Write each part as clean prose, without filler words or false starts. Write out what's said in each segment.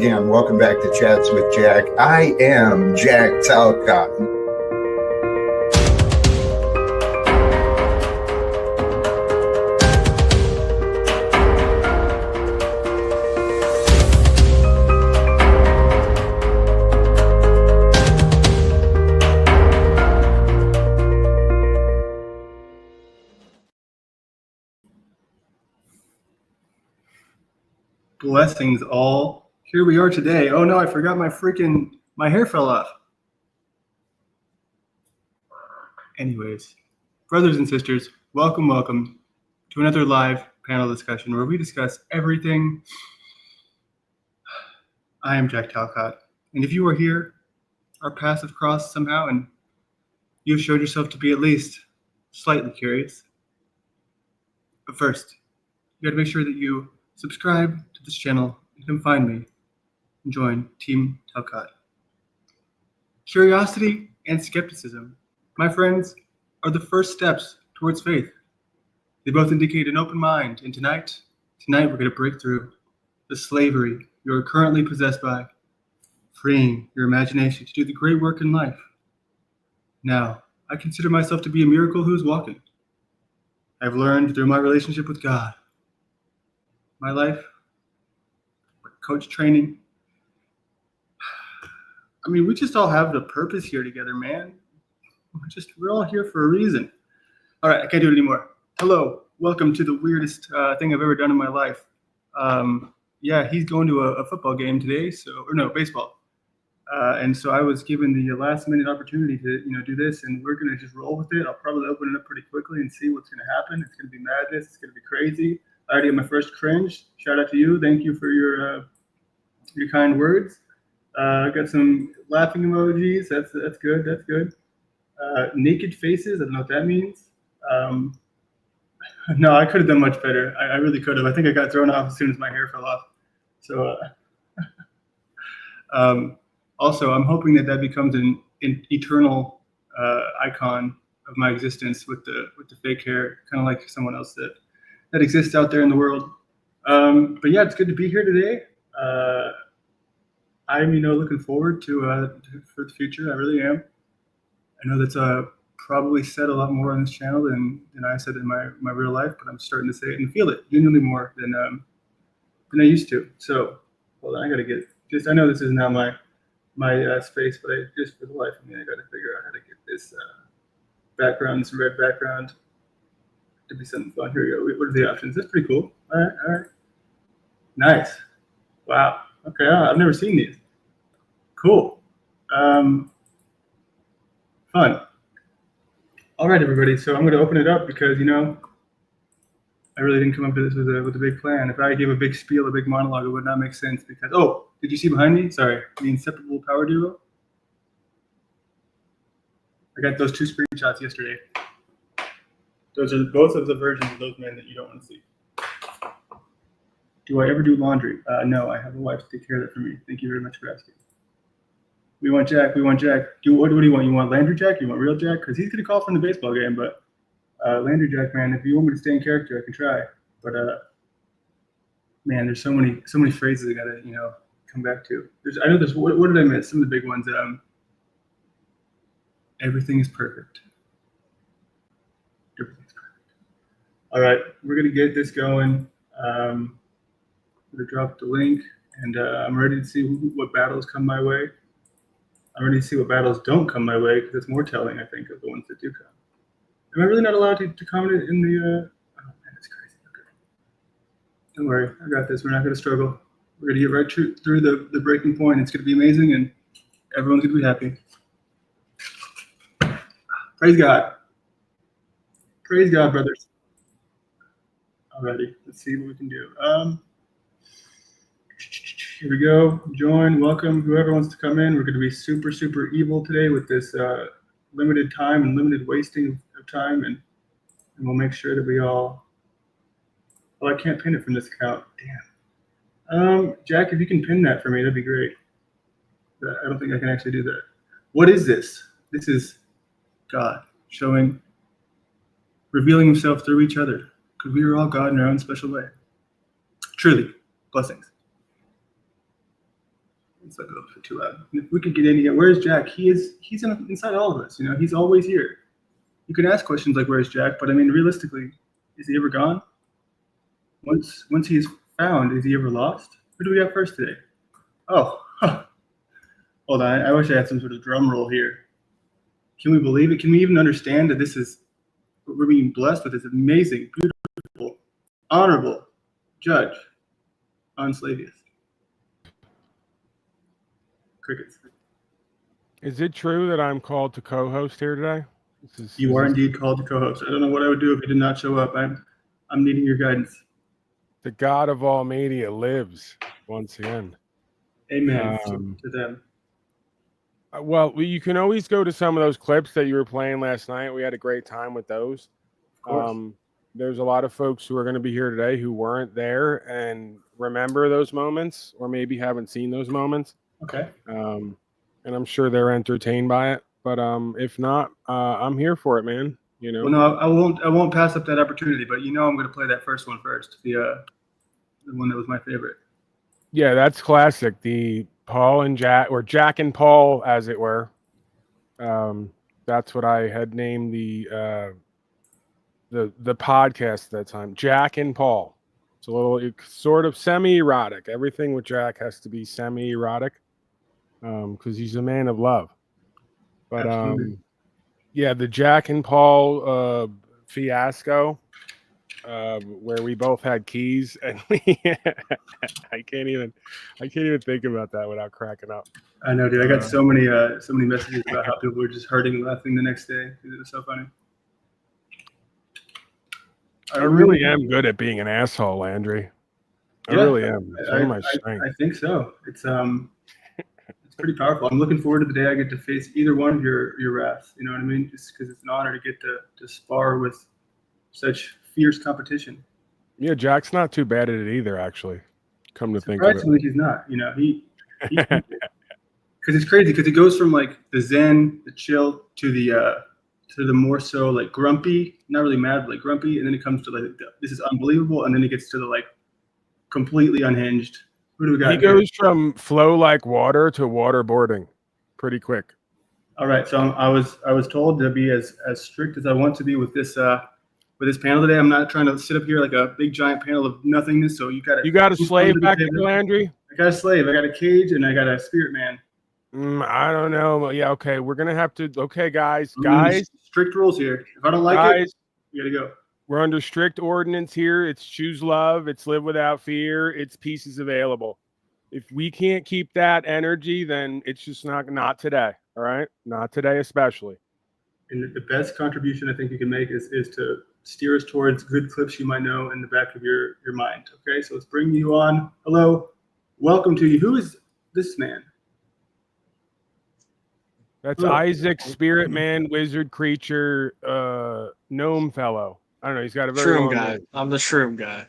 again. Welcome back to Chats with Jack. I am Jack Talcott. Blessings all. Here we are today. Oh no, I forgot my hair fell off. Anyways, brothers and sisters, welcome to another live panel discussion where we discuss everything. I am Jack Talcott, and if you are here, our paths have crossed somehow, and you've showed yourself to be at least slightly curious. But first, you gotta make sure that you subscribe to this channel and come find me and join Team Talcott. Curiosity and skepticism, my friends, are the first steps towards faith. They both indicate an open mind, and tonight we're going to break through the slavery you are currently possessed by, freeing your imagination to do the great work in life. Now, I consider myself to be a miracle who is walking. I've learned through my relationship with God, my life, coach training. I mean, we just all have the purpose here together, man. We're all here for a reason. All right, I can't do it anymore. Hello, welcome to the weirdest thing I've ever done in my life. Yeah, he's going to a football game today, baseball. And so I was given the last minute opportunity to, do this, and we're gonna just roll with it. I'll probably open it up pretty quickly and see what's gonna happen. It's gonna be madness. It's gonna be crazy. I already had my first cringe. Shout out to you. Thank you for your kind words. I got some laughing emojis. That's good. That's good. Naked faces. I don't know what that means. No, I could have done much better. I really could have. I think I got thrown off as soon as my hair fell off. So, also, I'm hoping that becomes an eternal icon of my existence with the fake hair, kind of like someone else that exists out there in the world. But yeah, it's good to be here today. I'm, looking forward to for the future. I really am. I know that's probably said a lot more on this channel than I said in my real life, but I'm starting to say it and feel it genuinely more than I used to. So, hold on, I gotta get I know this is not my space, but just for the life of me, I gotta figure out how to get this background, this red background, to be something fun. Here we go. What are the options? That's pretty cool. All right. Nice. Wow. Okay, I've never seen these. Cool. Fun. All right, everybody. So I'm going to open it up because, I really didn't come up to this with a big plan. If I gave a big spiel, a big monologue, it would not make sense because, did you see behind me? Sorry, the inseparable power duo. I got those 2 screenshots yesterday. Those are both of the versions of those men that you don't want to see. Do I ever do laundry? No, I have a wife to take care of that for me. Thank you very much for asking. We want Jack. What do you want? You want Landry Jack? You want real Jack? Because he's going to call from the baseball game. But Landry Jack, man, if you want me to stay in character, I can try. But man, there's so many phrases I got to come back to. What did I miss? Some of the big ones. Everything is perfect. Everything's perfect. All right, we're going to get this going. I'm going to drop the link, and I'm ready to see what battles come my way. I'm ready to see what battles don't come my way, because it's more telling, I think, of the ones that do come. Am I really not allowed to comment in the... Oh, man, that's crazy. Okay. Don't worry. I got this. We're not going to struggle. We're going to get right through the breaking point. It's going to be amazing, and everyone's going to be happy. Praise God. Praise God, brothers. Alrighty. Let's see what we can do. Here we go. Join, welcome, whoever wants to come in. We're going to be super, super evil today with this limited time and limited wasting of time, and we'll make sure that we all... Well, I can't pin it from this account. Damn. Jack, if you can pin that for me, that'd be great. I don't think I can actually do that. What is this? This is God revealing himself through each other, because we are all God in our own special way. Truly, blessings. It's like a little bit too loud. And if we could get in again, where's Jack? He's inside all of us. You know, he's always here. You can ask questions like, "Where's Jack?" But I mean, realistically, is he ever gone? Once he's found, is he ever lost? Who do we have first today? Oh, hold on. I wish I had some sort of drum roll here. Can we believe it? Can we even understand that this is what we're being blessed with? This amazing, beautiful, honorable judge on Slavius. Crickets. Is it true that I'm called to co-host here today? You are indeed called to co-host. I don't know what I would do if you did not show up. I'm needing your guidance. The God of all media lives once again. Amen to them. Well, you can always go to some of those clips that you were playing last night. We had a great time with those. Of course. There's a lot of folks who are going to be here today who weren't there and remember those moments, or maybe haven't seen those moments. Okay. And I'm sure they're entertained by it. But if not, I'm here for it, man. You know. Well, no, I won't pass up that opportunity. But I'm going to play that first one first. The one that was my favorite. Yeah, that's classic. The Paul and Jack, or Jack and Paul, as it were. That's what I had named the podcast at that time. Jack and Paul. It's a little sort of semi-erotic. Everything with Jack has to be semi-erotic, because he's a man of love. But yeah, the Jack and Paul fiasco, where we both had keys, and I can't even think about that without cracking up. I know, dude. I got so many messages about how people were just hurting and laughing the next day because it was so funny. I really am good at being an asshole, Landry. I really am. It's one of my strengths. I think so. It's pretty powerful. I'm looking forward to the day I get to face either one of your wraths. You know what I mean? Just because it's an honor to get to spar with such fierce competition. Yeah, Jack's not too bad at it either, actually. Come to think of it. Surprisingly, he's not. He because it's crazy because it goes from like the zen, the chill, to the more so like grumpy, not really mad, but like grumpy, and then it comes to like this is unbelievable, and then it gets to the like completely unhinged. Who do we got? He goes from flow like water to waterboarding pretty quick. All right, so I was told to be as strict as I want to be with this panel today. I'm not trying to sit up here like a big giant panel of nothingness. So you got a slave back there, Landry? I got a slave. I got a cage, and I got a spirit man. I don't know. Yeah, okay. We're gonna have to. Okay, guys, strict rules here. If I don't like it, you gotta go. We're under strict ordinance here. It's choose love. It's live without fear. It's pieces available. If we can't keep that energy, then it's just not today. All right, not today, especially. And the best contribution I think you can make is to steer us towards good clips you might know in the back of your mind. Okay, so let's bring you on. Hello, welcome to you. Who is this man? That's Isaac, spirit man, wizard creature, gnome fellow. I don't know. He's got a very shroom guy. I'm the shroom guy.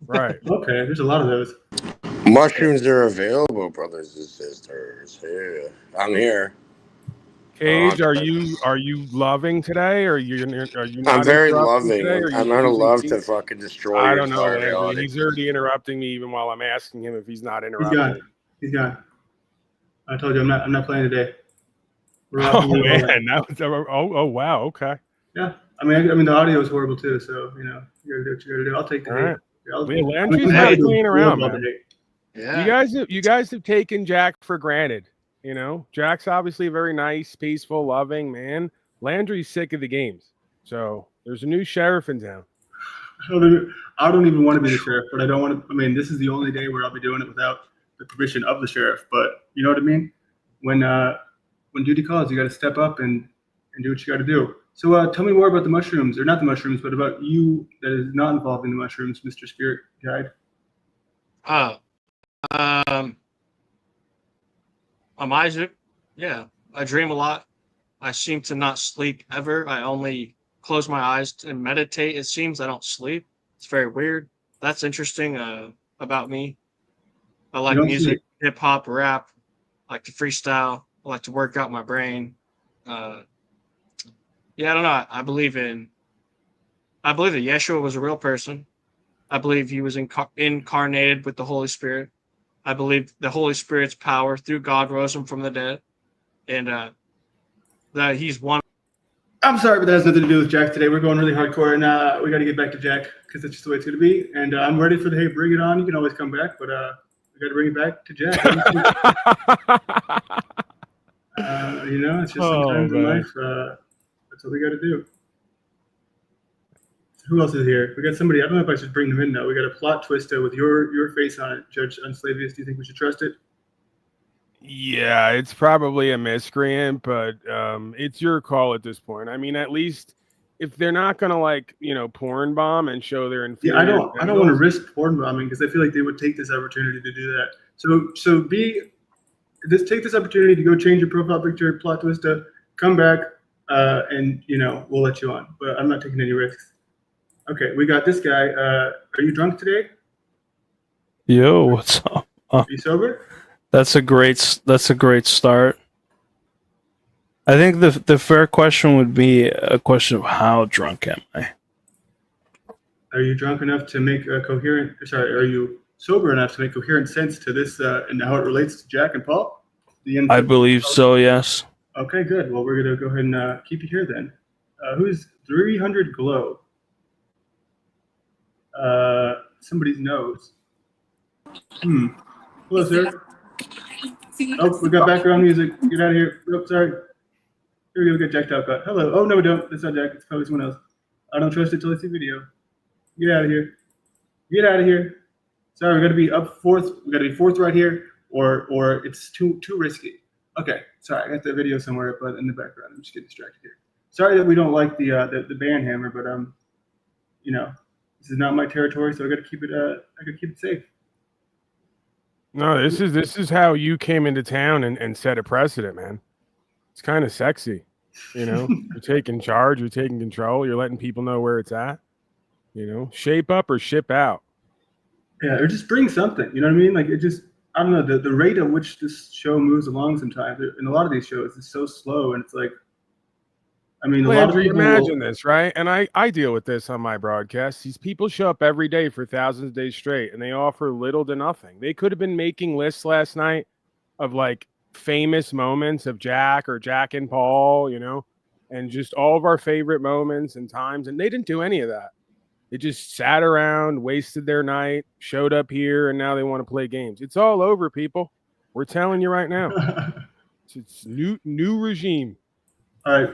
Right. Okay, there's a lot of those. Mushrooms are available, brothers and sisters. Yeah, I'm here. Cage, are you loving today, or are you not? I'm very loving. Today, I'm gonna love to fucking destroy. I don't know, Landry. He's already interrupting me, even while I'm asking him if he's not interrupting. He's gone. I told you I'm not playing today. Oh man, that was oh wow, okay. Yeah, I mean the audio is horrible too, so you gotta do what you gotta do. I'll take the hate. Right. Landry's not playing around, man. Yeah. You guys have taken Jack for granted. You know, Jack's obviously a very nice, peaceful, loving man. Landry's sick of the games, so there's a new sheriff in town. I don't even want to be the sheriff, but I don't want to. I mean, this is the only day where I'll be doing it without the permission of the sheriff. But you know what I mean? When duty calls, you got to step up and do what you got to do. So tell me more about the mushrooms, or not the mushrooms, but about you that is not involved in the mushrooms, Mr. Spirit Guide. I'm Isaac. Yeah, I dream a lot. I seem to not sleep ever. I only close my eyes and meditate. It seems I don't sleep. It's very weird. That's interesting about me. I like music, hip hop, rap. I like to freestyle. I like to work out my brain. Yeah, I don't know. I believe that Yeshua was a real person. I believe he was incarnated with the Holy Spirit. I believe the Holy Spirit's power through God rose him from the dead, and that he's one. I'm sorry, but that has nothing to do with Jack today. We're going really hardcore, and we got to get back to Jack because that's just the way it's going to be. And I'm ready for the hey, bring it on. You can always come back, but we got to bring it back to Jack. It's just sometimes in life, that's what we got to do. Who else is here? We got somebody. I don't know if I should bring them in though. We got a plot twister with your face on it, Judge Unslavious. Do you think we should trust it? Yeah, it's probably a miscreant, but it's your call at this point. I mean, at least if they're not gonna porn bomb and show their inferior. Yeah, I don't want to risk porn bombing because I feel like they would take this opportunity to do that. So take this opportunity to go change your profile picture, plot twister, come back, and we'll let you on. But I'm not taking any risks. Okay, we got this guy. Are you drunk today? Yo, what's up? Are you sober? That's a great start. I think the fair question would be a question of how drunk am I? Are you drunk enough to make a coherent? Sorry, are you sober enough to make coherent sense to this and how it relates to Jack and Paul? I believe so. Yes. Okay, good. Well, we're gonna go ahead and keep you here then. Who's 300 Glow? Somebody's nose. Hello, sir. Oh, we got background music. Get out of here. Oh, sorry. Here we go. We got Jack Talcott. Hello. Oh, no, we don't. That's not Jack. It's probably someone else. I don't trust it till I see video. Get out of here. Get out of here. Sorry, we got to be up fourth. We got to be fourth right here, or it's too risky. Okay. Sorry, I got the video somewhere, but in the background, I'm just getting distracted here. Sorry that we don't like the band hammer, but this is not my territory, so I got to keep it. I got to keep it safe. No, this is how you came into town and set a precedent, man. It's kind of sexy, You're taking charge, you're taking control, you're letting people know where it's at. Shape up or ship out. Yeah, or just bring something. You know what I mean? Like it just, I don't know, the rate at which this show moves along sometimes. In a lot of these shows, it's so slow, and it's like, I mean, Landry, imagine this, right? And I deal with this on my broadcast. These people show up every day for thousands of days straight, and they offer little to nothing. They could have been making lists last night of famous moments of Jack or Jack and Paul, and just all of our favorite moments and times, and they didn't do any of that. They just sat around, wasted their night, showed up here, and now they want to play games. It's all over, people. We're telling you right now. It's new regime. All right.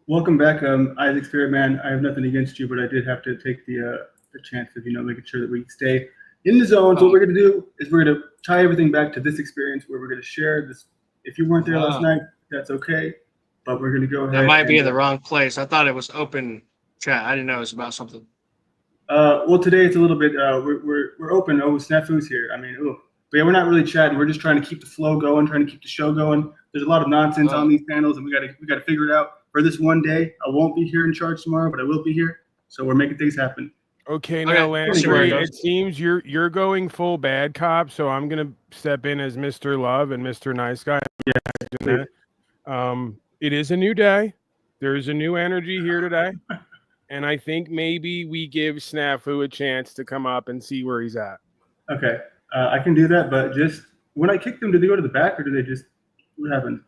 Welcome back, Isaac Spirit Man. I have nothing against you, but I did have to take the chance of making sure that we stay in the zone. So what we're going to do is we're going to tie everything back to this experience where we're going to share this. If you weren't there last night, that's okay. But we're going to go ahead. That might be in the wrong place. I thought it was open chat. I didn't know it was about something. Well, today it's a little bit. We're open. Oh, Snafu's here. I mean, but yeah, we're not really chatting. We're just trying to keep the flow going, trying to keep the show going. There's a lot of nonsense on these panels, and we got to figure it out. For this one day, I won't be here in charge tomorrow, but I will be here. So we're making things happen. Okay, now Landry, it seems you're going full bad cop, so I'm gonna step in as Mr. Love and Mr. Nice Guy. Yeah. It is a new day. There's a new energy here today, and I think maybe we give Snafu a chance to come up and see where he's at. Okay, I can do that, but just when I kick them, do they go to the back or do they just? What happened?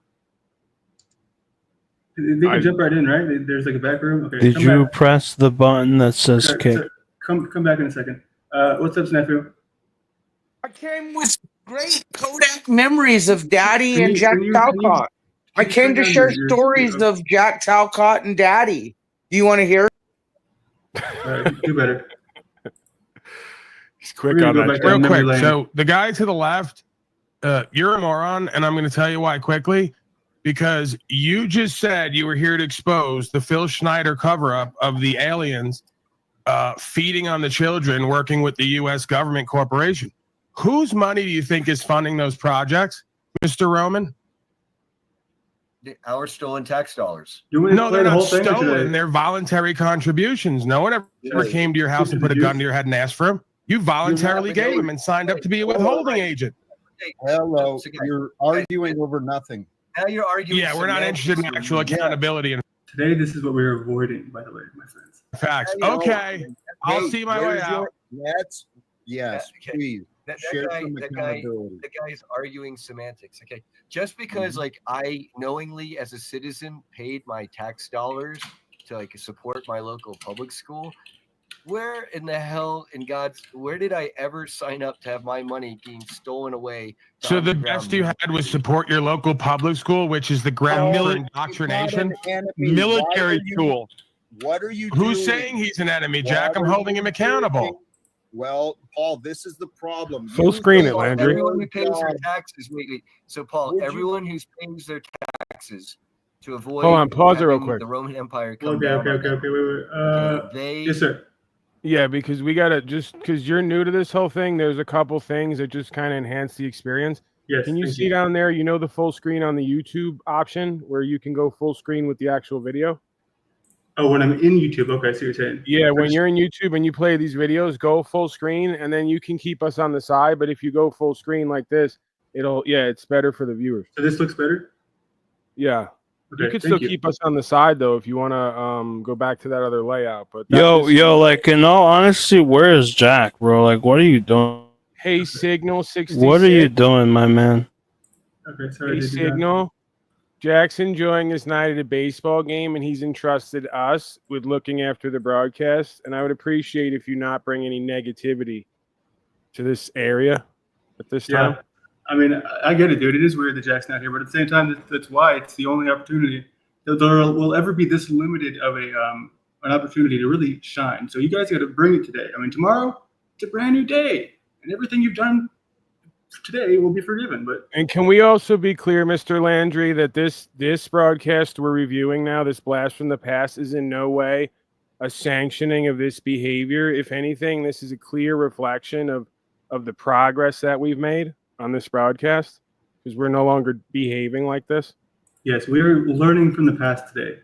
They can jump right in, right? There's a back room. Okay. Did you press the button that says kick? Come back in a second. What's up, Snafu? I came with great Kodak memories of Daddy and Jack Talcott. I came to share stories of Jack Talcott and Daddy. Do you want to hear? Do better. He's quick on that. Real quick. So the guy to the left, you're a moron, and I'm going to tell you why quickly. Because you just said you were here to expose the Phil Schneider cover-up of the aliens feeding on the children working with the U.S. government corporation. Whose money do you think is funding those projects, Mr. Roman? Our stolen tax dollars. No, they're not stolen. They're voluntary contributions. No one ever came to your house and put a gun to your head and asked for them. You voluntarily gave them and signed up to be a withholding agent. Hello, you're arguing over nothing. Now you're arguing. Yeah, we're not interested in actual accountability. Today, this is what we're avoiding, by the way, my friends. Facts. Okay. I'll see my way out. Yes, please. That Share some guy accountability. is arguing semantics. Okay, just because like I knowingly as a citizen paid my tax dollars to like support my local public school, where in the hell in God's where did I ever sign up to have my money being stolen away? So the best you had was support your local public school, which is the ground for indoctrination. Military school. What are you doing? Who's saying he's an enemy, Jack? I'm What are holding you him accountable. doing? Well, Paul, this is the problem. Full You screen it, think Landry. Everyone who pays their God, taxes, wait. So Paul, Would you- everyone who's paying their taxes to avoid Hold on, pause it real having quick. the Roman Empire come Okay, down. okay. Wait. They Yes, sir. Yeah, because we gotta just because you're new to this whole thing. There's a couple things that just kind of enhance the experience. Yes. Can you thank see down there? You know the full screen on the YouTube option where you can go full screen with the actual video. Oh, when I'm in YouTube. Okay, I see what you're saying. Yeah, when you're in YouTube and you play these videos, go full screen, and then you can keep us on the side. But if you go full screen like this, it's better for the viewers. So this looks better. Yeah. Okay, You could thank still keep us on the side though if you want to go back to that other layout. But Like in all honesty, where is Jack, bro? Like, what are you doing? Hey, Signal 66. What are you doing, my man? Okay, sorry. Hey, to do that. Signal. Jack's enjoying his night at a baseball game, and he's entrusted us with looking after the broadcast. And I would appreciate if you not bring any negativity to this area at this time. I mean, I get it, dude. It is weird that Jack's not here, but at the same time, that's why it's the only opportunity that there will ever be this limited of an opportunity to really shine. So you guys got to bring it today. I mean, tomorrow it's a brand new day, and everything you've done today will be forgiven. But And can we also be clear, Mr. Landry, that this broadcast we're reviewing now, this blast from the past, is in no way a sanctioning of this behavior. If anything, this is a clear reflection of the progress that we've made on this broadcast, because we're no longer behaving like this. yes, we are learning from the past today,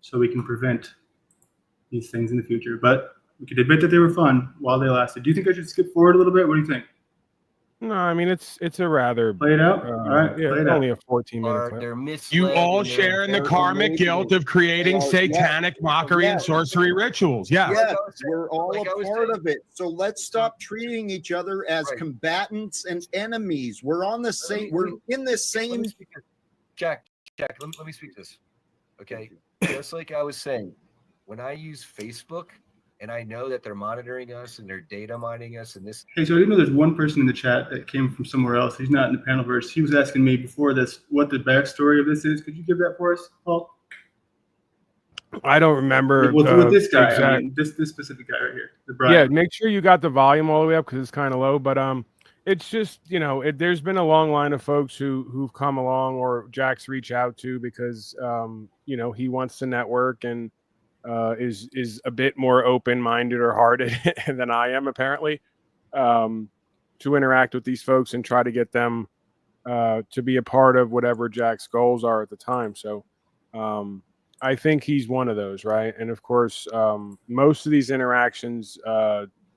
so we can prevent these things in the future. But we could admit that they were fun while they lasted. Do you think I should skip forward a little bit? What do you think? No, I mean it's a rather Play it out. All right, yeah, play it only out. a 14-minute clip. They're misled You all and they're share in the very karmic lazy. guilt of creating Well, satanic mockery and yes. sorcery rituals. Yes. Yes, Like I was saying- we're all like I a was part saying- of it. So let's stop treating each other as Right. combatants and enemies. We're on the same. me- We're in the Let same. me speak this. Jack, let me speak this. Okay, just like I was saying, when I use Facebook and I know that they're monitoring us and they're data mining us and this. Hey, so I didn't know there's one person in the chat that came from somewhere else. He's not in the panel verse. He was asking me before this what the backstory of this is. Could you give that for us, Paul? I don't remember. With this guy, exact- I mean, this specific guy right here. The Brian. Yeah, make sure you got the volume all the way up because it's kind of low. But it's just there's been a long line of folks who've come along or Jack's reach out to because he wants to network and is a bit more open-minded or hearted than I am apparently to interact with these folks and try to get them to be a part of whatever Jack's goals are at the time. So I think he's one of those, right? And of course, most of these interactions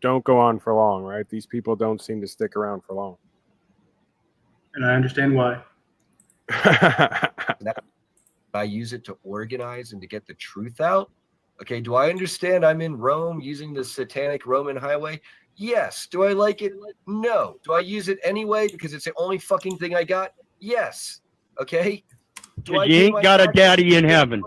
don't go on for long, right? These people don't seem to stick around for long. And I understand why. I use it to organize and to get the truth out. Okay, do I understand I'm in Rome using the satanic Roman highway? Yes. Do I like it? No. Do I use it anyway because it's the only fucking thing I got? Yes. Okay. You ain't got a daddy in heaven.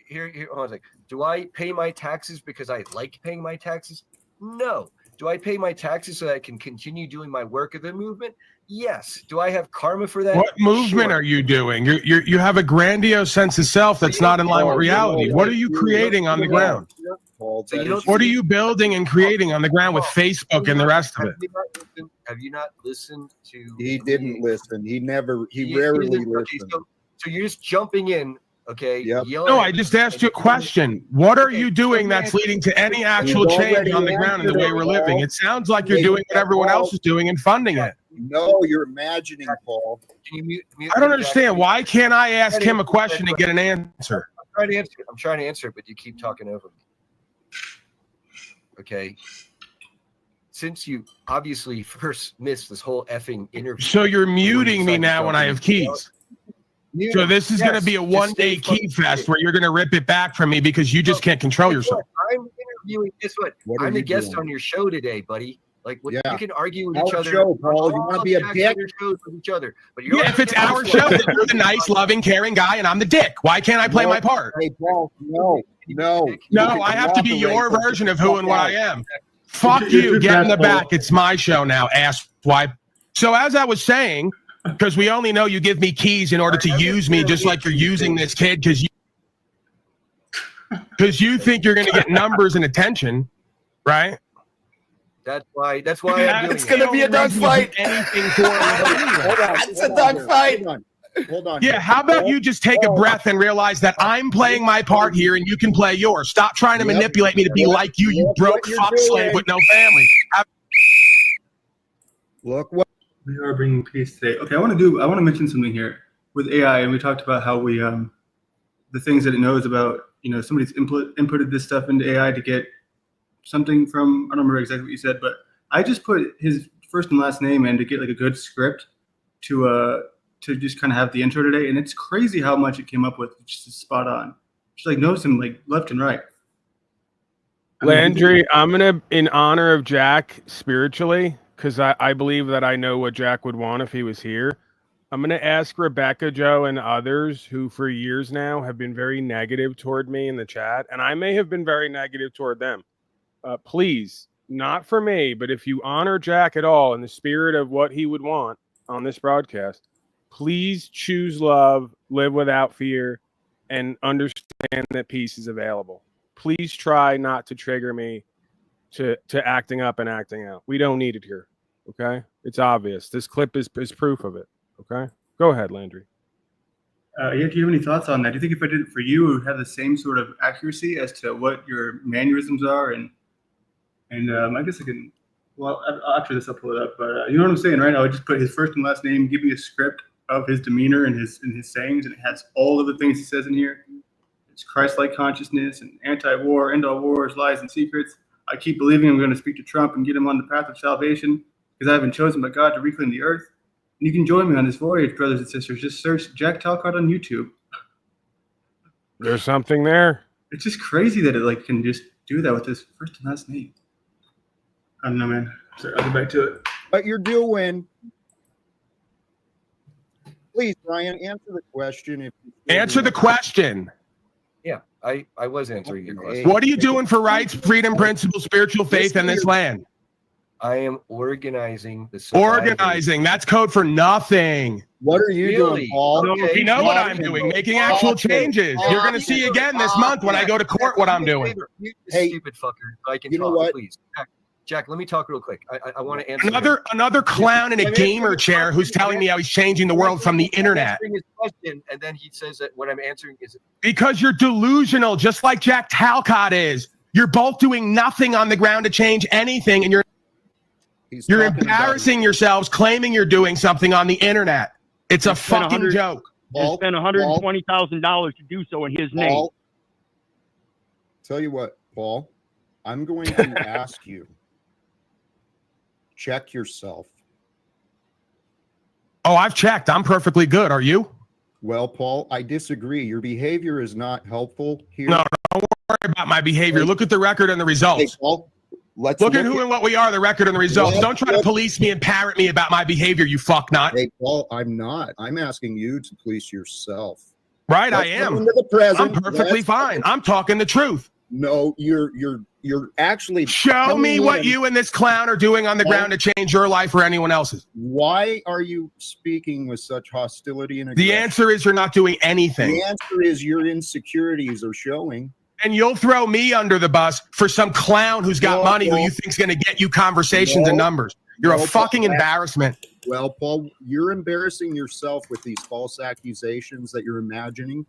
Here, hold on a second. Do I pay my taxes because I like paying my taxes? No. Do I pay my taxes so that I can continue doing my work of the movement? Yes. Do I have karma for that? What movement Sure. are you doing? You have a grandiose sense of self that's not in line with reality. What are you creating on the ground? So you don't What are you building and creating on the ground with Facebook and the rest of it? Have you not listened to? He didn't listen. He never. He You rarely didn't- okay, listened. so you're just jumping in, okay? Yep. yelling No, at I just me. asked you a question. What are Okay, you doing that's leading to any actual You've change already on the ground in the way answered we're it, living? Paul. It sounds like you're Yeah, doing what everyone Paul. else is doing and funding it. No, you're imagining, Paul. Can you mute I don't me, understand. Jack? Why can't I ask him a question and get an answer? I'm trying to answer it, but you keep talking over me. Okay. Since you obviously first missed this whole effing interview. So you're muting me now when I have keys. So this is going to be a Just one-day stay key fucking fest where you're going to rip it back from me because you just can't control Guess yourself. what? I'm interviewing. Guess what? What are I'm the you guest doing? on your show today, buddy. Like, Yeah. you can argue with Our each other. show, Paul. You wanna be a Jack's dick? other shows with each other. But you're Yeah, if it's our show, then you're the nice, loving, caring guy, and I'm the dick. Why can't I play my part? Hey, Paul, no. No, I have to be your version of who and what I am. Fuck you. Get in the back. It's my show now, asswipe. So as I was saying, because we only know you give me keys in order to use me, just like you're using this kid, because you think you're going to get numbers and attention, right? That's why I'm doing It's going to be a dogfight. It's a dogfight. Hold on. Yeah, how about you just take a breath and realize that I'm playing my part here and you can play yours. Stop trying to manipulate me to be like you broke fuck slave with no family. Look what we are bringing peace today. Okay, I want to mention something here with AI, and we talked about how we the things that it knows about. Somebody's inputted this stuff into AI to get something from. I don't remember exactly what you said, but I just put his first and last name in to get like a good script to just kind of have the intro today, and it's crazy how much it came up with. It's just spot on. Just like knows him like left and right. Landry, I'm gonna, in honor of Jack spiritually, because I believe that I know what Jack would want if he was here. I'm gonna ask Rebecca, Joe, and others who for years now have been very negative toward me in the chat, and I may have been very negative toward them. Please, not for me, but if you honor Jack at all in the spirit of what he would want on this broadcast, please choose love, live without fear, and understand that peace is available. Please try not to trigger me to acting up and acting out. We don't need it here, okay? It's obvious. This clip is proof of it, okay? Go ahead, Landry. Do you have any thoughts on that? Do you think if I did it for you, it would have the same sort of accuracy as to what your mannerisms are? And I guess I can, well, after this I'll pull it up, but you know what I'm saying, right? I would just put his first and last name, give me a script of his demeanor and his sayings, and it has all of the things he says in here. It's Christ-like consciousness and anti-war, end all wars, lies and secrets. I keep believing I'm going to speak to Trump and get him on the path of salvation because I have been chosen by God to reclaim the earth. And you can join me on this voyage, brothers and sisters. Just search Jack Talcott on YouTube. There's something there. It's just crazy that it can just do that with his first and last name. I don't know, man. Sorry, I'll get back to it. What you're doing. Please, Brian, answer the question. Answer the question. Yeah, I was answering your question. What are you doing for rights, freedom, principle, spiritual faith in this land? I am organizing the survivors. Organizing. That's code for nothing. What are you doing, Paul? You know what I'm doing, making actual changes. You're going to see again this month when I go to court what I'm doing. You stupid fucker. I can talk, what? Please. Jack, let me talk real quick. I want to answer another clown in a gamer chair who's telling me how he's changing the world from the internet. His question, and then he says that what I'm answering is because you're delusional, just like Jack Talcott is. You're both doing nothing on the ground to change anything, and you're embarrassing yourselves, claiming you're doing something on the internet. It's a fucking joke. Paul spent $120,000 to do so in his name. Tell you what, Paul, I'm going to ask you. Check yourself. Oh, I've checked. I'm perfectly good. Are you? Well, Paul, I disagree. Your behavior is not helpful here. No, don't worry about my behavior. Look at the record and the results. Hey, Paul, let's look at who and what we are, the record and the results. Don't try to police me and parrot me about my behavior, you fucknut. Hey, Paul, I'm not. I'm asking you to police yourself. Right, I am. I'm perfectly fine. I'm talking the truth. No, you're actually show me what you and this clown are doing on the ground to change your life or anyone else's. Why are you speaking with such hostility and aggression? The answer is you're not doing anything. The answer is your insecurities are showing. And you'll throw me under the bus for some clown who's got money who you think's going to get you conversations and numbers. You're a fucking embarrassment. Well, Paul, you're embarrassing yourself with these false accusations that you're imagining.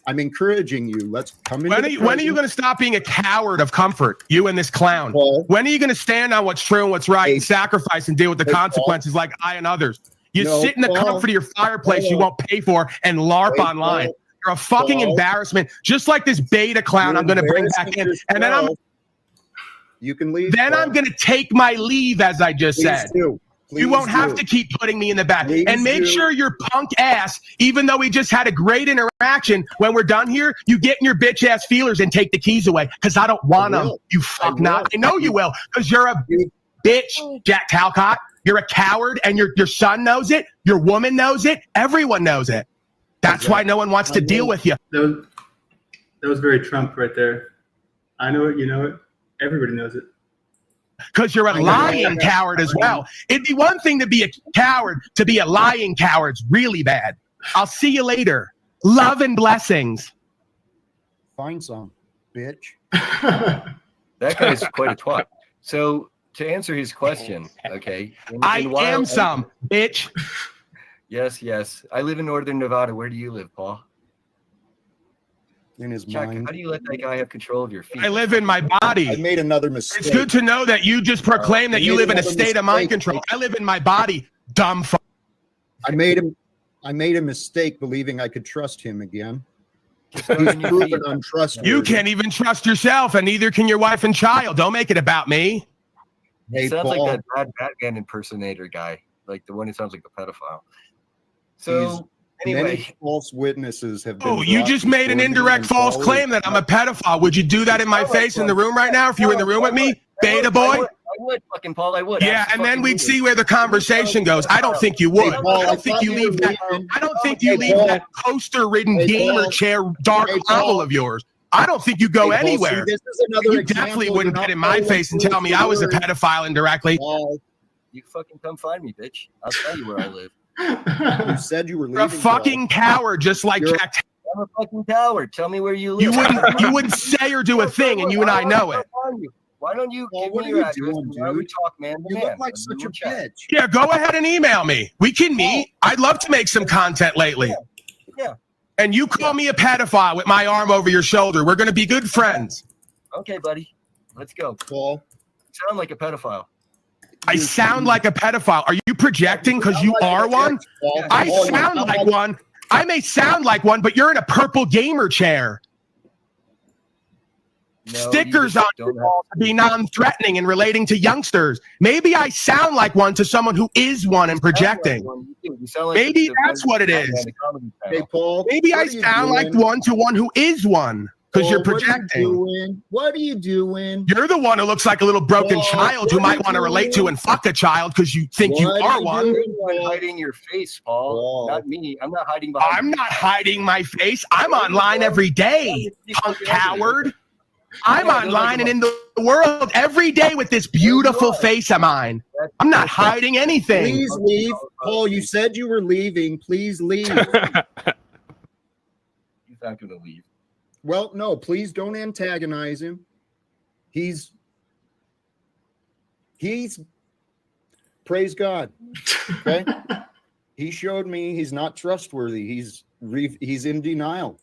I'm encouraging you. Let's come in. When are you going to stop being a coward of comfort? You and this clown. Paul, when are you going to stand on what's true and what's right and sacrifice and deal with the consequences like I and others? You sit in the comfort of your fireplace you won't pay for and LARP online. You're a fucking embarrassment. Just like this beta clown I'm going to bring back in. And then you can leave. Then I'm going to take my leave, as I just said. You won't have to keep putting me in the back. And make sure your punk ass, even though we just had a great interaction, when we're done here, you get in your bitch ass feelers and take the keys away because I don't want them. You fuck not. I know you will because you're a bitch, Jack Talcott. You're a coward, and your son knows it. Your woman knows it. Everyone knows it. That's why no one wants to deal with you. That was very Trump right there. I know it, you know it. Everybody knows it. Because you're a lying coward as well. It'd be one thing to be a coward, to be a lying coward's really bad. I'll see you later. Love and blessings. Find some, bitch. That guy's quite a twat. So to answer his question, okay. I am some, bitch. Yes. I live in Northern Nevada. Where do you live, Paul? In his Jack, mind. how do you let that guy have control of your feet? I live in my body. I made another mistake. It's good to know that you just proclaim that you live in a state of mind control. I live in my body, dumb fuck. I made a mistake believing I could trust him again. He's Proven untrustworthy. You can't even trust yourself, and neither can your wife and child. Don't make it about me. Hey, sounds Paul. like that bad Batman impersonator guy, like the one who sounds like a pedophile. So anyway, Many false witnesses have been. Oh, you just made an indirect false claim that I'm a pedophile. Would you do that in my face in the room right now if you were in the room with me, beta boy? I would, fucking Paul, I would. Yeah, and then we'd see where the conversation goes. I don't think you would. Paul, I don't think you leave that. I don't think you leave that coaster-ridden gamer chair dark owl of yours. I don't think you go Hey, Paul, anywhere. see, this is another You example definitely you're wouldn't not get in my following face and tell me I was a through. pedophile indirectly. Paul, You fucking come find me, bitch. I'll tell you where I live. you said you were You're a leaving. fucking coward, just like You're- Jack. I'm a fucking coward. Tell me where you live. You wouldn't say or do a thing, and you and I know it. Why don't you Paul, give what me are your you address? doing, and why don't we dude? talk man to You man? look like Let's such do a chat. bitch. Yeah, go ahead and email me. We can meet. I'd love to make some content lately. Yeah. And you call me a pedophile with my arm over your shoulder. We're going to be good friends. Okay, buddy. Let's go. Paul, You sound like a pedophile. I sound like a pedophile. Are you projecting because you are one? Paul, I Paul, you sound like one. I may sound like one, but you're in a purple gamer chair. No, Stickers you on just your don't wall to be non-threatening and relating to youngsters. Maybe I sound like one to someone who is one and projecting. You sound like Maybe the that's what it Batman is. in the comedy Hey, channel. Paul. Maybe I what are you sound like doing? one to one who is one because you're Paul, projecting. What are you doing? You're the one who looks like a little broken Paul, child who what are might you want to relate to doing? and fuck a child because you think you What are you one. doing, You're Paul? hiding your face, Paul. Paul. Not me. I'm not hiding behind. I'm not hiding my face. I'm online every day, punk coward. I'm online and in the world every day with this beautiful face of mine. I'm not hiding anything. Please leave. Paul, you said you were leaving. Please leave. He's not going to leave. Well, no, please don't antagonize him. He's praise God. Okay. He showed me he's not trustworthy. He's in denial.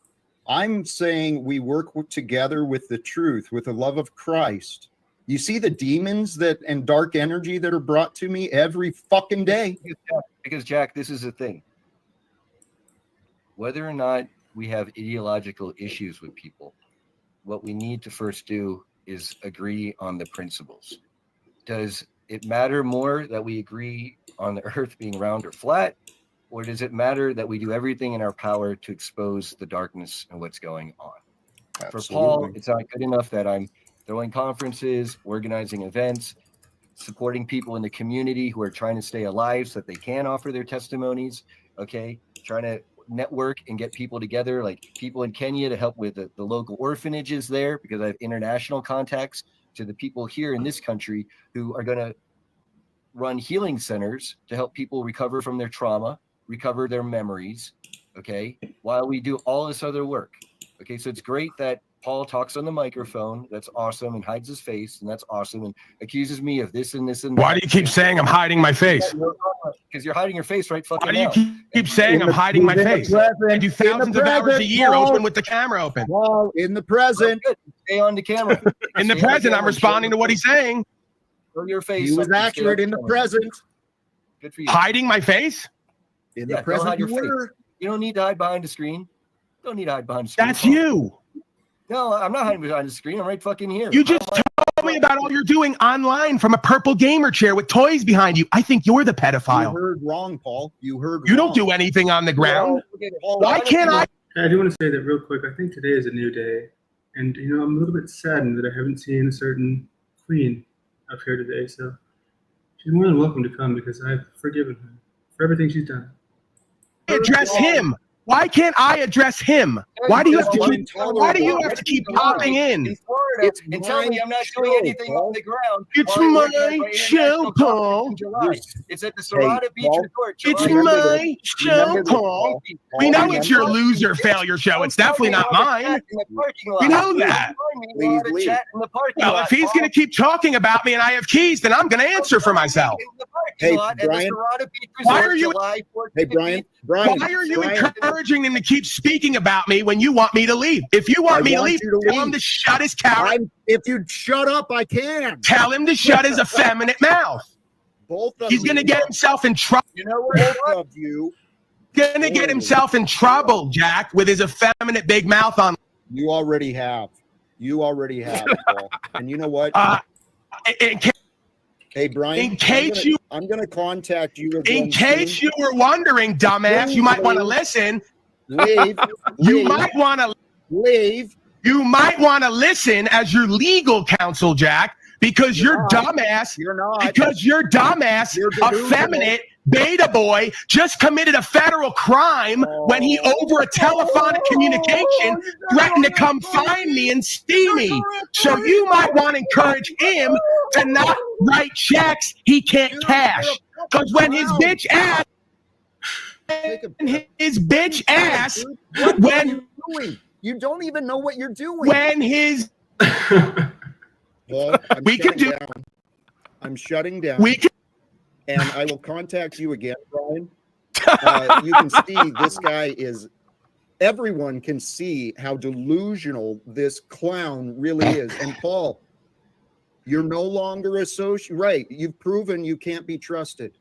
I'm saying we work together with the truth, with the love of Christ. You see the demons and dark energy that are brought to me every fucking day. Because Jack, this is the thing. Whether or not we have ideological issues with people, what we need to first do is agree on the principles. Does it matter more that we agree on the earth being round or flat? Or does it matter that we do everything in our power to expose the darkness and what's going on? Absolutely. For Paul, it's not good enough that I'm throwing conferences, organizing events, supporting people in the community who are trying to stay alive so that they can offer their testimonies, okay? Trying to network and get people together, like people in Kenya to help with the local orphanages there, because I have international contacts to the people here in this country who are going to run healing centers to help people recover from their trauma, recover their memories, okay, while we do all this other work. Okay, so it's great that Paul talks on the microphone. That's awesome, and hides his face, and that's awesome, and accuses me of this and this and that. Why do you keep saying I'm hiding my face? Because you're hiding your face right fucking Why do you now. keep saying I'm hiding my face? I do thousands of hours a year open with the camera open. Paul, in the present. Good. Stay on the camera. In the present, I'm responding to what he's saying. Show your face. He was Stay on accurate in the camera. present. Good for you. Hiding my face? In Yeah, the don't present, hide your you face. were. You don't need to hide behind the screen. Don't need to hide behind the screen. That's Paul. you. No, I'm not hiding behind the screen. I'm right fucking here. You just told me about all you're doing online from a purple gamer chair with toys behind you. I think you're the You pedophile. heard wrong, Paul. You heard You wrong. don't do anything on the ground. Paul, Why can't I? I do want to say that real quick. I think today is a new day. And, I'm a little bit saddened that I haven't seen a certain queen up here today. So She's more than welcome to come because I've forgiven her for everything she's done. Address him. Why can't I address him? Why do you have to keep? Why do you have to keep popping in? In Florida, and tell me I'm not doing anything on the ground. It's while I'm my working at my show, international Paul. conference in July. It's at the Serrata Beach Paul, Resort. It's July my show, remember this, Paul. We know it's your loser failure show. It's definitely not mine. We know that. Please leave. Well, if he's going to keep talking about me and I have keys, then I'm going to answer for myself. Hey, Brian. Why are you? Hey, Brian. Why are you encouraging him to keep speaking about me when you want me to leave? If you want me to leave, tell him to shut his cow. If you'd shut up, I can. Tell him to shut his effeminate mouth. Both of He's going to get himself in trouble. You know what? Both of you. Going to get himself in trouble, Jack, with his effeminate big mouth on. You already have. You already have, Paul. And you know what? Hey, Brian. In case I'm going to contact you again. In case you were wondering, dumbass, you might want to listen. Leave. You might want to leave. You might want to listen as your legal counsel, Jack, because your dumbass, because your dumbass, effeminate beta boy just committed a federal crime when he, over a telephonic communication, threatened to come find me and see me. So you might want to encourage him to not write checks he can't cash. Because when his bitch ass, when you don't even know what you're doing. When his well, we can do. Down. I'm shutting down. We can. And I will contact you again, Brian. You can see this guy is. Everyone can see how delusional this clown really is. And Paul, you're no longer associate. Right? You've proven you can't be trusted.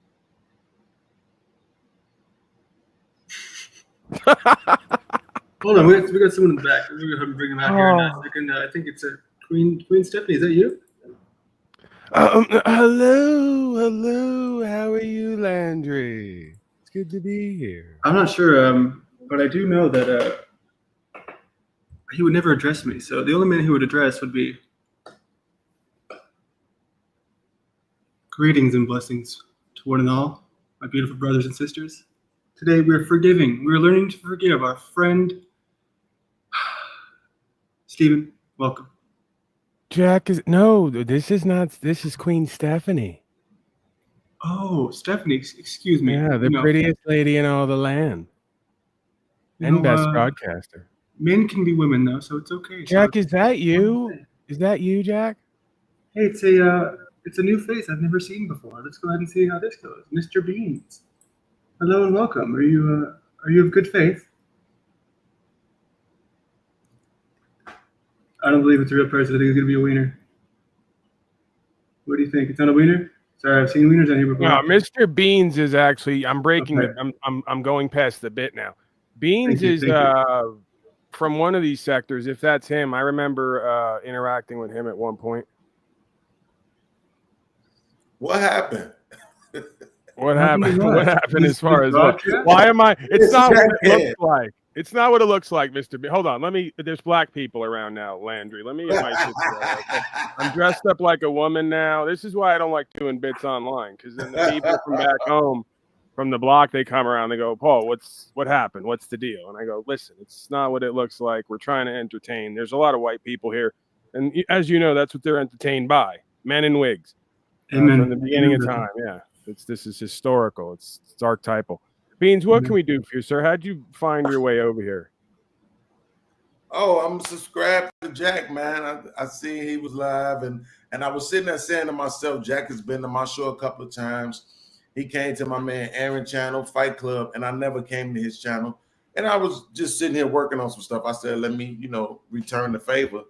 Hold on, we got someone in the back. We're gonna bring him out here in a second. I think it's Queen Stephanie. Is that you? Hello. How are you, Landry? It's good to be here. I'm not sure, but I do know that he would never address me. So the only man he would address would be greetings and blessings to one and all, my beautiful brothers and sisters. Today we're forgiving. We're learning to forgive our friend Stephen. Welcome. Jack is no. This is not. This is Queen Stephanie. Oh, Stephanie. Excuse me. Yeah, the prettiest lady in all the land, and best broadcaster. Men can be women though, so it's okay. Jack, is that you? Is that you, Jack? Hey, it's a new face I've never seen before. Let's go ahead and see how this goes. Mr. Beans. Hello and welcome. Are you of good faith? I don't believe it's a real person. I think it's gonna be a wiener. What do you think? It's not a wiener? Sorry, I've seen wieners on here before. No, Mr. Beans is actually. I'm breaking the. I'm going past the bit now. Beans is from one of these sectors. If that's him, I remember interacting with him at one point. What happened? What happened? What happened as far as what? Why am I? It's not what it looks like. It's not what it looks like, Mr. B. Hold on. Let me. There's black people around now, Landry. Let me get my shit straight. Okay? I'm dressed up like a woman now. This is why I don't like doing bits online, because then the people from back home, from the block, they come around. They go, Paul, what happened? What's the deal? And I go, listen, it's not what it looks like. We're trying to entertain. There's a lot of white people here, and as you know, that's what they're entertained by. Men in wigs. From the beginning of time. Yeah. This is historical. It's archetypal. Beans, what can we do for you, sir? How'd you find your way over here? Oh, I'm subscribed to Jack, man. I see he was live, and I was sitting there saying to myself, Jack has been to my show a couple of times. He came to my man Aaron channel, Fight Club, and I never came to his channel. And I was just sitting here working on some stuff. I said, let me, return the favor.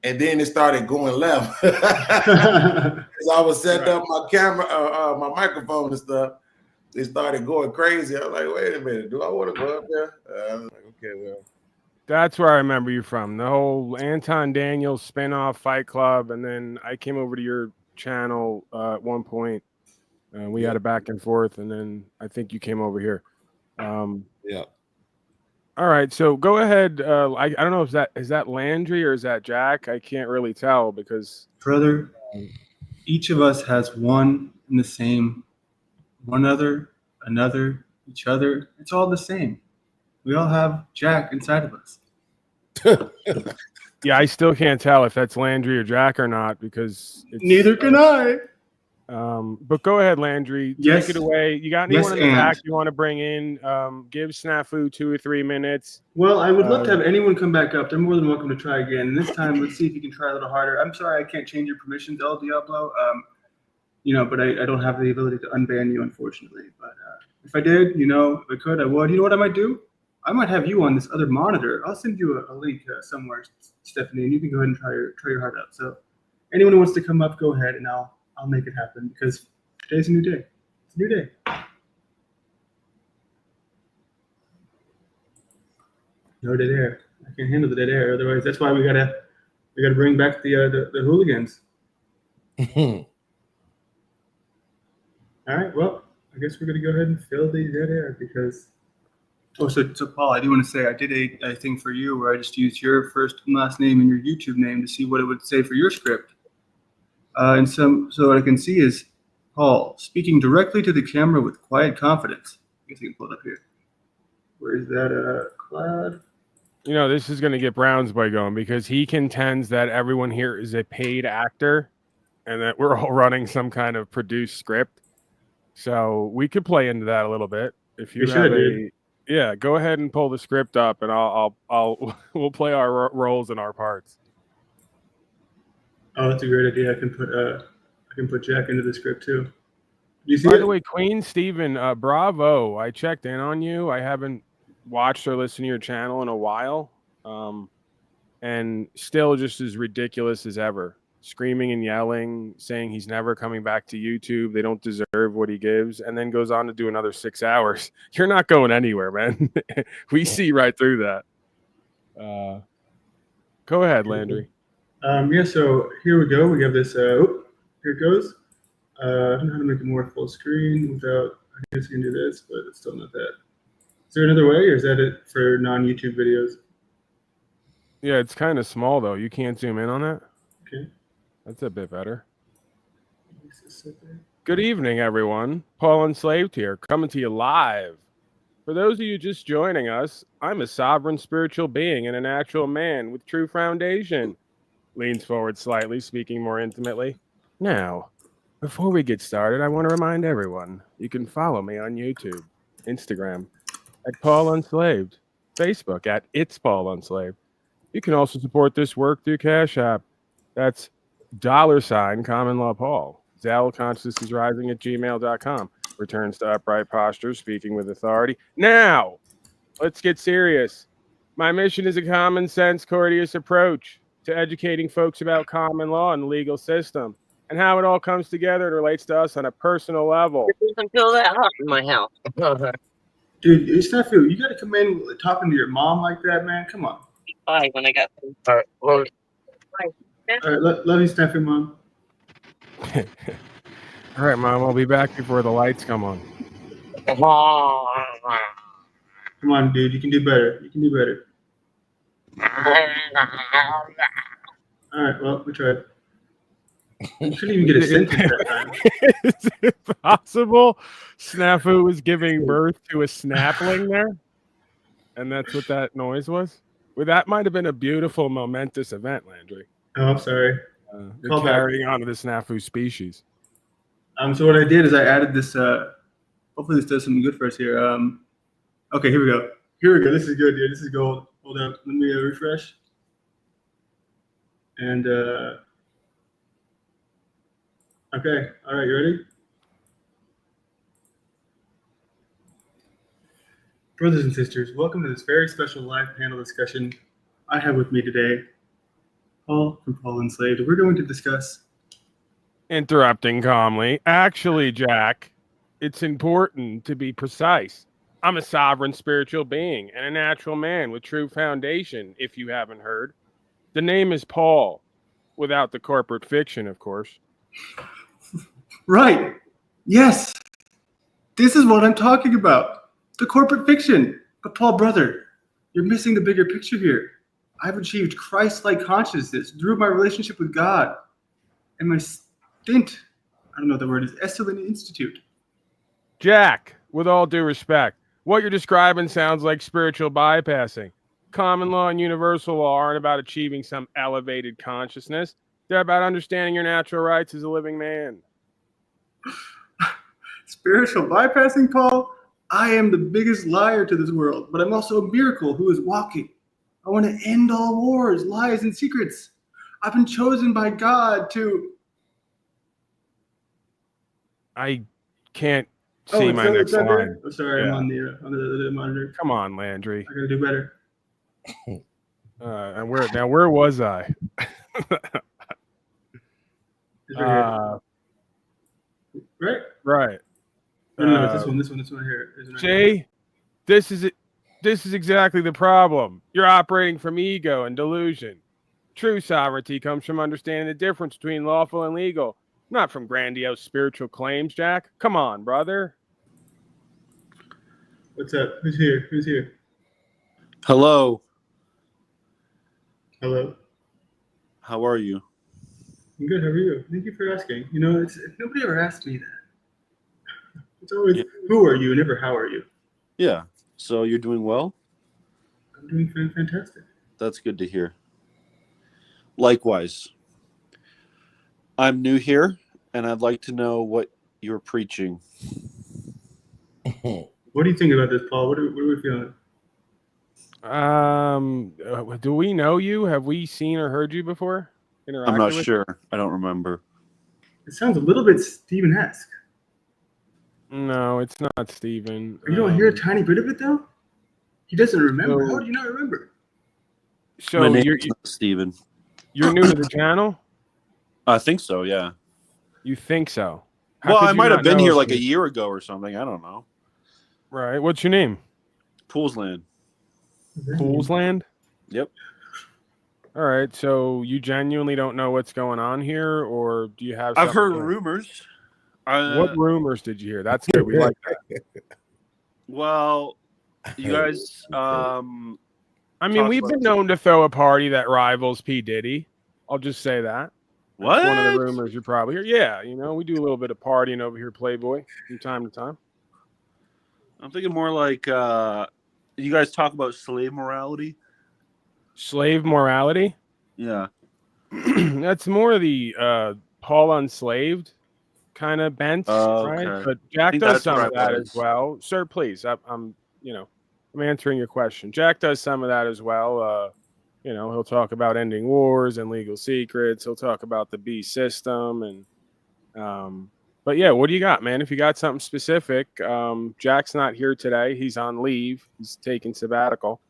And then it started going left. So I was setting up my camera, my microphone and stuff. It started going crazy. I was like, wait a minute, do I want to go up there? I was like, okay, well. That's where I remember you from. The whole Anton Daniels spinoff Fight Club. And then I came over to your channel at one point. We had a back and forth. And then I think you came over here. Yeah. All right, so go ahead. I don't know if is that Landry or is that Jack? I can't really tell because brother. each of us has one and the same, one other, another, each other. It's all the same. We all have Jack inside of us. Yeah, I still can't tell if that's Landry or Jack or not because it's, neither can I. But go ahead, Landry. Yes. Take it away. You got anyone in the back you want to bring in? Give Snafu 2 or 3 minutes. Well, I would love to have anyone come back up. They're more than welcome to try again. And this time, let's see if you can try a little harder. I'm sorry I can't change your permissions, El Diablo. But I don't have the ability to unban you, unfortunately. But if I did, if I could, I would. You know what I might do? I might have you on this other monitor. I'll send you a link somewhere, Stephanie, and you can go ahead and try your heart out. So anyone who wants to come up, go ahead, and I'll make it happen because today's a new day. It's a new day. No dead air. I can't handle the dead air. Otherwise, that's why we gotta bring back the hooligans. All right. Well, I guess we're gonna go ahead and fill the dead air because. Oh, so Paul, I do want to say I did a thing for you where I just used your first and last name and your YouTube name to see what it would say for your script. So what I can see is Paul speaking directly to the camera with quiet confidence. I guess I can pull it up here. Where is that, Cloud? This is going to get Brown's Boy going because he contends that everyone here is a paid actor and that we're all running some kind of produced script. So we could play into that a little bit. If you have yeah, go ahead and pull the script up, and we'll play our roles and our parts. Oh, that's a great idea. I can put Jack into the script too. You see By the way, Queen Stephen, bravo! I checked in on you. I haven't watched or listened to your channel in a while, and still just as ridiculous as ever. Screaming and yelling, saying he's never coming back to YouTube. They don't deserve what he gives, and then goes on to do another 6 hours. You're not going anywhere, man. We see right through that. Go ahead, Landry. Yeah, so here we go. We have this. Here it goes. I don't know how to make it more full screen without. I guess you can do this, but it's still not that. Is there another way, or is that it for non-YouTube videos? Yeah, it's kind of small though. You can't zoom in on that. Okay. That's a bit better. Good evening, everyone. Paul Enslaved here, coming to you live. For those of you just joining us, I'm a sovereign spiritual being and a natural man with true foundation. Leans forward slightly, speaking more intimately. Now, before we get started, I want to remind everyone, you can follow me on YouTube, Instagram, at Paul Enslaved, Facebook at It's Paul Enslaved. You can also support this work through Cash App. That's $ Common Law Paul. Zell Consciousness is Rising at gmail.com. Returns to upright posture, speaking with authority. Now, let's get serious. My mission is a common sense, courteous approach to educating folks about common law and the legal system and how it all comes together and relates to us on a personal level. It doesn't feel that hot in my house. Dude, it's not food. You got to come in talking to your mom like that, man. Come on. Bye when I got. All right. Well, all right. Love you, Steffi, Mom. All right, Mom. I'll be back before the lights come on. Come on, dude. You can do better. You can do better. All right. Well, we tried. You shouldn't even get a sentence that time. Is it possible Snafu was giving birth to a snapling there? And that's what that noise was? Well, that might have been a beautiful, momentous event, Landry. Oh, I'm sorry. They're carrying on to the Snafu species. So what I did is I added this. Hopefully this does something good for us here. Okay, here we go. Here we go. This is good, dude. This is gold. Hold up. Let me refresh. And okay. All right. You ready? Brothers and sisters, welcome to this very special live panel discussion I have with me today, Paul from Paul Enslaved. We're going to discuss. Interrupting calmly. Actually, Jack, it's important to be precise. I'm a sovereign spiritual being and a natural man with true foundation, if you haven't heard. The name is Paul, without the corporate fiction, of course. Right. Yes. This is what I'm talking about. The corporate fiction. But Paul, brother, you're missing the bigger picture here. I've achieved Christ-like consciousness through my relationship with God and my didn't. I don't know what the word is. Esalen Institute. Jack, with all due respect, what you're describing sounds like spiritual bypassing. Common law and universal law aren't about achieving some elevated consciousness. They're about understanding your natural rights as a living man. Spiritual bypassing, Paul? I am the biggest liar to this world, but I'm also a miracle who is walking. I want to end all wars, lies, and secrets. I've been chosen by God to... I can't see my next line. There? Oh, sorry, Yeah. I'm on the monitor. Come on, Landry. I gotta do better. And where was I? It's right here. Right. No, it's this one here. Jay, this is exactly the problem. You're operating from ego and delusion. True sovereignty comes from understanding the difference between lawful and legal, not from grandiose spiritual claims, Jack. Come on, brother. What's up? Who's here? Hello. Hello. How are you? I'm good. How are you? Thank you for asking. You know, nobody ever asked me that. It's always, who are you, never how are you? Yeah. So you're doing well? I'm doing fantastic. That's good to hear. Likewise. I'm new here, and I'd like to know what you're preaching. What do you think about this, Paul? What are we feeling? Do we know you? Have we seen or heard you before? I'm not sure. I don't remember. It sounds a little bit Steven-esque. No, it's not Steven. You don't hear a tiny bit of it, though? He doesn't remember. How do you not remember? So you're Steven. You're new to the channel? I think so, yeah. You think so? Well, I might have been here like a year ago or something. I don't know. Right. What's your name? Poolsland. Poolsland? Yep. All right. So you genuinely don't know what's going on here, or do you have? I've heard rumors. What rumors did you hear? That's good. We like that. Well, you guys. I mean, we've been known to throw a party that rivals P. Diddy. I'll just say that. What? That's one of the rumors you're probably hear. Yeah, you know, we do a little bit of partying over here, Playboy, from time to time. I'm thinking more like you guys talk about slave morality. Slave morality? Yeah. That's more the Paul Unslaved kind of bent, right? Okay. But Jack does some of that as well. Sir, please, I'm answering your question. Jack does some of that as well. He'll talk about ending wars and legal secrets. He'll talk about the B system and but yeah, what do you got, man? If you got something specific, Jack's not here today. He's on leave. He's taking sabbatical.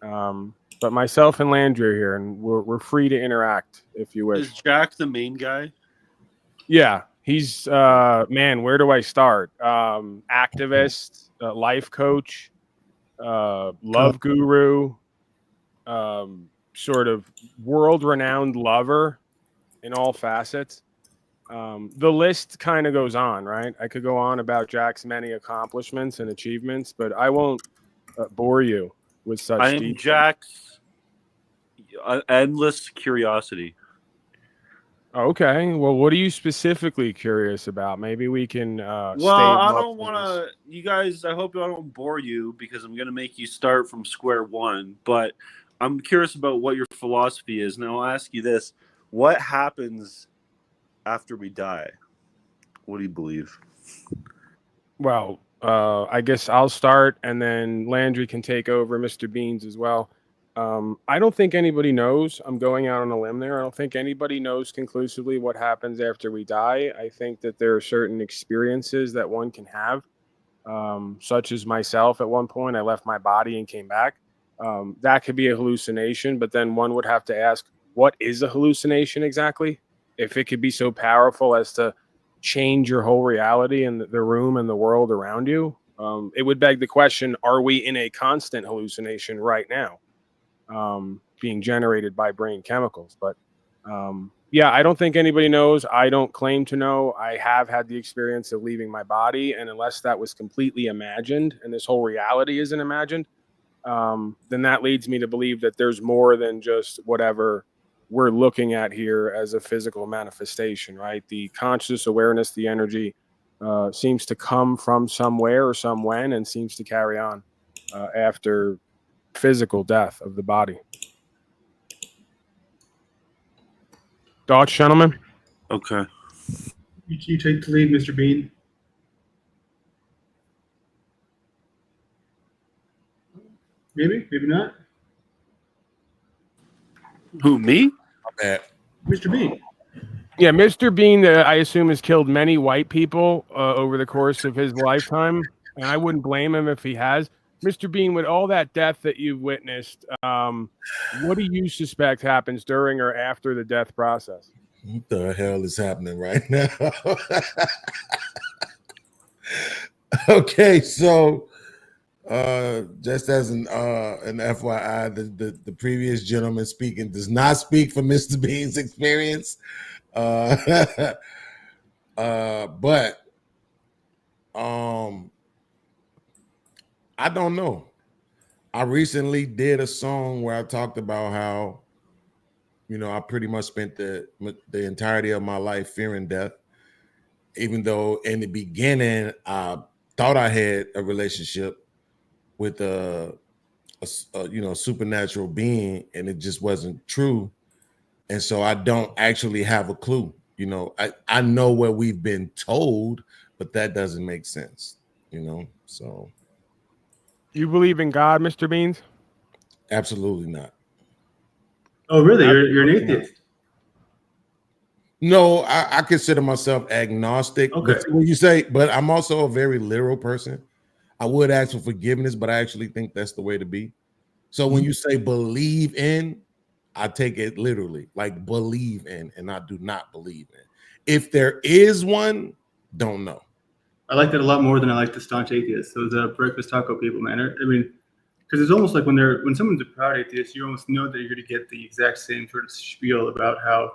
But myself and Landry are here, and we're free to interact if you wish. Is Jack the main guy? Yeah, he's man. Where do I start? Activist, life coach, love guru, sort of world-renowned lover in all facets. The list kind of goes on, right? I could go on about Jack's many accomplishments and achievements, but I won't bore you with such I am detail. Jack's endless curiosity. Okay. Well, what are you specifically curious about? Maybe we can. I don't want to. You guys, I hope I don't bore you because I'm going to make you start from square one. But I'm curious about what your philosophy is. Now, I'll ask you this: what happens after we die? What do you believe? Well, I guess I'll start, and then Landry can take over, Mr. Beans as well. I don't think anybody knows. I'm going out on a limb there. I don't think anybody knows conclusively what happens after we die. I think that there are certain experiences that one can have, such as myself. At one point, I left my body and came back. That could be a hallucination, but then one would have to ask, what is a hallucination exactly? If it could be so powerful as to change your whole reality and the room and the world around you, it would beg the question, are we in a constant hallucination right now, being generated by brain chemicals? But yeah, I don't think anybody knows. I don't claim to know. I have had the experience of leaving my body, and unless that was completely imagined and this whole reality isn't imagined, then that leads me to believe that there's more than just whatever we're looking at here as a physical manifestation, right? The conscious awareness, the energy seems to come from somewhere or somewhen and seems to carry on after physical death of the body. Thoughts, gentlemen? Okay. You take the lead, Mr. Bean. Maybe, maybe not. Who, me? Mr. Bean. Yeah, Mr. Bean, I assume, has killed many white people over the course of his lifetime, and I wouldn't blame him if he has. Mr. Bean, with all that death that you've witnessed, what do you suspect happens during or after the death process? What the hell is happening right now? Okay, so just as an FYI, the previous gentleman speaking does not speak for Mr. Bean's experience. But I don't know. I recently did a song where I talked about how, you know, I pretty much spent the entirety of my life fearing death, even though in the beginning I thought I had a relationship with a supernatural being, and it just wasn't true. And so I don't actually have a clue. You know, I know what we've been told, but that doesn't make sense, you know? So. You believe in God, Mr. Beans? Absolutely not. Oh, really? You're an atheist? No, I consider myself agnostic. Okay. But when you say, but I'm also a very literal person. I would ask for forgiveness, but I actually think that's the way to be. So when you say believe in, I take it literally, like believe in, and I do not believe in. If there is one, don't know. I like that a lot more than I like the staunch atheists. Those breakfast taco people, man. I mean, because it's almost like when someone's a proud atheist, you almost know that you're going to get the exact same sort of spiel about how,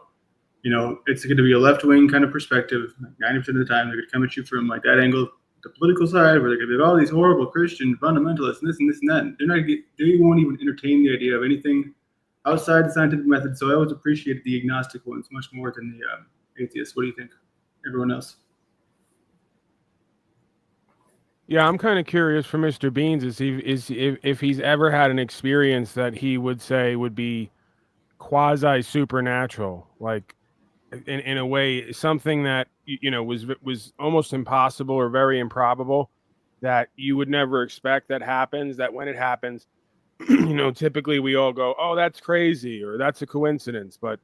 you know, it's going to be a left-wing kind of perspective. 90% of the time, they're going to come at you from like that angle, the political side, where they're going to be all these horrible Christian fundamentalists and this and this and that. And they won't even entertain the idea of anything outside the scientific method. So I always appreciate the agnostic ones much more than the atheists. What do you think, everyone else? Yeah, I'm kind of curious for Mr. Beans if he's ever had an experience that he would say would be quasi supernatural, like in a way, something that you know was almost impossible or very improbable, that you would never expect that happens. That when it happens, you know, typically we all go, "Oh, that's crazy," or "That's a coincidence," but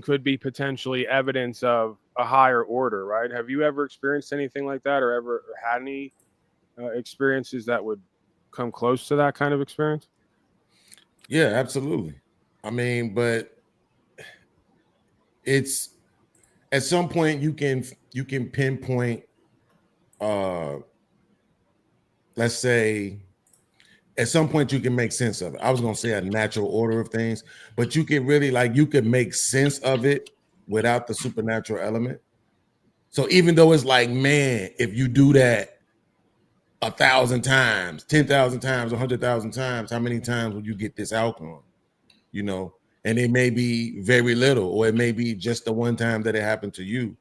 could be potentially evidence of a higher order, right? Have you ever experienced anything like that, or ever had any experiences that would come close to that kind of experience? Yeah, absolutely. I mean, but it's at some point you can pinpoint, let's say, at some point you can make sense of it. I was gonna say a natural order of things, but you can really you could make sense of it without the supernatural element. So even though it's like, man, if you do that 1,000 times, 10,000 times, 100,000 times, how many times will you get this outcome? You know, and it may be very little, or it may be just the one time that it happened to you,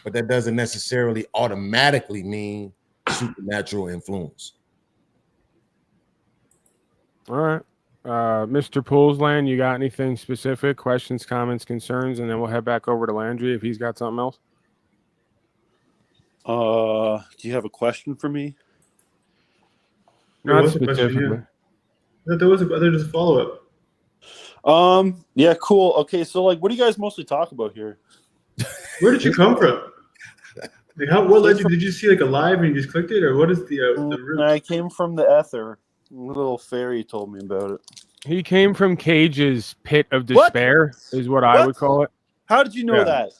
but that doesn't necessarily automatically mean supernatural influence. All right. Mr. Poolsland, you got anything specific? Questions, comments, concerns, and then we'll head back over to Landry if he's got something else. Do you have a question for me? Not specifically. There was a follow-up. Yeah, cool. Okay, so like, what do you guys mostly talk about here? Where did you come from? Like, what led you? Did you see like a live and you just clicked it, or what is the root? I came from the ether. A little fairy told me about it. He came from Cage's pit of despair, is what I would call it. How did you know that?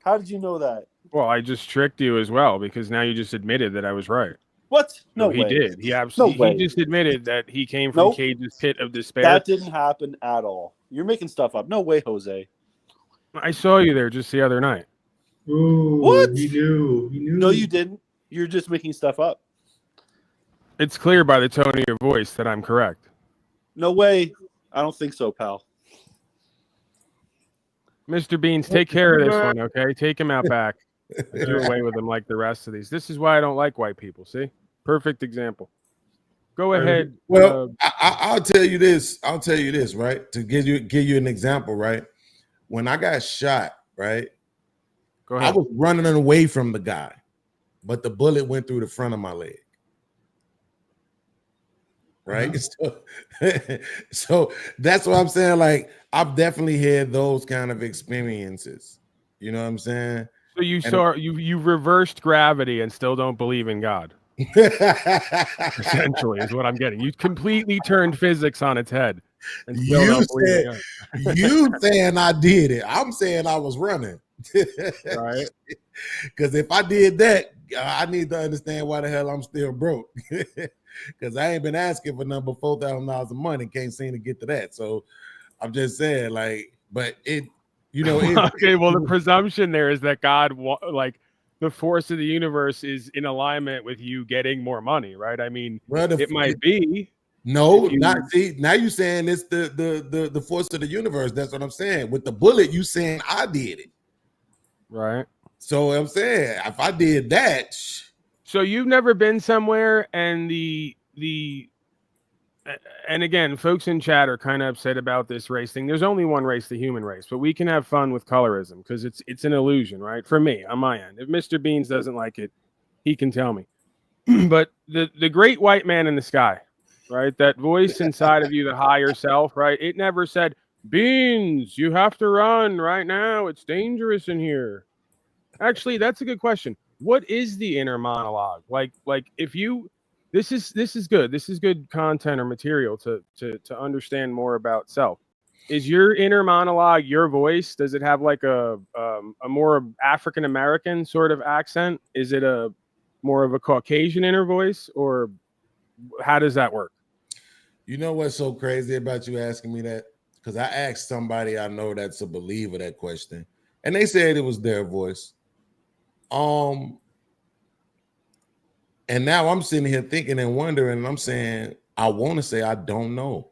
How did you know that? Well, I just tricked you as well, because now you just admitted that I was right. What? No, he way. did. He absolutely. He just admitted that he came from Cage's pit of despair. That didn't happen at all. You're making stuff up. No way, Jose. I saw you there just the other night. Ooh, what? He knew. No, you didn't. You're just making stuff up. It's clear by the tone of your voice that I'm correct. No way. I don't think so, pal. Mr. Beans, take care of this one, okay? Take him out back. Do away with him like the rest of these. This is why I don't like white people. See, perfect example. Go ahead. Well, I'll tell you this. I'll tell you this, right? To give you an example, right? When I got shot, right? Go ahead. I was running away from the guy, but the bullet went through the front of my leg. Right. So that's what I'm saying. Like, I've definitely had those kind of experiences. You know what I'm saying? So you reversed gravity and still don't believe in God. Essentially, is what I'm getting. You completely turned physics on its head. And still don't believe in God. You saying I did it. I'm saying I was running. Right. Because if I did that, I need to understand why the hell I'm still broke. Because I ain't been asking for number $4,000 a month and can't seem to get to that. So I'm just saying, like, but it, you know. Okay, well, the presumption there is that God, like, the force of the universe is in alignment with you getting more money, right? I mean, it might be. No, not see. Now you saying it's the force of the universe. That's what I'm saying. With the bullet, you saying I did it, right? So I'm saying if I did that. So you've never been somewhere, and and again, folks in chat are kind of upset about this race thing. There's only one race, the human race, but we can have fun with colorism because it's an illusion, right? For me, on my end. If Mr. Beans doesn't like it, he can tell me. But the great white man in the sky, right? That voice inside of you, the higher self, right? It never said, Beans, you have to run right now. It's dangerous in here. Actually, that's a good question. What is the inner monologue? Like if you, this is good. This is good content or material to understand more about self. Is your inner monologue your voice? Does it have like a more African American sort of accent? Is it a more of a Caucasian inner voice, or how does that work? You know what's so crazy about you asking me that? Because I asked somebody I know that's a believer that question, and they said it was their voice. And now I'm sitting here thinking and wondering, and I'm saying, I want to say I don't know,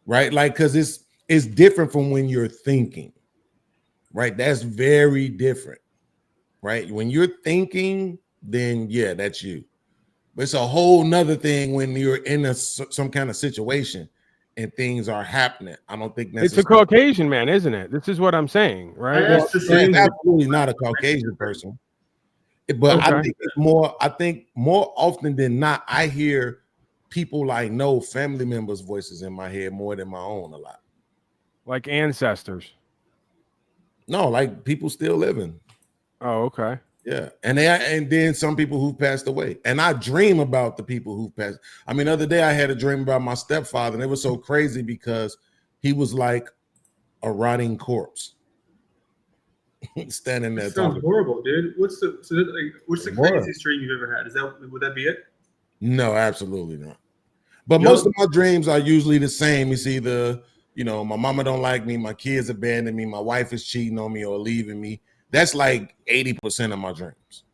right? Like, because it's different from when you're thinking, right? That's very different, right? When you're thinking, then yeah, that's you. But it's a whole nother thing when you're in some kind of situation and things are happening. I don't think it's a Caucasian man, isn't it? This is what I'm saying, right? Well, it's absolutely not a Caucasian person. But okay. I think it's more, more often than not, I hear people I know, family members' voices in my head more than my own a lot. Like ancestors. No, like people still living. Oh, okay. Yeah. And then some people who passed away. And I dream about the people who passed. I mean, the other day I had a dream about my stepfather, and it was so crazy because he was like a rotting corpse. Standing there. That sounds horrible, dude. What's the craziest dream you've ever had? Would that be it? No, absolutely not. But most of my dreams are usually the same. It's either, you know, my mama don't like me, my kids abandon me, my wife is cheating on me or leaving me. That's like 80% of my dreams.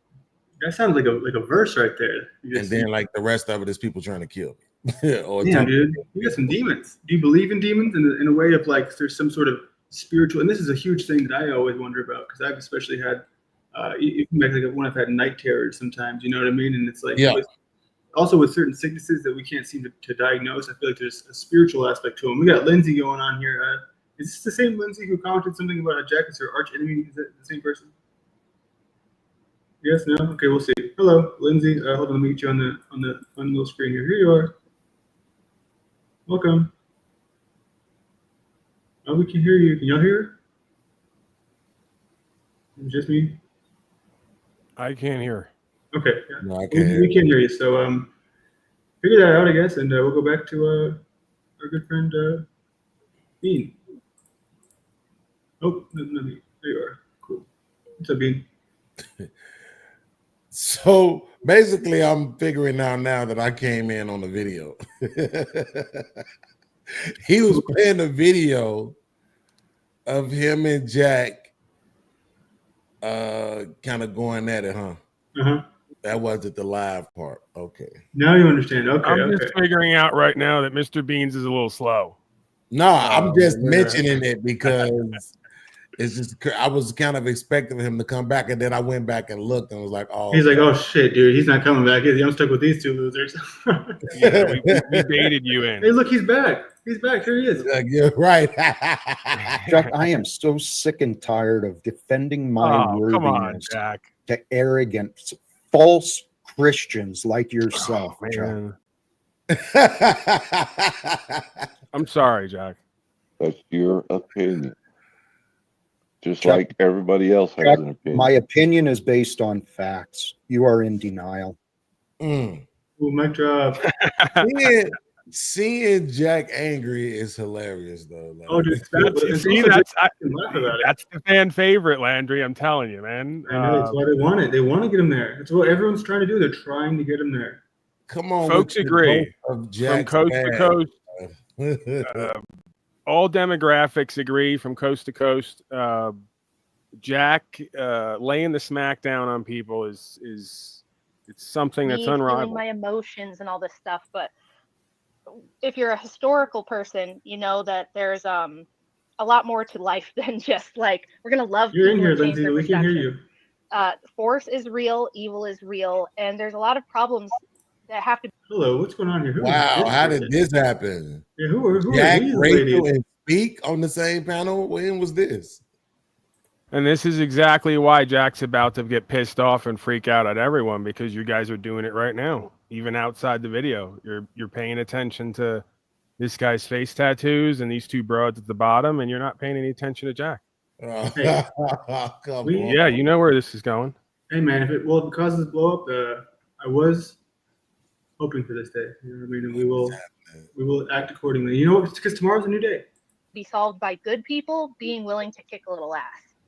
That sounds like a verse right there. And then like the rest of it is people trying to kill me. Yeah, dude, you got some demons. Do you believe in demons in a way of like there's some sort of spiritual? And this is a huge thing that I always wonder about because I've especially had, like when I've had night terrors sometimes, you know what I mean? And it's like, also with certain sicknesses that we can't seem to diagnose, I feel like there's a spiritual aspect to them. We got Lindsay going on here. Is this the same Lindsay who commented something about Jack as her arch enemy? Is it the same person? Yes, no? Okay, we'll see. Hello, Lindsay. Hold on, let me get you on the little screen here. Here you are. Welcome. Oh, we can hear you. Can y'all hear? Just me? I can't hear. Okay. Yeah. No, I can't. We can't hear you. So figure that out, I guess, and we'll go back to our good friend Bean. Oh, no, there you are. Cool. What's up, Bean? So basically, I'm figuring out now that I came in on the video. He was playing a video of him and Jack kind of going at it, huh? Uh-huh. That wasn't the live part. Okay. Now you understand. Okay. I'm just figuring out right now that Mr. Beans is a little slow. No, I'm just mentioning it because It's just I was kind of expecting him to come back, and then I went back and looked and was like, "Oh." He's like, "Oh shit, dude, he's not coming back. I'm stuck with these two losers." Yeah, we baited you in. Hey, look, he's back. He's back. Here he is. You're right. Jack, I am so sick and tired of defending my Oh, come on, worthiness Jack. to arrogant, false Christians like yourself, Oh, Jack. I'm sorry, Jack. That's your opinion. Just Jack, like everybody else has Jack, an opinion. my opinion is based on facts. You are in denial. Ooh, mic drop. Seeing Jack angry is hilarious, though. Like, Oh, dude, That's the fan favorite, Landry. I'm telling you, man. I know that's why they want it. They want to get him there. That's what everyone's trying to do. They're trying to get him there. Come on, Folks agree. From Coast to coast, all demographics agree from coast to coast. Jack laying the smack down on people is it's something that's me feeling unrivaled. my emotions and all this stuff. But if you're a historical person, you know that there's a lot more to life than just like we're gonna love You're in people here, and change Lindsay. their We can hear perception. you. Force is real, evil is real, and there's a lot of problems that have to. Hello, what's going on here? Who is Wow, this how person? did this happen? Yeah, who are Jack, these Rachel, ladies? and Speak on the same panel? When was this? And this is exactly why Jack's about to get pissed off and freak out at everyone, because you guys are doing it right now, even outside the video. You're paying attention to this guy's face tattoos and these two broads at the bottom, and you're not paying any attention to Jack. Hey, Come we- on. Yeah, you know where this is going. Hey man, if it causes blow up, I was hoping for this day. You know what I mean? And we will act accordingly. You know, because tomorrow's a new day. Be solved by good people being willing to kick a little ass,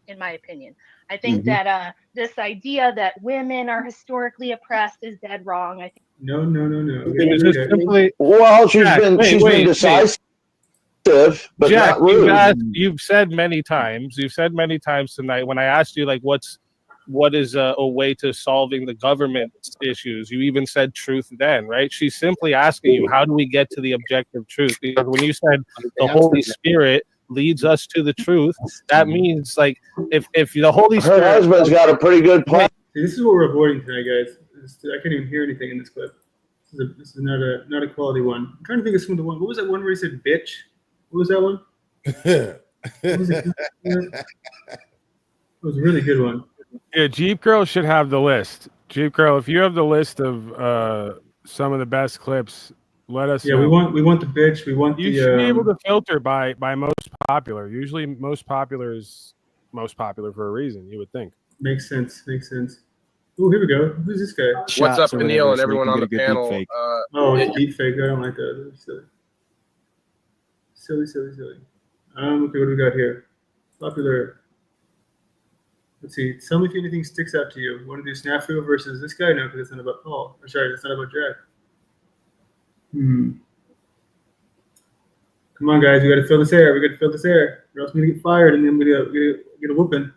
in my opinion. I think Mhm. that this idea that women are historically oppressed is dead wrong. I think No. It was just simply. Well, she's Jack, been wait. decisive, but Jack, not rude. you've said many times tonight when I asked you like what is a way to solving the government issues, you even said truth then, right? She's simply asking you, how do we get to the objective truth? Because when you said the Holy Spirit leads us to the truth, that means like if the Holy Spirit, Her husband's got a pretty good plan. See, this is what we're avoiding tonight, guys. I can't even hear anything in this clip. This is not a quality one. I'm trying to think of some of the one. What was that one where he said bitch? What was that one? What was it? It was a really good one. Yeah, Jeep Girl should have the list. Jeep Girl, if you have the list of some of the best clips, let us Yeah, know. we want the bitch. We want You the. should be able to filter by most popular. Usually, most popular is most popular for a reason. You would think. Makes sense. Oh, here we go. Who's this guy? What's up, Neil, and everyone on the panel? Oh, it's deep fake. I don't like that. Silly. Okay, what do we got here? Popular. Let's see. Tell me if anything sticks out to you. Want to do Snafu versus this guy? No, because it's not about Paul. Or sorry, it's not about Jack. Come on, guys. We got to fill this air. Or else I'm going to get fired, and then I'm going to get a whooping.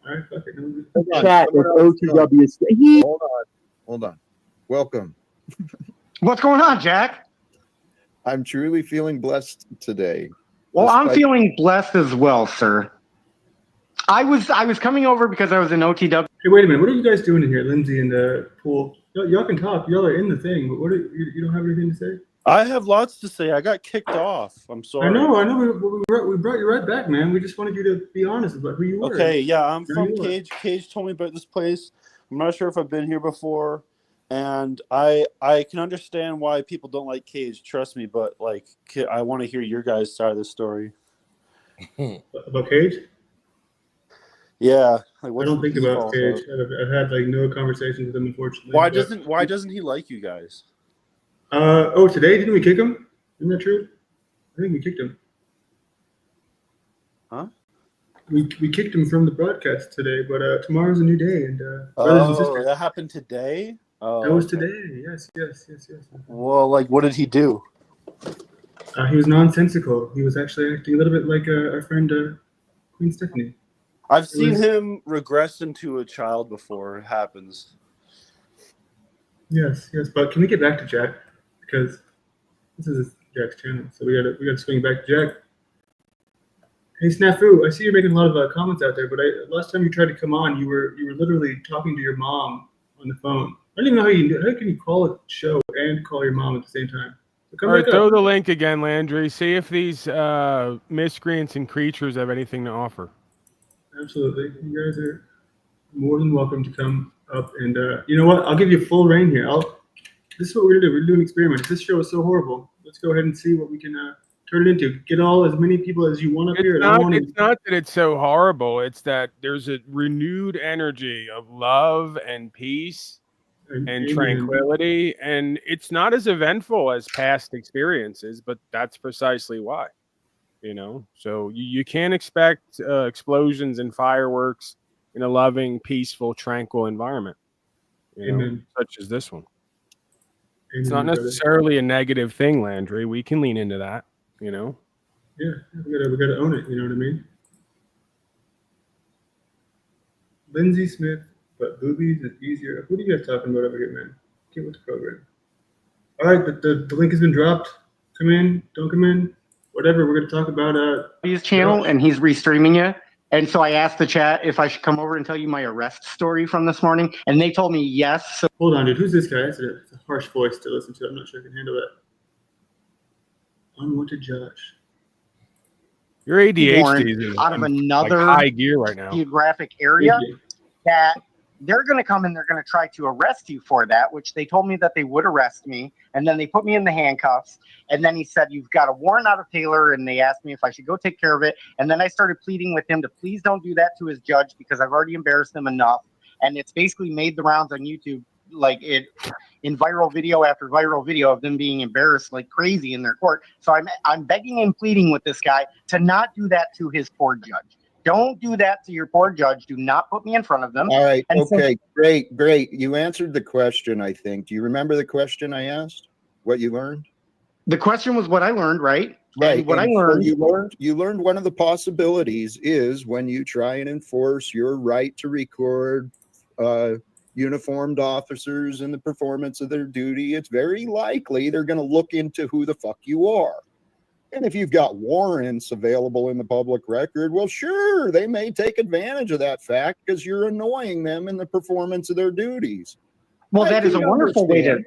All right, fuck it. Chat with OTW. Hold on. Welcome. What's going on, Jack? I'm truly feeling blessed today. Well, I'm Despite- feeling blessed as well, sir. I was coming over because I was in OTW. Hey, wait a minute. What are you guys doing in here, Lindsay and Pool? Y'all can talk. Y'all are in the thing. But you don't have anything to say? I have lots to say. I got kicked off. I'm sorry. I know. We brought you right back, man. We just wanted you to be honest about who you were. Okay, yeah, I'm Who from you are. Cage. Cage told me about this place. I'm not sure if I've been here before, and I can understand why people don't like Cage. Trust me, but like, I want to hear your guys' side of the story. About Cage? Yeah, like, I what's don't the think about default Cage. of- I've had like no conversations with him, unfortunately. Why but- doesn't he like you guys? Today didn't we kick him? Isn't that true? I think we kicked him. Huh? We kicked him from the broadcast today, but tomorrow's a new day, and brothers and Oh, sisters. that happened today. Oh, That was okay. today. Yes. Well, like, what did he do? He was nonsensical. He was actually acting a little bit like our friend Queen Stephanie. I've seen him regress into a child before. It happens. Yes. But can we get back to Jack? Because this is Jack's channel, so we gotta swing back to Jack. Hey Snafu, I see you're making a lot of comments out there, but last time you tried to come on, you were literally talking to your mom on the phone. I don't even know how you do. How can you call a show and call your mom at the same time? So come All right, back throw up. the link again, Landry. See if these miscreants and creatures have anything to offer. Absolutely, you guys are more than welcome to come up, and you know what? I'll give you full reign here. This is what we're gonna do. We're gonna do an experiment. If this show is so horrible, let's go ahead and see what we can turn it into. Get as many people as you want up here. It's not that it's so horrible. It's that there's a renewed energy of love and peace and tranquility, and it's not as eventful as past experiences, but that's precisely why. So you can't expect explosions and fireworks in a loving, peaceful, tranquil environment, such as this one. It's not necessarily a negative thing, Landry. We can lean into that, Yeah, we gotta own it. You know what I mean? Lindsay Smith, but boobies is easier. What are you guys talking about over here, man? Get with the program. All right, the link has been dropped. Come in, don't come in, whatever. We're gonna talk about his channel, and he's restreaming you. And so I asked the chat if I should come over and tell you my arrest story from this morning, and they told me yes. So hold on, dude. Who's this guy? It's a harsh voice to listen to. I'm not sure I can handle that. Unwanted Josh. Your ADHD is out of another high gear right now. Geographic area that they're going to come and they're going to try to arrest you for that, which they told me that they would arrest me. And then they put me in the handcuffs. And then he said, you've got a warrant out of Taylor. And they asked me if I should go take care of it. And then I started pleading with him to please don't do that to his judge because I've already embarrassed him enough. And it's basically made the rounds on YouTube, like it in viral video after viral video of them being embarrassed like crazy in their court. So I'm begging and pleading with this guy to not do that to his poor judge. Don't do that to your poor judge. Do not put me in front of them. All right. Okay. Great. You answered the question, I think. Do you remember the question I asked? What you learned? The question was what I learned, right? Right. And what I learned. You learned one of the possibilities is when you try and enforce your right to record uniformed officers in the performance of their duty, it's very likely they're going to look into who the fuck you are. And if you've got warrants available in the public record, well, sure, they may take advantage of that fact because you're annoying them in the performance of their duties. Well, that is a wonderful way to,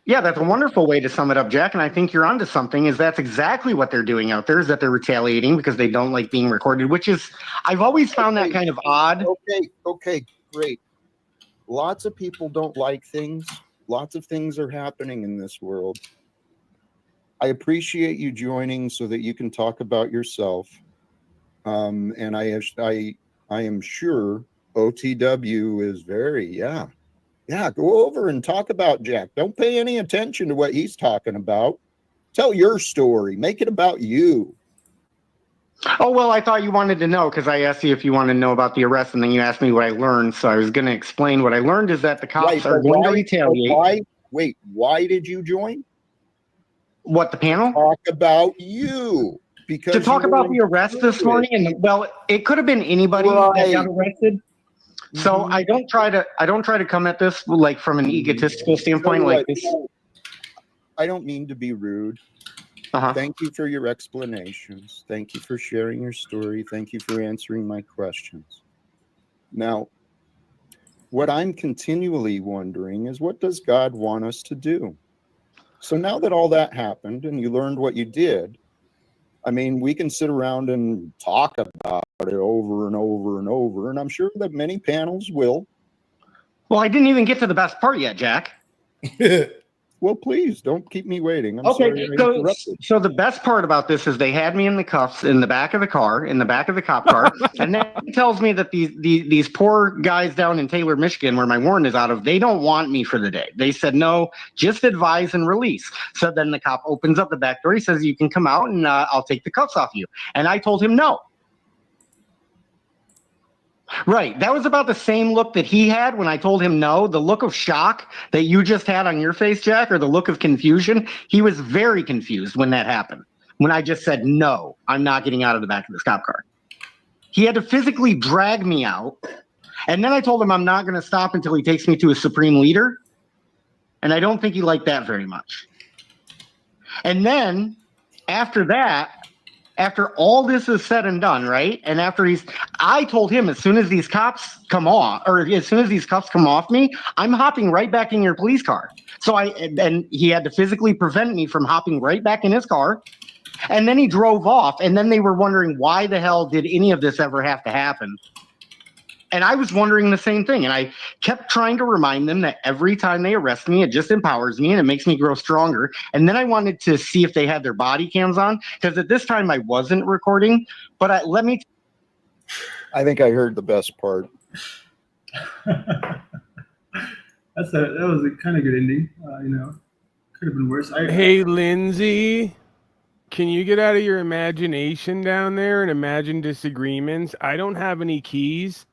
that's a wonderful way to sum it up, Jack. And I think you're onto something, is that's exactly what they're doing out there, is that they're retaliating because they don't like being recorded, which is, I've always found that kind of odd. Okay, great. Lots of people don't like things. Lots of things are happening in this world. I appreciate you joining so that you can talk about yourself. And I am sure OTW is very, go over and talk about Jack. Don't pay any attention to what he's talking about. Tell your story. Make it about you. Oh, well, I thought you wanted to know because I asked you if you want to know about the arrest, and then you asked me what I learned. So I was going to explain what I learned is that the cops are going to retaliate. Why did you join? What, the panel? Talk about you. Because to talk about the arrest this morning, and well, it could have been anybody that got arrested. So I don't try to come at this like from an egotistical standpoint like this. I don't mean to be rude. Thank you for your explanations. Thank you for sharing your story. Thank you for answering my questions. Now, what I'm continually wondering is, what does God want us to do? So now that all that happened and you learned what you did, I mean, we can sit around and talk about it over and over and over, and I'm sure that many panels will. Well, I didn't even get to the best part yet, Jack. Well, please don't keep me waiting. I'm okay, sorry. So the best part about this is they had me in the cuffs in the back of the car, in the back of the cop car, and then he tells me that these poor guys down in Taylor, Michigan, where my warrant is out of, they don't want me for the day. They said, no, just advise and release. So then the cop opens up the back door. He says, you can come out and I'll take the cuffs off you. And I told him no. Right. That was about the same look that he had when I told him no. The look of shock that you just had on your face, Jack, or the look of confusion. He was very confused when that happened. When I just said, no, I'm not getting out of the back of this cop car. He had to physically drag me out. And then I told him I'm not going to stop until he takes me to a supreme leader. And I don't think he liked that very much. And then after that, After all this is said and done, right? And after I told him as soon as these cops come off, or as soon as these cuffs come off me, I'm hopping right back in your police car. So and he had to physically prevent me from hopping right back in his car. And then he drove off. And then they were wondering, why the hell did any of this ever have to happen? And I was wondering the same thing. And I kept trying to remind them that every time they arrest me, it just empowers me and it makes me grow stronger. And then I wanted to see if they had their body cams on, because at this time I wasn't recording. But I think I heard the best part. That was a kind of good ending. Could have been worse. Hey, Lindsay, can you get out of your imagination down there and imagine disagreements? I don't have any keys.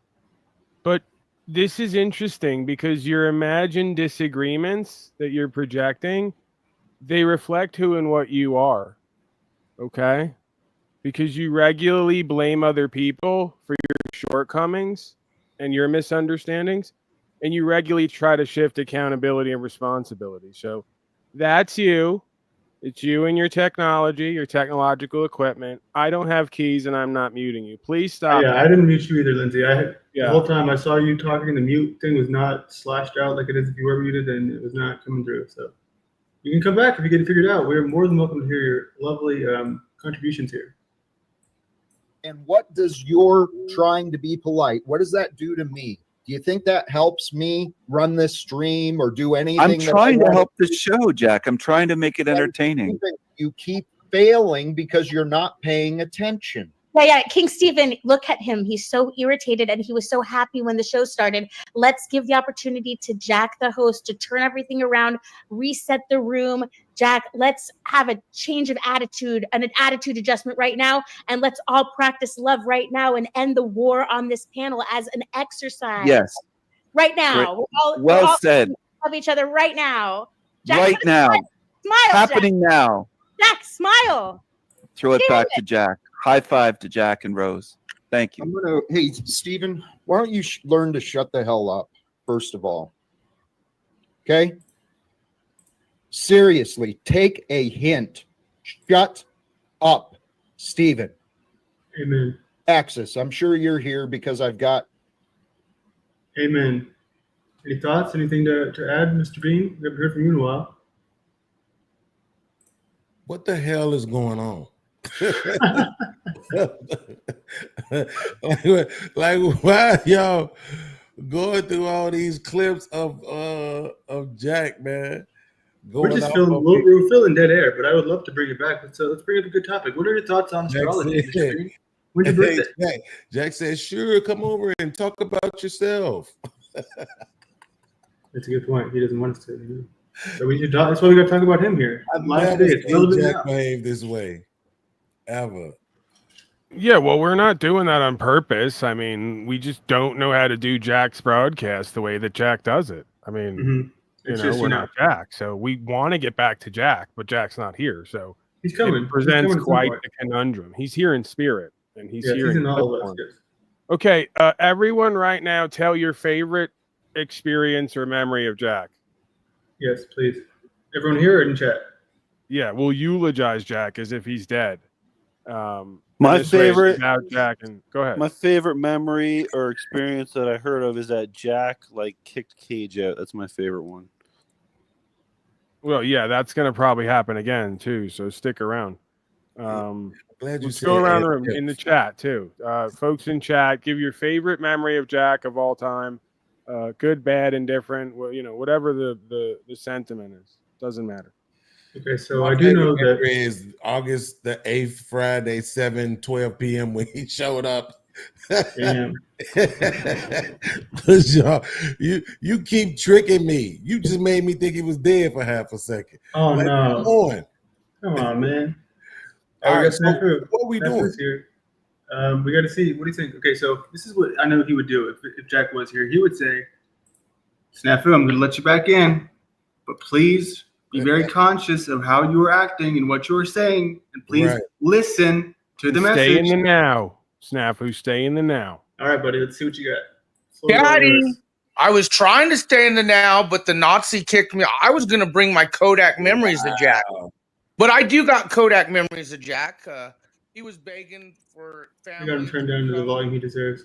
But this is interesting because your imagined disagreements that you're projecting, they reflect who and what you are, okay? Because you regularly blame other people for your shortcomings and your misunderstandings, and you regularly try to shift accountability and responsibility. So that's you. It's you and your technology, your technological equipment. I don't have keys and I'm not muting you. Please stop. Yeah, I didn't mute you either, Lindsay. The whole time I saw you talking, the mute thing was not slashed out like it is if you were muted, and it was not coming through. So you can come back if you get it figured out. We're more than welcome to hear your lovely contributions here. And what does your trying to be polite, what does that do to me? Do you think that helps me run this stream or do anything? I'm trying to help the show, Jack. I'm trying to make it entertaining. You keep failing because you're not paying attention. Yeah, King Stephen, look at him. He's so irritated and he was so happy when the show started. Let's give the opportunity to Jack, the host, to turn everything around, reset the room. Jack, let's have a change of attitude, an attitude adjustment right now, and let's all practice love right now and end the war on this panel as an exercise. Yes. Right now. We're all said. Love each other right now. Jack, right now. Smile, Happening Jack. now. Jack, smile. Throw it back to Jack. High five to Jack and Rose. Thank you. Hey, Stephen, why don't you learn to shut the hell up, first of all? Okay? Seriously, take a hint. Shut up, Stephen. Amen. Axis, I'm sure you're here because I've got... Amen. Any thoughts? Anything to add, Mr. Bean? We haven't heard from you in a while. What the hell is going on? like why y'all going through all these clips of Jack, man? We're feeling dead air, but I would love to bring it back. Let's bring up a good topic. What are your thoughts on astrology? When's your birthday? Jack said, "Sure, come over and talk about yourself." That's a good point. He doesn't want us to. So we should talk. That's why we got to talk about him here. I've never seen Jack behave this way. Ever. Yeah, well, we're not doing that on purpose. I mean, we just don't know how to do Jack's broadcast the way that Jack does it. I mean, we're not Jack, so we want to get back to Jack, but Jack's not here, so he's coming. It presents quite the conundrum. He's here in spirit, and he's here in all of us. Okay, everyone, right now, tell your favorite experience or memory of Jack. Yes, please. Everyone here in chat. Yeah, we'll eulogize Jack as if he's dead. My favorite Jack, and go ahead. My favorite memory or experience that I heard of is that Jack kicked Cage out. That's my favorite one. Well, yeah, that's gonna probably happen again too. So stick around. Glad you let's go around the room in the chat too. Folks in chat, give your favorite memory of Jack of all time. Good, bad, indifferent. Well, whatever the sentiment is, doesn't matter. Okay, so I do know that is August the 8th, Friday, 7:12 p.m. when he showed up. Damn. Y'all, you keep tricking me. You just made me think he was dead for half a second. Oh no! Come on, man. All right, so what are we doing here? We got to see. What do you think? Okay, so this is what I know he would do if Jack was here. He would say, "Snafu, I'm going to let you back in, but please." Be very conscious of how you are acting and what you are saying, and please listen to the message. Stay in the now, Snafu. Stay in the now. All right, buddy. Let's see what you got. Daddy, I was trying to stay in the now, but the Nazi kicked me. I was going to bring my Kodak memories to Jack, but I do got Kodak memories of Jack. He was begging for I family. got him turned down to the volume he deserves.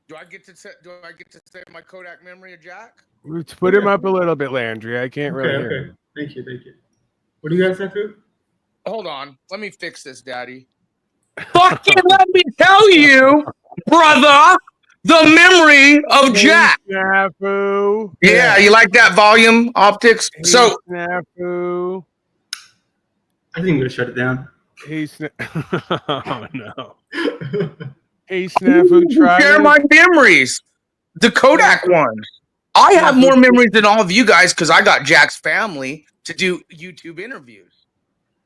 Do I get to say my Kodak memory of Jack? Let's put him up a little bit, Landry. I can't really hear him. Thank you. What do you got, Snafu? Hold on. Let me fix this, Daddy. Fucking let me tell you, brother, the memory of Jack. Snafu. Yeah, you like that volume optics? So Snafu. I think I'm gonna shut it down. Hey, oh no. Hey, Snafu, try share this. my memories. The Kodak one. I have more memories than all of you guys because I got Jack's family to do YouTube interviews.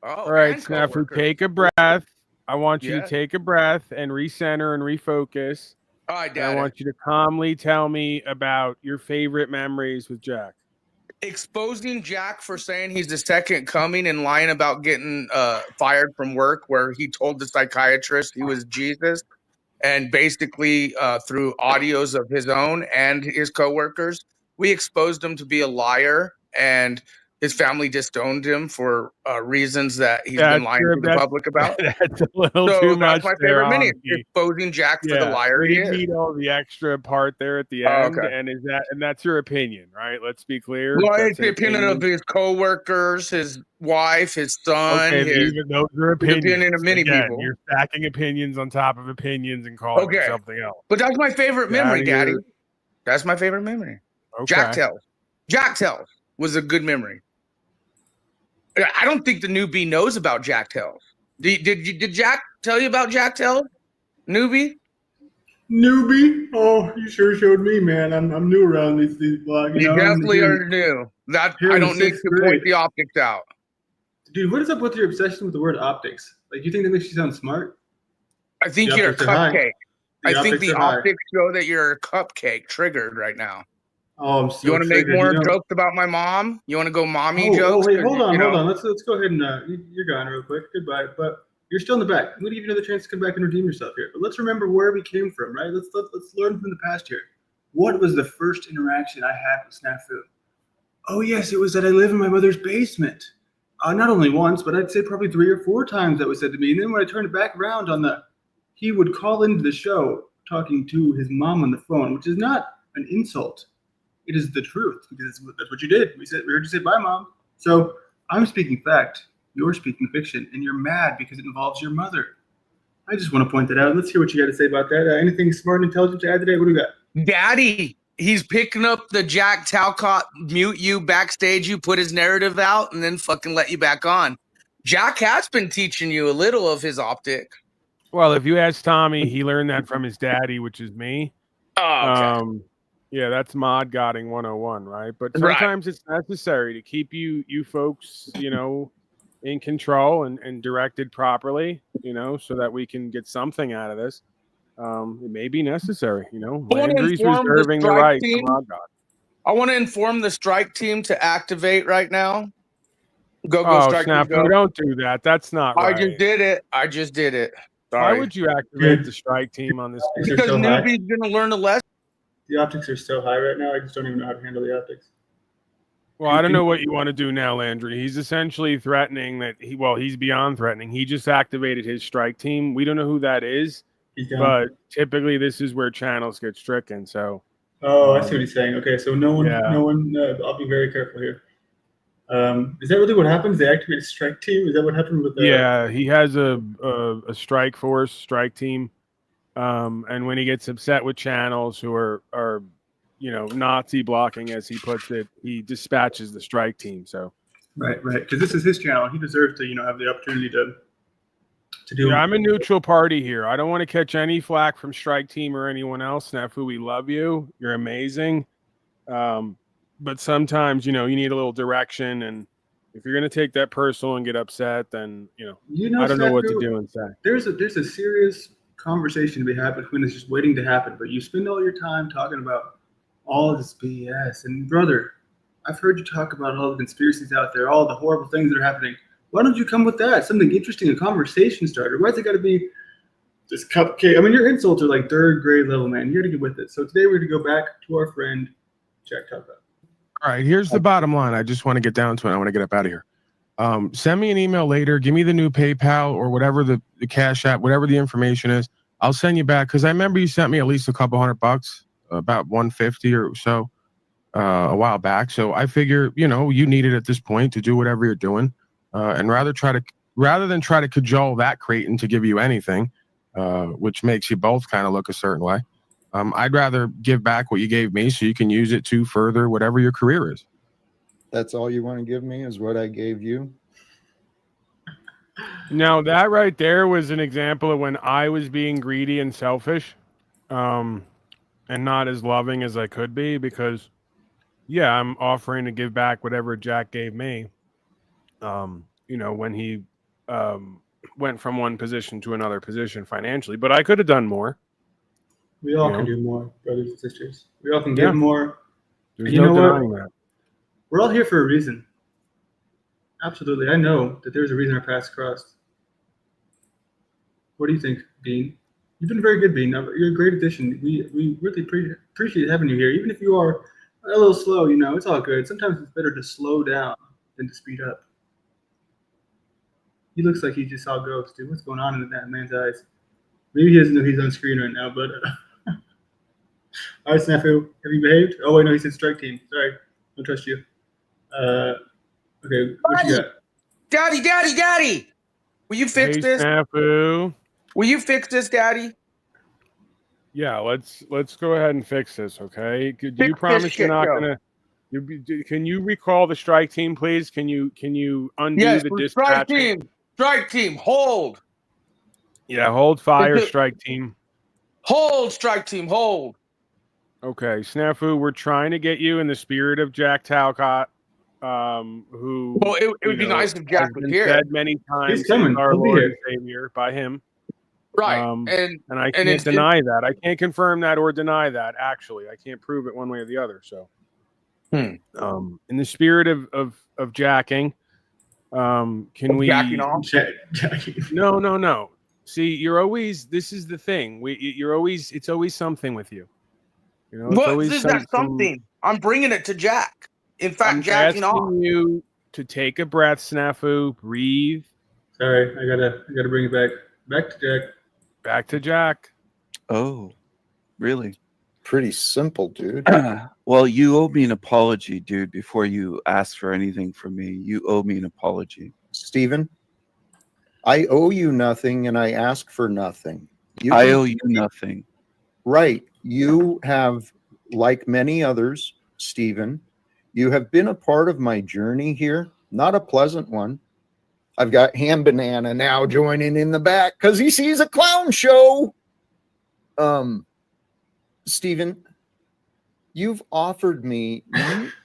Oh, All right, and Snafu, coworkers. take a breath. I want you Yeah. to take a breath and recenter and refocus. All right, And I Daddy. want you to calmly tell me about your favorite memories with Jack. Exposing Jack for saying he's the second coming and lying about getting fired from work, where he told the psychiatrist he was Jesus, and basically through audios of his own and his coworkers, we exposed him to be a liar, and his family disowned him for reasons that he's been lying to the public about. That's a little So too that's much my there, favorite mini, Honky. exposing Jack for the Yeah, liar we he didn't is. need all the extra part there at the Oh, end, okay. and that's your opinion, right? Let's be clear. Well, That's it's the an opinion of his coworkers, his wife, his son, Okay, his even those are the opinion opinions. of many Again, people. you're stacking opinions on top of opinions and calling it Okay. something else. But that's my favorite Get out memory, of Daddy. here. That's my favorite memory. Okay. Jack tells. Jack tells was a good memory. I don't think the newbie knows about Jack tells. Did Jack tell you about Jack tells? Newbie? Newbie? Oh, you sure showed me, man. I'm new around these blogs. You know, I'm definitely here- are new. That here I in don't need sixth to grade. point the optics out. Dude, what is up with your obsession with the word optics? Like, you think that makes you sound smart? I think The you're a optics are high. cupcake. The I think optics the are high. optics show that you're a cupcake triggered right now. Oh, I'm so You want to make triggered, more you know? jokes about my mom? You want to go mommy Oh, jokes? wait, 'Cause, hold on. you know- Let's go ahead and you're gone real quick. Goodbye. But you're still in the back. We didn't even have the chance to come back and redeem yourself here. But let's remember where we came from, right? Let's learn from the past here. What was the first interaction I had with Snafu? Oh yes, it was that I live in my mother's basement. Not only once, but I'd say probably 3 or 4 times that was said to me. And then when I turned it back around he would call into the show talking to his mom on the phone, which is not an insult. It is the truth, because that's what you did. We heard you say bye, Mom. So I'm speaking fact, you're speaking fiction, and you're mad because it involves your mother. I just want to point that out. Let's hear what you got to say about that. Anything smart and intelligent to add today? What do we got? Daddy, he's picking up the Jack Talcott mute you, backstage you, put his narrative out, and then fucking let you back on. Jack has been teaching you a little of his optic. Well, if you ask Tommy, he learned that from his daddy, which is me. Oh, okay. Yeah, that's mod godding 101, right? But Right. sometimes it's necessary to keep you folks, in control and directed properly, so that we can get something out of this. It may be necessary, Landry's reserving the right to mod god. I want to inform the strike team to activate right now. Go, strike team, Snap! go. Don't do that. That's not I right. just did it. Why Sorry. would you activate the strike team on this? Because newbie's gonna learn a lesson. The optics are so high right now. I just don't even know how to handle the optics. Well, I don't know what you want to do now, Landry. He's essentially threatening that he's beyond threatening. He just activated his strike team. We don't know who that is, but typically this is where channels get stricken. So. Oh, I see what he's saying. Okay, so no one. I'll be very careful here. Is that really what happens? They activate a strike team? Is that what happened with the? Yeah, he has a strike team. And when he gets upset with channels who are Nazi blocking, as he puts it, he dispatches the strike team. So Right. Because this is his channel. He deserves to, have the opportunity to do. Yeah, I'm a neutral party here. I don't want to catch any flack from strike team or anyone else. Snafu, we love you. You're amazing. But sometimes, you need a little direction, and if you're going to take that personal and get upset, then I don't know what to do and say. There's a serious conversation to be had between us just waiting to happen, but you spend all your time talking about all this BS. And brother, I've heard you talk about all the conspiracies out there, all the horrible things that are happening. Why don't you come with that? Something interesting, a conversation starter. Why's it got to be this cupcake? I mean, your insults are like 3rd grade level, man. You got to get with it. So today we're going to go back to our friend Jack Talcott. All right, here's the bottom line. I just want to get down to it. I want to get up out of here. Send me an email later. Give me the new PayPal or whatever the Cash App, whatever the information is. I'll send you back because I remember you sent me at least a couple $100, about 150 or so, a while back. So I figure, you know, you need it at this point to do whatever you're doing, and rather than try to cajole that Creighton to give you anything, which makes you both kind of look a certain way. I'd rather give back what you gave me so you can use it to further whatever your career is. That's all you want to give me is what I gave you? Now that right there was an example of when I was being greedy and selfish, and not as loving as I could be, because yeah, I'm offering to give back whatever Jack gave me. You know, when he went from one position to another position financially, but I could have done more. We all You can know? do more, brothers and sisters. We all can Yeah. give more. There's And you no know denying what? that. We're all here for a reason. Absolutely. I know that there's a reason our paths crossed. What do you think, Dean? You've been very good, Dean. You're a great addition. We really appreciate having you here. Even if you are a little slow, you know, it's all good. Sometimes it's better to slow down than to speed up. He looks like he just saw ghosts, dude. What's going on in that man's eyes? Maybe he doesn't know he's on screen right now, but all right, Snafu, have you behaved? Oh wait, no, he said strike team. Sorry, don't trust you. Okay, what you got? Daddy, will you fix Hey, this? Snafu. Will you fix this, Daddy? Yeah, let's go ahead and fix this, okay? Do Fix you this promise you're shit, not yo. gonna? Can you recall the strike team, please? Can you undo Yes, the strike dispatching? team. Strike team, hold. Yeah, hold fire, Is it- strike team. Hold, strike team, hold. Okay, Snafu, we're trying to get you in the spirit of Jack Talcott, who Well, it you would be know, nice if Jack has was been here. said many times He's coming. is our He'll be Lord here. and Savior by him. Right. And I and can't it's- deny that. I can't confirm that or deny that, actually. I can't prove it one way or the other. So in the spirit of jacking, can we Jacking off? No. See, you're always, this is the thing. It's always something with you. You know, it's What always is that something? I'm bringing it to Jack. In fact, I'm jacking asking off. you to take a breath, Snafu, breathe. Sorry, I gotta bring it back. Back to Jack. Back to Jack. Oh, really? Pretty simple, dude. Well, you owe me an apology, dude, before you ask for anything from me. You owe me an apology. Stephen, I owe you nothing and I ask for nothing. I owe you nothing. Right. You have, like many others, Stephen, you have been a part of my journey here. Not a pleasant one. I've got Ham Banana now joining in the back because he sees a clown show. Stephen, you've offered me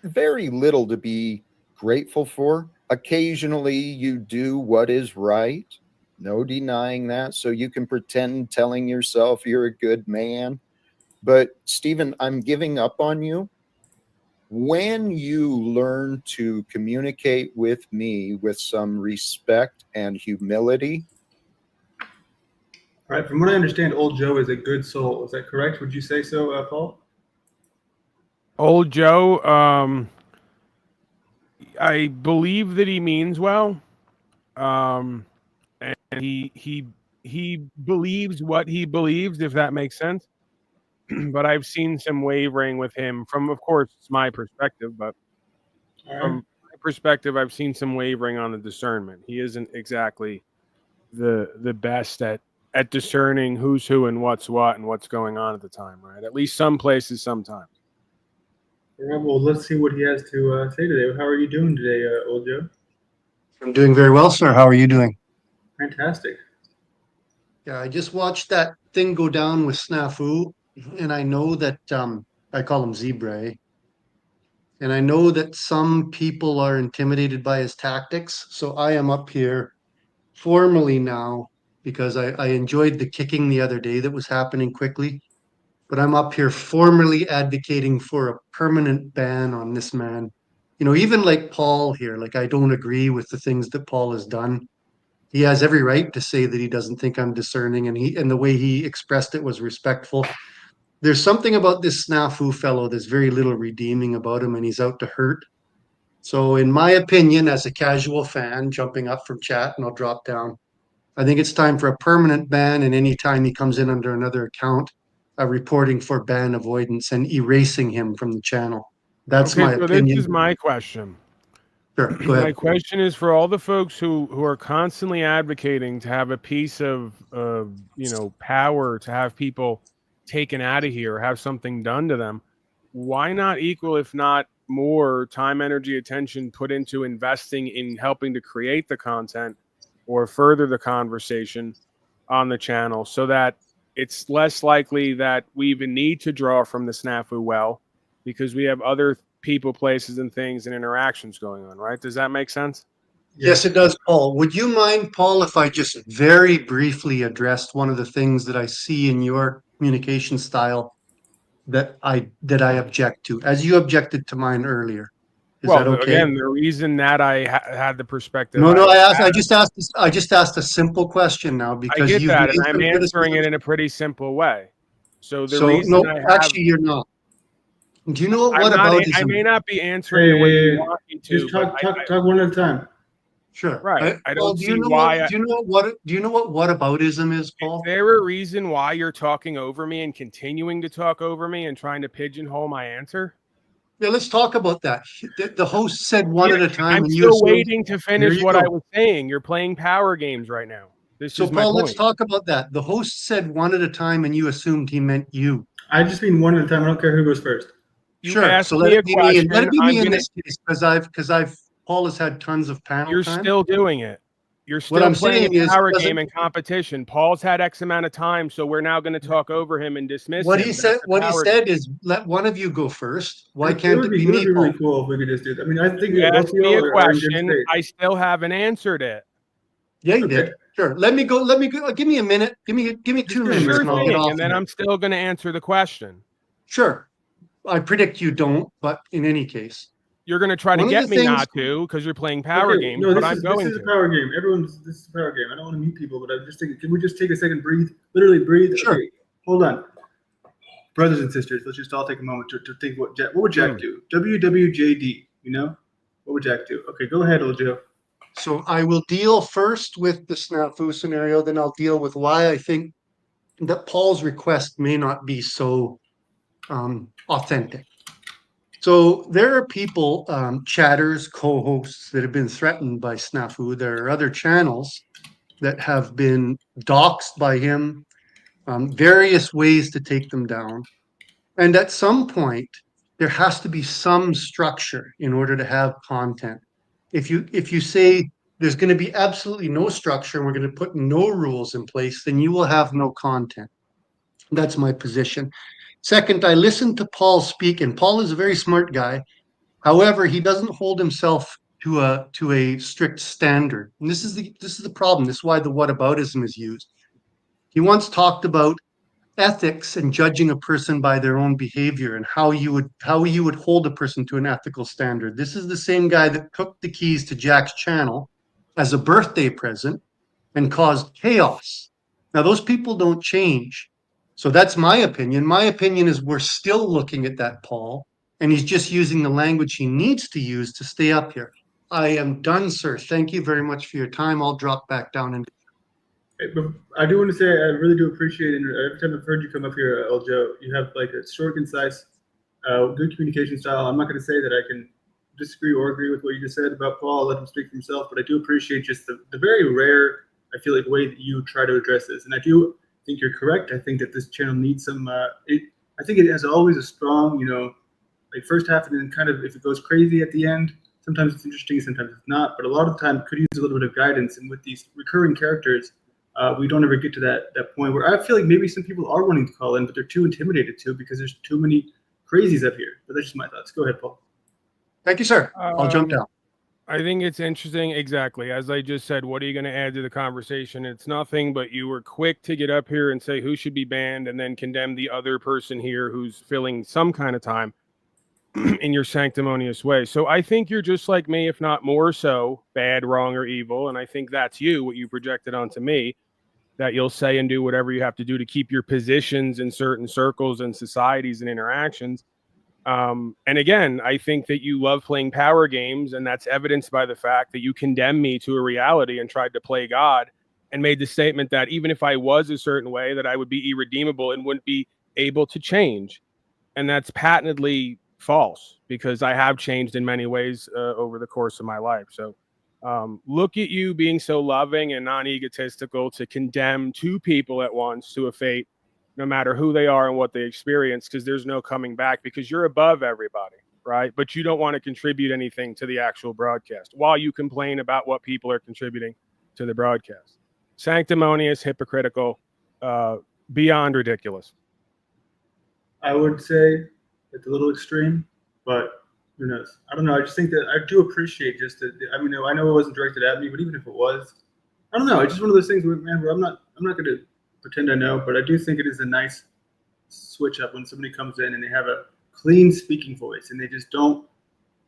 very little to be grateful for. Occasionally you do what is right. No denying that. So you can pretend telling yourself you're a good man. But Stephen, I'm giving up on you. When you learn to communicate with me with some respect and humility. All right, from what I understand, Old Joe is a good soul. Is that correct? Would you say so, Paul? Old Joe, I believe that he means well. And he believes what he believes, if that makes sense. But I've seen some wavering with him from, of course, it's my perspective, but from my perspective, I've seen some wavering on the discernment. He isn't exactly the best at discerning who's who and what's what and what's going on at the time, right? At least some places, sometimes. All right, well, let's see what he has to say today. How are you doing today, Old Joe? I'm doing very well, sir. How are you doing? Fantastic. Yeah, I just watched that thing go down with Snafu, and I know that I call him Zebra, and I know that some people are intimidated by his tactics. So I am up here formally now because I enjoyed the kicking the other day that was happening quickly, but I'm up here formally advocating for a permanent ban on this man. You know, even like Paul here, like I don't agree with the things that Paul has done. He has every right to say that he doesn't think I'm discerning, and the way he expressed it was respectful. There's something about this Snafu fellow, there's very little redeeming about him, and he's out to hurt. So in my opinion, as a casual fan, jumping up from chat and I'll drop down, I think it's time for a permanent ban, and anytime he comes in under another account, reporting for ban avoidance and erasing him from the channel. That's Okay, my so this opinion. is my question. Sure, go My ahead. question is for all the folks who are constantly advocating to have a piece of power, to have people taken out of here, have something done to them. Why not equal, if not more, time, energy, attention put into investing in helping to create the content or further the conversation on the channel, so that it's less likely that we even need to draw from the snafu well, because we have other people, places, and things and interactions going on, right? Does that make sense? Yes, it does, Paul. Would you mind, Paul, if I just very briefly addressed one of the things that I see in your communication style that I object to, as you objected to mine earlier? Is Well, that okay? again, the reason that I had the perspective, No, no. had, I just asked a simple question now I because get you've that, made and I'm some answering it criticisms. in a pretty simple way. So the So reason no, I have, actually, you're not. Do you know I'm what not. I aboutism? may not be answering the way you want me to, Just but talk one at a time. Sure. Right. I Paul, don't see why. do you know what whataboutism is, Paul? Is there a reason why you're talking over me and continuing to talk over me and trying to pigeonhole my answer? Yeah, let's talk about that. The host said one Yeah, at a time, I'm and you still assumed. waiting to There finish you what I go. was saying. You're playing power games right now. This So, is my Paul, let's point. talk about that. The host said one at a time, and you assumed he meant you. I just mean one at a time. I don't care who goes first. You Sure. asked So let me a it be me. Let question. it be I'm me in gonna. this case, because Paul has had tons of panel You're time. still doing it. You're What still I'm playing saying a is, power doesn't game and competition. Paul's had X amount of time, so we're now going to talk over him and dismiss what him. he That's said? a What he power said game. is, let one of you go first. Why It can't would it be be me, Paul? really cool if we could just do that. I mean, I think You both asked of me y'all a are in good question. state. I still haven't answered it. Yeah, you did. Sure. Let me go. Give me a minute. Give me 2 minutes, Sure and I'll get thing, off and of then it. I'm still going to answer the question. Sure. I predict you don't, but in any case, You're going to try to one of get the me things. not to because you're playing power games, no, but this I'm is going a to. power game. This is a power game. I don't want to mute people, but I'm just thinking, can we just take a second, breathe, literally breathe? Sure. Okay, hold on. Brothers and sisters, let's just all take a moment to think what would Jack do? WWJD, you know? What would Jack do? Okay, go ahead, old Joe. So I will deal first with the snafu scenario, then I'll deal with why I think that Paul's request may not be so authentic. So there are people, chatters, co-hosts that have been threatened by snafu. There are other channels that have been doxxed by him, various ways to take them down. And at some point, there has to be some structure in order to have content. If you say there's going to be absolutely no structure and we're going to put no rules in place, then you will have no content. That's my position. Second, I listened to Paul speak, and Paul is a very smart guy. However, he doesn't hold himself to a strict standard. And this is the problem. This is why the whataboutism is used. He once talked about ethics and judging a person by their own behavior and how you would hold a person to an ethical standard. This is the same guy that took the keys to Jack's channel as a birthday present and caused chaos. Now those people don't change. So that's my opinion. My opinion is we're still looking at that Paul, and he's just using the language he needs to use to stay up here. I am done, sir. Thank you very much for your time. I'll drop back down and But I do want to say I really do appreciate it. And every time I've heard you come up here, El Joe, you have like a short, concise, good communication style. I'm not going to say that I can disagree or agree with what you just said about Paul. I'll let him speak for himself. But I do appreciate just the very rare, I feel like, way that you try to address this. And I do think you're correct. I think that this channel needs some. I think it has always a strong, like first half, and then kind of if it goes crazy at the end. Sometimes it's interesting, sometimes it's not. But a lot of the time, it could use a little bit of guidance. And with these recurring characters, we don't ever get to that point where I feel like maybe some people are wanting to call in, but they're too intimidated to because there's too many crazies up here. But that's just my thoughts. Go ahead, Paul. thank you, sir. I'll jump down. I think it's interesting. Exactly. As I just said, what are you going to add to the conversation? It's nothing, but you were quick to get up here and say who should be banned and then condemn the other person here who's filling some kind of time in your sanctimonious way. So I think you're just like me, if not more so, bad, wrong, or evil. And I think that's you, what you projected onto me, that you'll say and do whatever you have to do to keep your positions in certain circles and societies and interactions. And again, I think that you love playing power games, and that's evidenced by the fact that you condemned me to a reality and tried to play God and made the statement that even if I was a certain way, that I would be irredeemable and wouldn't be able to change. And that's patently false, because I have changed in many ways over the course of my life. So look at you being so loving and non-egotistical to condemn two people at once to a fate, no matter who they are and what they experience, because there's no coming back, because you're above everybody, right? But you don't want to contribute anything to the actual broadcast while you complain about what people are contributing to the broadcast. Sanctimonious, hypocritical, beyond ridiculous. I would say it's a little extreme, but who knows? I don't know. I just think that I do appreciate just that. I mean, I know it wasn't directed at me, but even if it was, I don't know. It's just one of those things where, man, where I'm not going to pretend I know, but I do think it is a nice switch up when somebody comes in and they have a clean speaking voice and they just don't.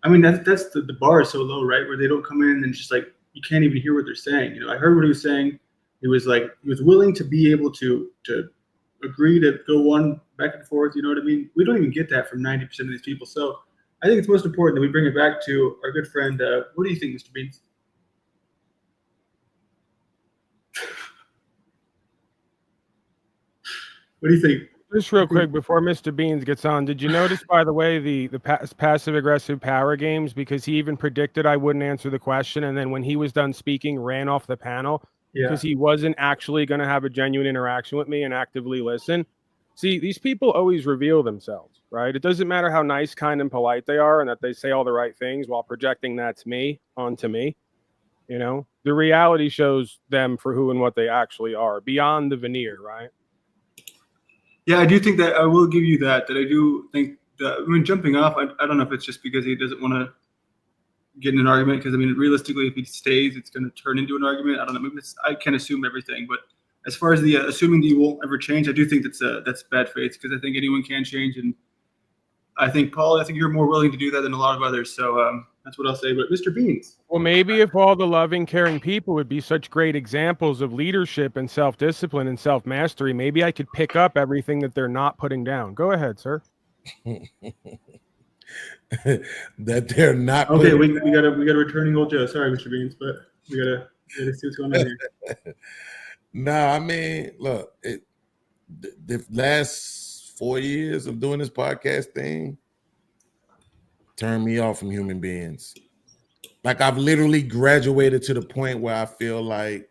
I mean, that's the bar is so low, right? Where they don't come in and just like you can't even hear what they're saying. You know, I heard what he was saying. He was willing to be able to agree to go one back and forth. You know what I mean? We don't even get that from 90% of these people. So I think it's most important that we bring it back to our good friend. What do you think, Mr. Beans? What do you think? Just real quick before Mr. Beans gets on, did you notice, by the way, the passive-aggressive power games? Because he even predicted I wouldn't answer the question, and then when he was done speaking, ran off the panel because he wasn't actually going to have a genuine interaction with me and actively listen. See, these people always reveal themselves, right? It doesn't matter how nice, kind, and polite they are and that they say all the right things while projecting that's me onto me. You know, the reality shows them for who and what they actually are, beyond the veneer, right? Yeah, I do think that I will give you that I do think that, I mean, jumping off, I don't know if it's just because he doesn't want to get in an argument, because I mean, realistically, if he stays, it's going to turn into an argument. I don't know. Maybe I can't assume everything, but as far as the assuming that you won't ever change, I do think that's bad faith, because I think anyone can change, and I think, Paul, I think you're more willing to do that than a lot of others. So that's what I'll say. But Mr. Beans. Well, maybe if all the loving, caring people would be such great examples of leadership and self-discipline and self-mastery, maybe I could pick up everything that they're not putting down. Go ahead, sir. That they're not. Okay, we got a returning old Joe. Sorry, Mr. Beans, but we gotta see what's going on here. No, I mean, look, the last 4 years of doing this podcast thing turned me off from human beings. Like, I've literally graduated to the point where I feel like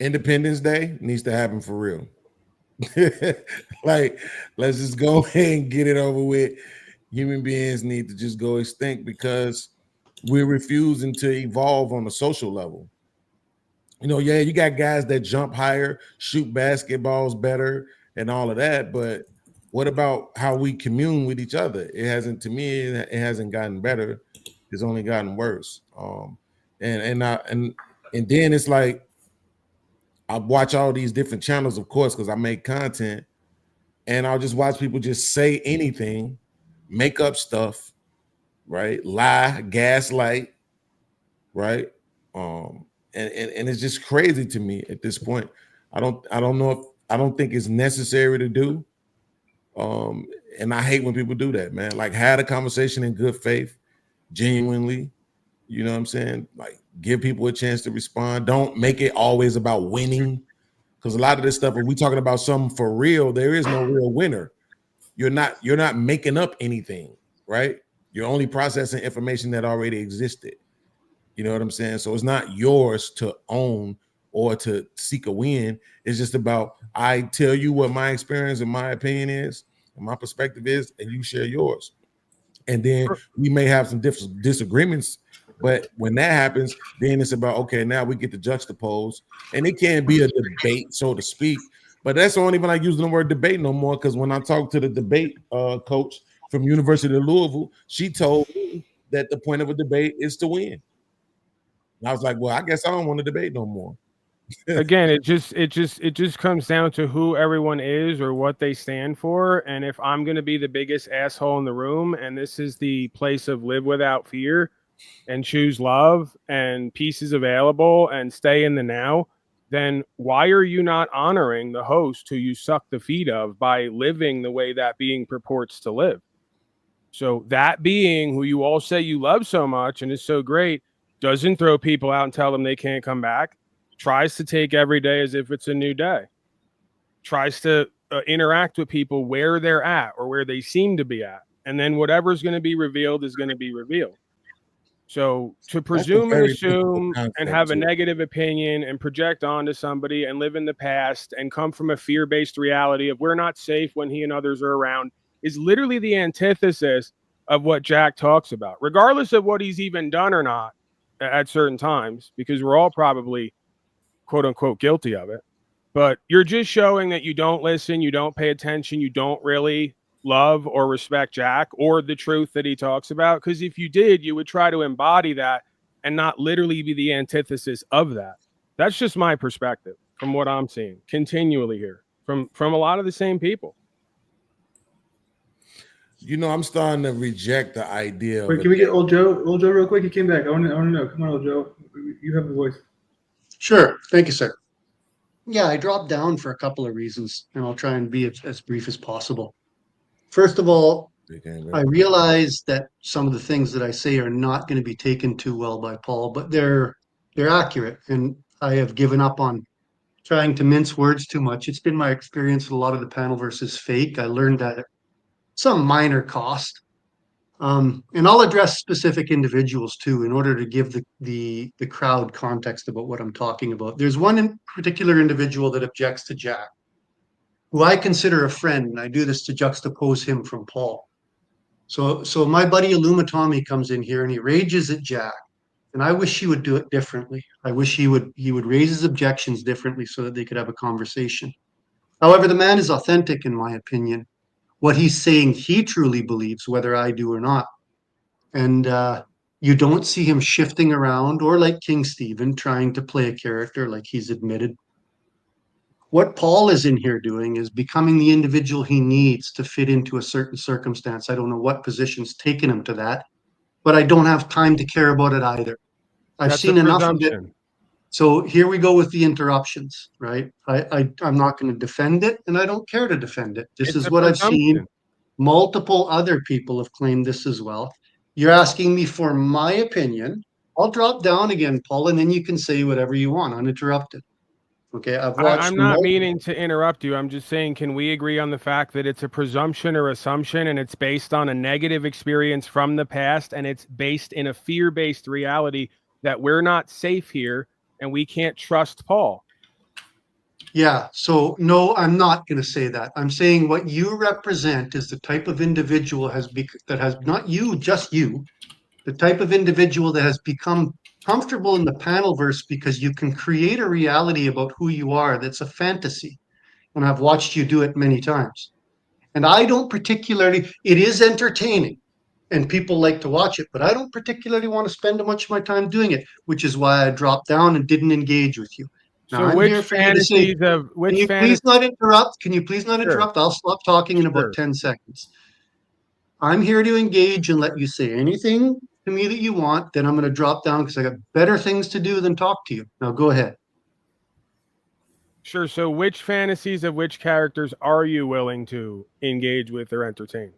Independence Day needs to happen for real. Like, let's just go ahead and get it over with. Human beings need to just go extinct because we're refusing to evolve on a social level. You know, yeah, you got guys that jump higher, shoot basketballs better, and all of that, but what about how we commune with each other? It hasn't, to me, it hasn't gotten better. It's only gotten worse. And then it's like, I watch all these different channels, of course, because I make content, and I'll just watch people just say anything, make up stuff, right? Lie, gaslight, right? And it's just crazy to me at this point. I don't think it's necessary to do. And I hate when people do that, man. Like, have a conversation in good faith, genuinely. You know what I'm saying? Like, give people a chance to respond. Don't make it always about winning, because a lot of this stuff, if we're talking about something for real, there is no real winner. You're not making up anything, right? You're only processing information that already existed. You know what I'm saying? So it's not yours to own or to seek a win. It's just about, I tell you what my experience and my opinion is and my perspective is, and you share yours. And then we may have some disagreements, but when that happens, then it's about, okay, now we get to juxtapose, and it can't be a debate, so to speak. But that's the only when I use the word debate no more, because when I talked to the debate coach from University of Louisville, she told me that the point of a debate is to win. And I was like, well, I guess I don't want to debate no more. Again, it just comes down to who everyone is or what they stand for. And if I'm going to be the biggest asshole in the room, and this is the place of live without fear and choose love and peace is available and stay in the now, then why are you not honoring the host who you suck the feet of by living the way that being purports to live? So that being who you all say you love so much and is so great doesn't throw people out and tell them they can't come back, tries to take every day as if it's a new day, tries to interact with people where they're at or where they seem to be at. And then whatever's going to be revealed is going to be revealed. So to presume and assume and have a negative opinion and project onto somebody and live in the past and come from a fear-based reality of we're not safe when he and others are around is literally the antithesis of what Jack talks about, regardless of what he's even done or not at certain times, because we're all probably quote unquote guilty of it. But you're just showing that you don't listen, you don't pay attention, you don't really love or respect Jack or the truth that he talks about. Because if you did, you would try to embody that and not literally be the antithesis of that. That's just my perspective from what I'm seeing continually here from a lot of the same people. You know, I'm starting to reject the idea. Wait, can we get old Joe? Old Joe, real quick. He came back. I want to know. Come on, old Joe. You have the voice. Sure. Thank you, sir. Yeah, I dropped down for a couple of reasons, and I'll try and be as brief as possible. First of all, I realize that some of the things that I say are not going to be taken too well by Paul, but they're accurate, and I have given up on trying to mince words too much. It's been my experience with a lot of the panel versus fake. I learned that at some minor cost. And I'll address specific individuals too, in order to give the crowd context about what I'm talking about. There's one particular individual that objects to Jack, who I consider a friend, and I do this to juxtapose him from Paul. So my buddy Illumatomi comes in here and he rages at Jack, and I wish he would do it differently. I wish he would raise his objections differently so that they could have a conversation. However, the man is authentic, in my opinion. What he's saying, he truly believes, whether I do or not. And you don't see him shifting around or like King Stephen trying to play a character like he's admitted. What Paul is in here doing is becoming the individual he needs to fit into a certain circumstance. I don't know what position's taken him to that, but I don't have time to care about it either. I've seen enough of it. So here we go with the interruptions, right? I'm not going to defend it, and I don't care to defend it. This is what I've seen. Multiple other people have claimed this as well. You're asking me for my opinion. I'll drop down again, Paul, and then you can say whatever you want uninterrupted. Okay, I've watched. I'm not meaning to interrupt you. I'm just saying, can we agree on the fact that it's a presumption or assumption, and it's based on a negative experience from the past, and it's based in a fear-based reality that we're not safe here and we can't trust Paul? Yeah, so no, I'm not going to say that. I'm saying what you represent is the type of individual that has not you, just you, the type of individual that has become comfortable in the panelverse because you can create a reality about who you are that's a fantasy. And I've watched you do it many times. And I don't particularly, it is entertaining and people like to watch it, but I don't particularly want to spend much of my time doing it, which is why I dropped down and didn't engage with you. Now, So I'm which here for you to say, fantasies of which can you please not interrupt? Can you please not interrupt? I'll stop talking in about 10 seconds. I'm here to engage and let you say anything to me that you want. Then I'm going to drop down because I got better things to do than talk to you. Now go ahead. Sure. So which fantasies of which characters are you willing to engage with or entertain?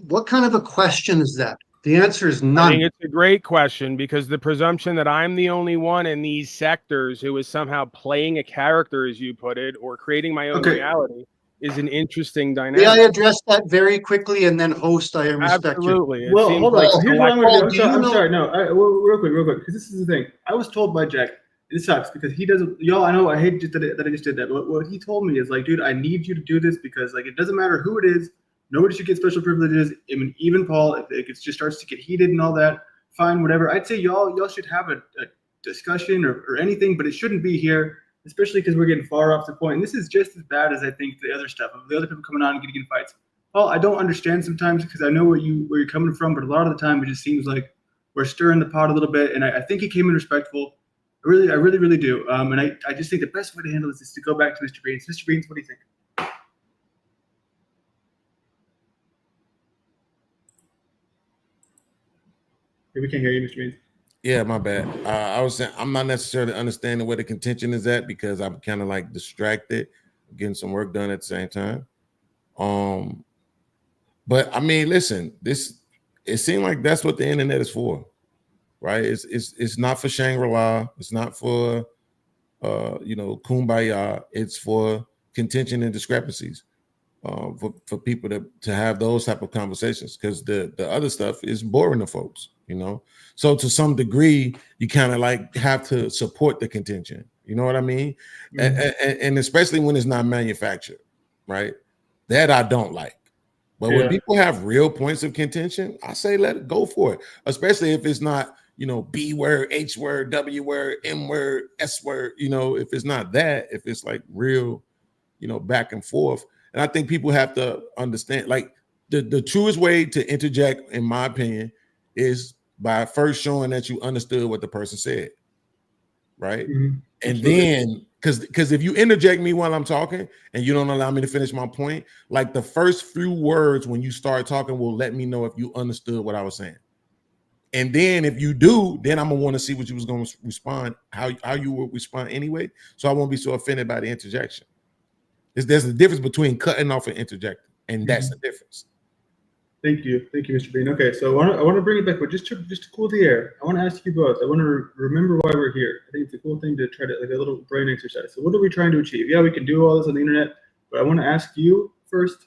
What kind of a question is that? The answer is none. I think it's a great question, because the presumption that I'm the only one in these sectors who is somehow playing a character, as you put it, or creating my own reality is an interesting dynamic. May I address that very quickly and then host, I respect Absolutely. you. Well, hold on. Here's what I'm going to do. I'm know- sorry. No, real quick, because this is the thing. I was told by Jack, it sucks because he doesn't, y'all, I know I hate that I just did that, but what he told me is like, dude, I need you to do this because like, it doesn't matter who it is. Nobody should get special privileges. I mean, even Paul, if it just starts to get heated and all that, fine, whatever. I'd say y'all should have a discussion or anything, but it shouldn't be here, especially because we're getting far off the point. And this is just as bad as I think the other stuff, the other people coming on and getting in fights. Well, I don't understand sometimes because I know where you're coming from, but a lot of the time it just seems like we're stirring the pot a little bit. And I think he came in respectful. I really do. And I just think the best way to handle this is to go back to Mr. Beans. Mr. Beans, what do you think? We can't hear you, Mr. Beans. Yeah, my bad. I was saying I'm not necessarily understanding where the contention is at because I'm kind of like distracted, getting some work done at the same time. But I mean, listen, it seemed like that's what the internet is for, right? It's not for Shangri-La, it's not for kumbaya, it's for contention and discrepancies. For people to have those type of conversations, because the other stuff is boring to folks, So to some degree, you kind of like have to support the contention. You know what I mean? And especially when it's not manufactured, right? That I don't like. But when people have real points of contention, I say let it go for it, especially if it's not, B word, H word, W word, M word, S word, if it's not that, if it's like real, back and forth. And I think people have to understand, like the truest way to interject, in my opinion, is by first showing that you understood what the person said, right? And Absolutely. then, because if you interject me while I'm talking and you don't allow me to finish my point, like the first few words when you start talking will let me know if you understood what I was saying. And then if you do, then I'm gonna want to see what you was gonna respond, how you would respond anyway. So I won't be so offended by the interjection. There's a difference between cutting off and interjecting, and that's the difference. Thank you, Mr. Bean. Okay, so I want to bring it back, but just to cool the air, I want to ask you both. I want to remember why we're here. I think it's a cool thing to try to, like, a little brain exercise. So what are we trying to achieve? Yeah, we can do all this on the internet, but I want to ask you first.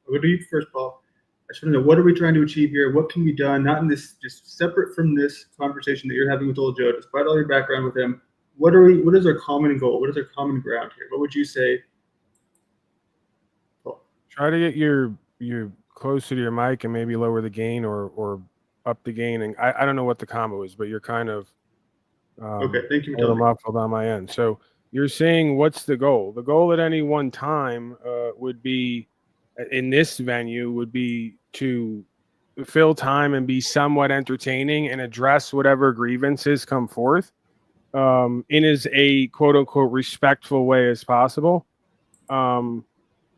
I'll go to you first, Paul. I just want to know, what are we trying to achieve here? What can be done? Not in this, just separate from this conversation that you're having with old Joe, despite all your background with him. What is our common goal? What is our common ground here? What would you say? Try to get your closer to your mic and maybe lower the gain or up the gain. And I don't know what the combo is, but you're kind of okay. Thank you. A little muffled on my end. So you're saying, what's the goal? The goal at any one time would be, in this venue, would be to fill time and be somewhat entertaining and address whatever grievances come forth in as a quote unquote respectful way as possible.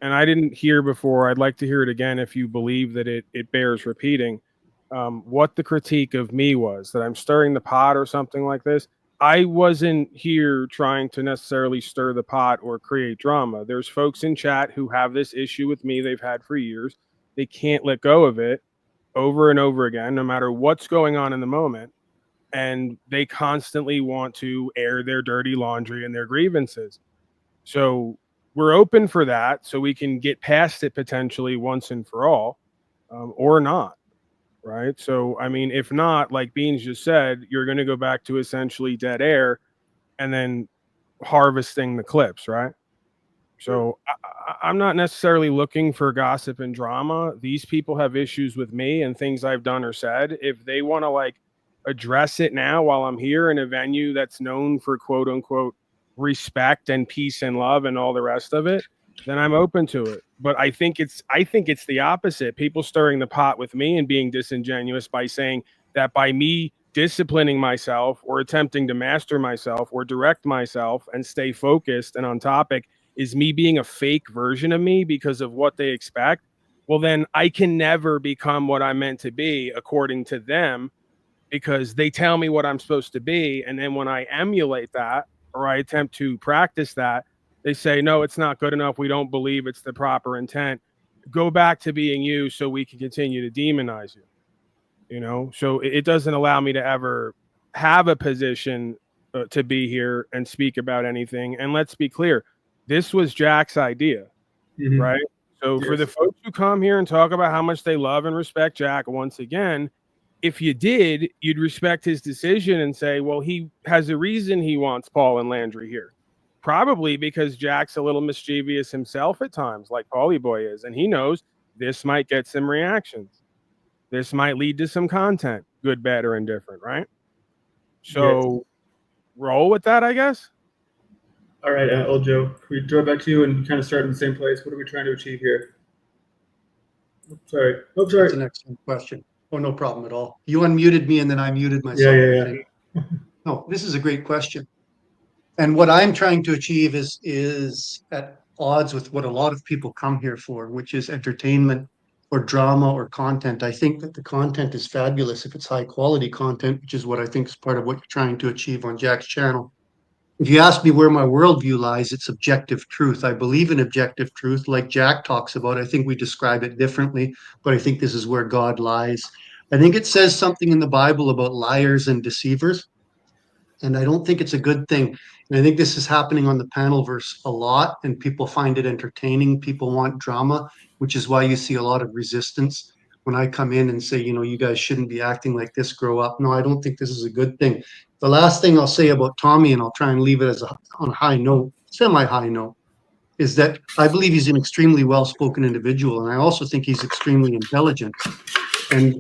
And I didn't hear before, I'd like to hear it again if you believe that it bears repeating, what the critique of me was, that I'm stirring the pot or something like this. I wasn't here trying to necessarily stir the pot or create drama. There's folks in chat who have this issue with me they've had for years. They can't let go of it over and over again, no matter what's going on in the moment. And they constantly want to air their dirty laundry and their grievances. So we're open for that, so we can get past it potentially once and for all, or not, right? So, I mean, if not, like Beans just said, you're going to go back to essentially dead air and then harvesting the clips, right? So I'm not necessarily looking for gossip and drama. These people have issues with me and things I've done or said. If they want to like address it now while I'm here in a venue that's known for quote unquote respect and peace and love and all the rest of it, then I'm open to it. But I think it's the opposite. People stirring the pot with me and being disingenuous by saying that by me disciplining myself or attempting to master myself or direct myself and stay focused and on topic is me being a fake version of me because of what they expect. Well, then I can never become what I'm meant to be according to them, because they tell me what I'm supposed to be. And then when I emulate that, or I attempt to practice that, they say, no, it's not good enough. We don't believe it's the proper intent. Go back to being you so we can continue to demonize you. So it doesn't allow me to ever have a position to be here and speak about anything. And let's be clear, this was Jack's idea, right? So for the folks who come here and talk about how much they love and respect Jack, once again, if you did, you'd respect his decision and say, well, he has a reason he wants Paul and Landry here. Probably because Jack's a little mischievous himself at times, like Paulie Boy is. And he knows this might get some reactions. This might lead to some content, good, bad, or indifferent, right? So roll with that, I guess. All right, old Joe, can we throw it back to you and kind of start in the same place? What are we trying to achieve here? Sorry. That's an excellent question. Oh, no problem at all. You unmuted me and then I muted myself. Yeah. No, this is a great question. And what I'm trying to achieve is at odds with what a lot of people come here for, which is entertainment or drama or content. I think that the content is fabulous if it's high quality content, which is what I think is part of what you're trying to achieve on Jack's channel. If you ask me where my worldview lies, it's objective truth. I believe in objective truth, like Jack talks about. I think we describe it differently, but I think this is where God lies. I think it says something in the Bible about liars and deceivers, and I don't think it's a good thing. And I think this is happening on the panelverse a lot, and people find it entertaining. People want drama, which is why you see a lot of resistance when I come in and say, you know, you guys shouldn't be acting like this, grow up. No, I don't think this is a good thing. The last thing I'll say about Tommy, and I'll try and leave it as on a high note, semi-high note, is that I believe he's an extremely well-spoken individual, and I also think he's extremely intelligent. And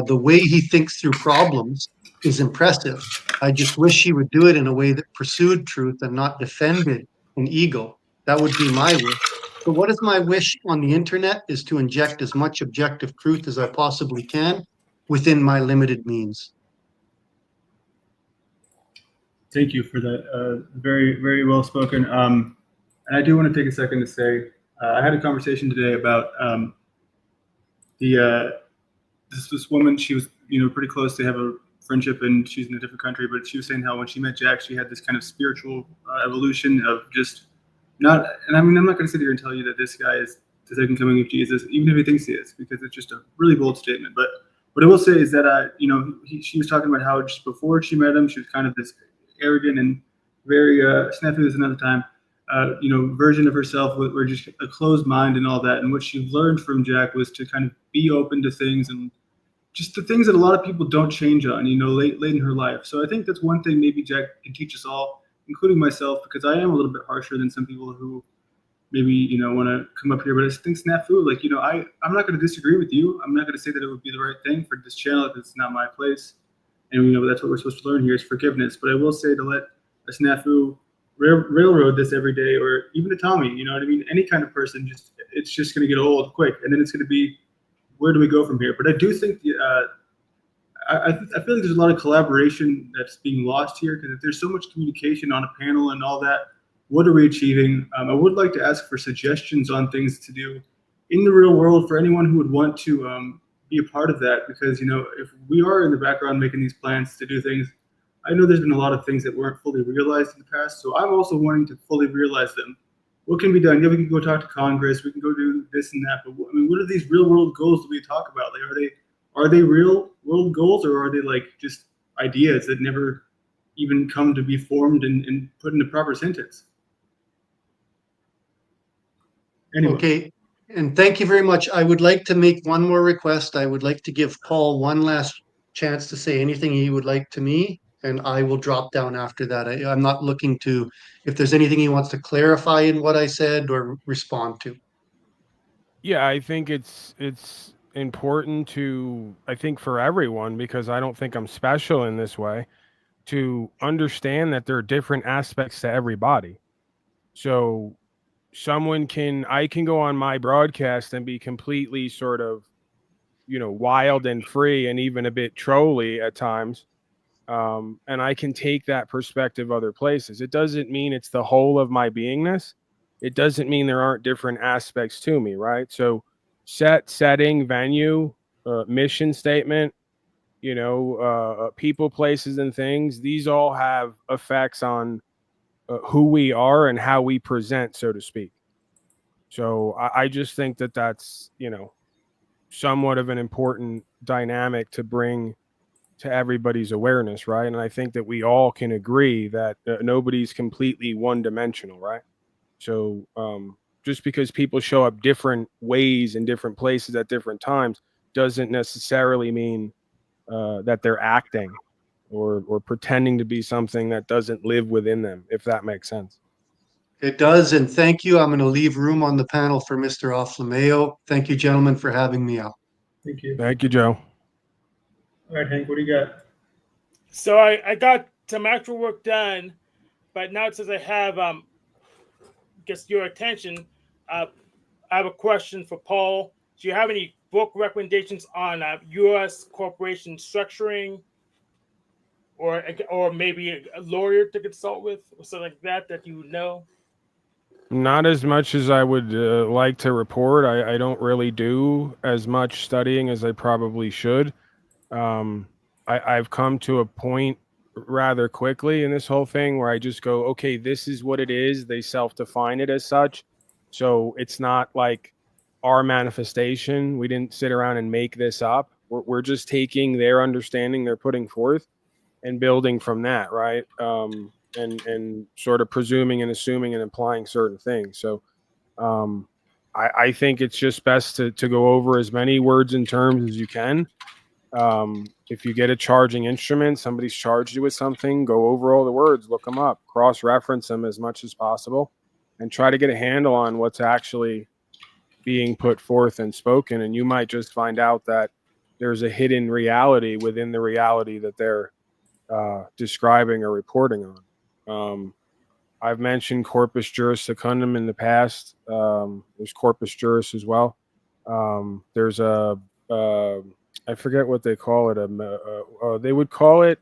the way he thinks through problems is impressive. I just wish he would do it in a way that pursued truth and not defended an ego. That would be my wish. But what is my wish on the internet is to inject as much objective truth as I possibly can within my limited means. Thank you for that. Very, very well spoken. And I do want to take a second to say, I had a conversation today about this woman. She was, pretty close to have a friendship, and she's in a different country. But she was saying how when she met Jack, she had this kind of spiritual evolution of just not. And I mean, I'm not going to sit here and tell you that this guy is the second coming of Jesus, even if he thinks he is, because it's just a really bold statement. But what I will say is that, she was talking about how just before she met him, she was kind of this arrogant and very snafu is another time, version of herself where just a closed mind and all that. And what she learned from Jack was to kind of be open to things, and just the things that a lot of people don't change on, late in her life. So I think that's one thing maybe Jack can teach us all, including myself, because I am a little bit harsher than some people who maybe, want to come up here. But I just think snafu, I'm not going to disagree with you. I'm not going to say that it would be the right thing for this channel if it's not my place. And that's what we're supposed to learn here is forgiveness. But I will say to let a snafu railroad this every day, or even a Tommy, you know what I mean? Any kind of person, it's just going to get old quick. And then it's going to be, where do we go from here? But I do think I feel like there's a lot of collaboration that's being lost here, because if there's so much communication on a panel and all that, what are we achieving? I would like to ask for suggestions on things to do in the real world for anyone who would want to be a part of that, because if we are in the background making these plans to do things, I know there's been a lot of things that weren't fully realized in the past, so I'm also wanting to fully realize them. What can be done? Yeah, we can go talk to Congress, we can go do this and that, but what are these real world goals that we talk about? Are they real world goals, or are they just ideas that never even come to be formed and put into proper sentence? Anyway. Okay, and thank you very much. I would like to make one more request. I would like to give Paul one last chance to say anything he would like to me, and I will drop down after that. I'm not looking to, if there's anything he wants to clarify in what I said or respond to. Yeah, I think it's important to, I think for everyone, because I don't think I'm special in this way, to understand that there are different aspects to everybody. So I can go on my broadcast and be completely sort of, wild and free and even a bit trolly at times. And I can take that perspective other places. It doesn't mean it's the whole of my beingness. It doesn't mean there aren't different aspects to me, right? So setting, venue, mission statement, people, places, and things, these all have effects on who we are and how we present, so to speak. So I just think that that's, somewhat of an important dynamic to bring to everybody's awareness, right? And I think that we all can agree that nobody's completely one-dimensional, right? So just because people show up different ways in different places at different times doesn't necessarily mean that they're acting or pretending to be something that doesn't live within them, if that makes sense. It does, and thank you. I'm going to leave room on the panel for Mr. Oflameo. Thank you, gentlemen, for having me out. Thank you. Thank you, Joe. All right, Hank, what do you got? So I got some actual work done, but now since I have gets your attention, I have a question for Paul. Do you have any book recommendations on U.S. corporation structuring, or maybe a lawyer to consult with, or something like that you know? Not as much as I would like to report. I don't really do as much studying as I probably should. I've come to a point rather quickly in this whole thing where I just go, okay, this is what it is. They self-define it as such. So it's not like our manifestation. We didn't sit around and make this up. We're just taking their understanding they're putting forth and building from that, right? And sort of presuming and assuming and implying certain things. So I think it's just best to go over as many words and terms as you can. If you get a charging instrument, somebody's charged you with something, go over all the words, look them up, cross-reference them as much as possible, and try to get a handle on what's actually being put forth and spoken. And you might just find out that there's a hidden reality within the reality that they're describing or reporting on. I've mentioned corpus juris secundum in the past. There's corpus juris as well. There's a I forget what they call it. They would call it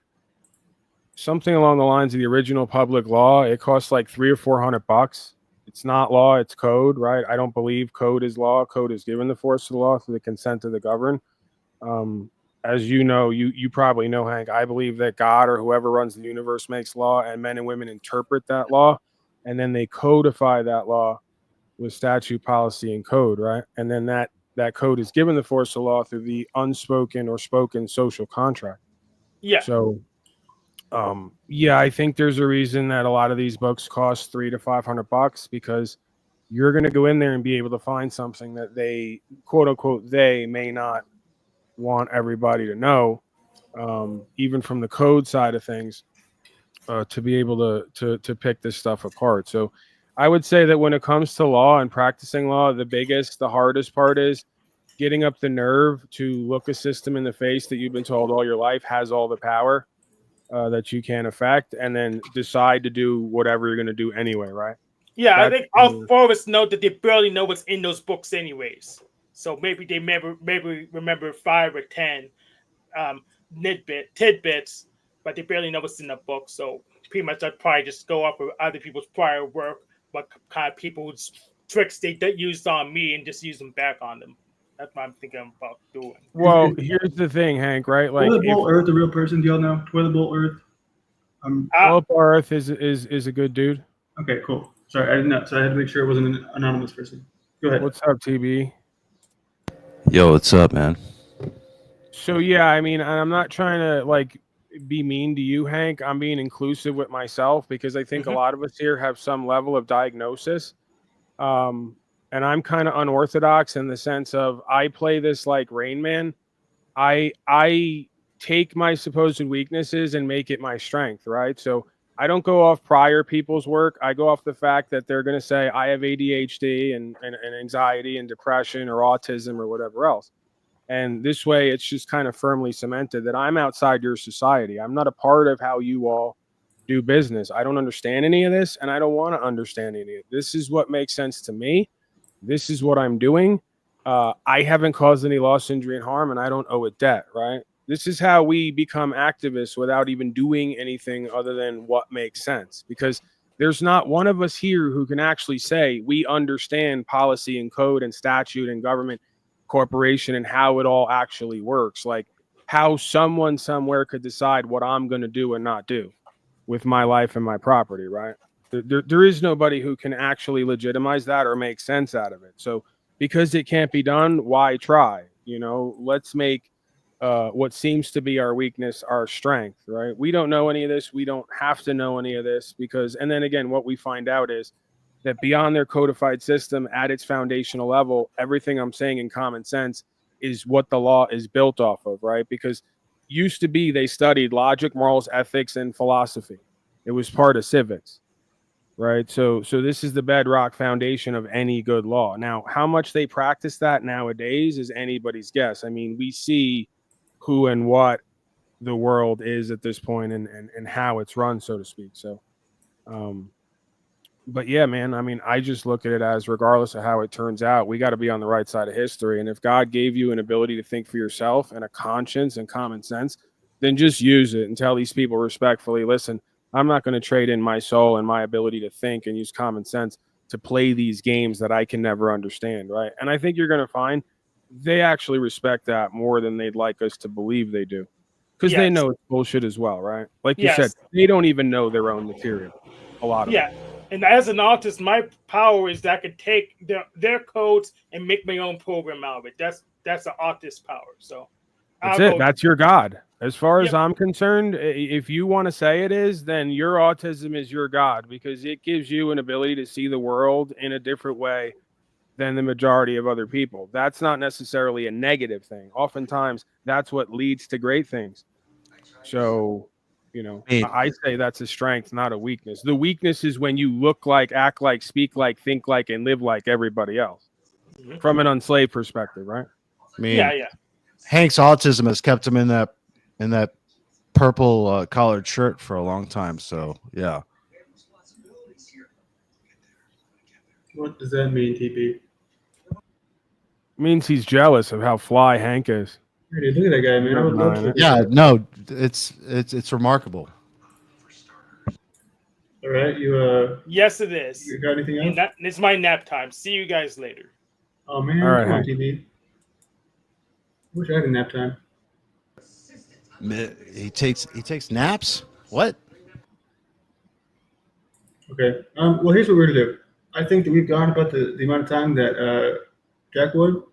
something along the lines of the original public law. It costs like $300 or $400. It's not law, it's code, right? I don't believe code is law. Code is given the force of the law through the consent of the governed. As you know, you probably know, Hank, I believe that God or whoever runs the universe makes law, and men and women interpret that law, and then they codify that law with statute, policy, and code, right? And then that code is given the force of law through the unspoken or spoken social contract. Yeah. So, yeah, I think there's a reason that a lot of these books cost $300 to $500 because you're going to go in there and be able to find something that they, quote unquote, they may not want everybody to know, even from the code side of things, to be able to pick this stuff apart. So I would say that when it comes to law and practicing law, the hardest part is getting up the nerve to look a system in the face that you've been told all your life has all the power that you can affect, and then decide to do whatever you're going to do anyway, right? Yeah, I think all four of us know that they barely know what's in those books anyways. So maybe they maybe remember 5 or 10 tidbits, but they barely know what's in the book. So pretty much I'd probably just go off of other people's prior work, what kind of people's tricks they used on me, and just use them back on them. That's what I'm thinking about doing. Well, here's the thing, Hank, right? Like, Toilet Bowl Earth, a real person, do y'all know? Toilet Bowl Earth. Toilet Bowl Earth is a good dude. Okay, cool. Sorry, I didn't know. So I had to make sure it wasn't an anonymous person. Go ahead. What's up, TB? Yo, what's up, man? So yeah, I mean, I'm not trying to like be mean to you, Hank. I'm being inclusive with myself because I think a lot of us here have some level of diagnosis. And I'm kind of unorthodox in the sense of I play this like Rain Man. I take my supposed weaknesses and make it my strength, right? So I don't go off prior people's work. I go off the fact that they're going to say I have ADHD and anxiety and depression or autism or whatever else. And this way, it's just kind of firmly cemented that I'm outside your society. I'm not a part of how you all do business. I don't understand any of this, and I don't want to understand any of it. This is what makes sense to me. This is what I'm doing. I haven't caused any loss, injury, and harm, and I don't owe a debt, right? This is how we become activists without even doing anything other than what makes sense. Because there's not one of us here who can actually say we understand policy and code and statute and government corporation and how it all actually works. Like how someone somewhere could decide what I'm going to do and not do with my life and my property, right? There is nobody who can actually legitimize that or make sense out of it. So because it can't be done, why try? You know, let's make what seems to be our weakness our strength, right? We don't know any of this. We don't have to know any of this because, and then again, what we find out is that beyond their codified system at its foundational level, everything I'm saying in common sense is what the law is built off of, right? Because used to be they studied logic, morals, ethics, and philosophy. It was part of civics. Right. So this is the bedrock foundation of any good law. Now, how much they practice that nowadays is anybody's guess. I mean, we see who and what the world is at this point and how it's run, so to speak. So, but yeah, man, I mean, I just look at it as regardless of how it turns out, we got to be on the right side of history. And if God gave you an ability to think for yourself and a conscience and common sense, then just use it and tell these people respectfully, listen, I'm not going to trade in my soul and my ability to think and use common sense to play these games that I can never understand, right? And I think you're going to find they actually respect that more than they'd like us to believe they do, because they know it's bullshit as well, right? Like you said, they don't even know their own material. A lot of them. And as an artist, my power is that I could take their codes and make my own program out of it. That's an artist's power. So that's it. That's your God. As far as I'm concerned, if you want to say it is, then your autism is your God, because it gives you an ability to see the world in a different way than the majority of other people. That's not necessarily a negative thing. Oftentimes, that's what leads to great things. So, you know, I say that's a strength, not a weakness. The weakness is when you look like, act like, speak like, think like, and live like everybody else from an enslaved perspective, right? I mean, Hank's autism has kept him in that purple collared shirt for a long time. So, yeah. What does that mean, TP? It means he's jealous of how fly Hank is. Hey, look at that guy, man. I would love to. Yeah, no, it's remarkable. All right, Yes, it is. You got anything else? And it's my nap time. See you guys later. Oh man, All right, come on, Hank. TV. Wish I had a nap time. He takes naps? What? Okay. Well, here's what we're gonna do. I think that we've gone about the amount of time that Jack would,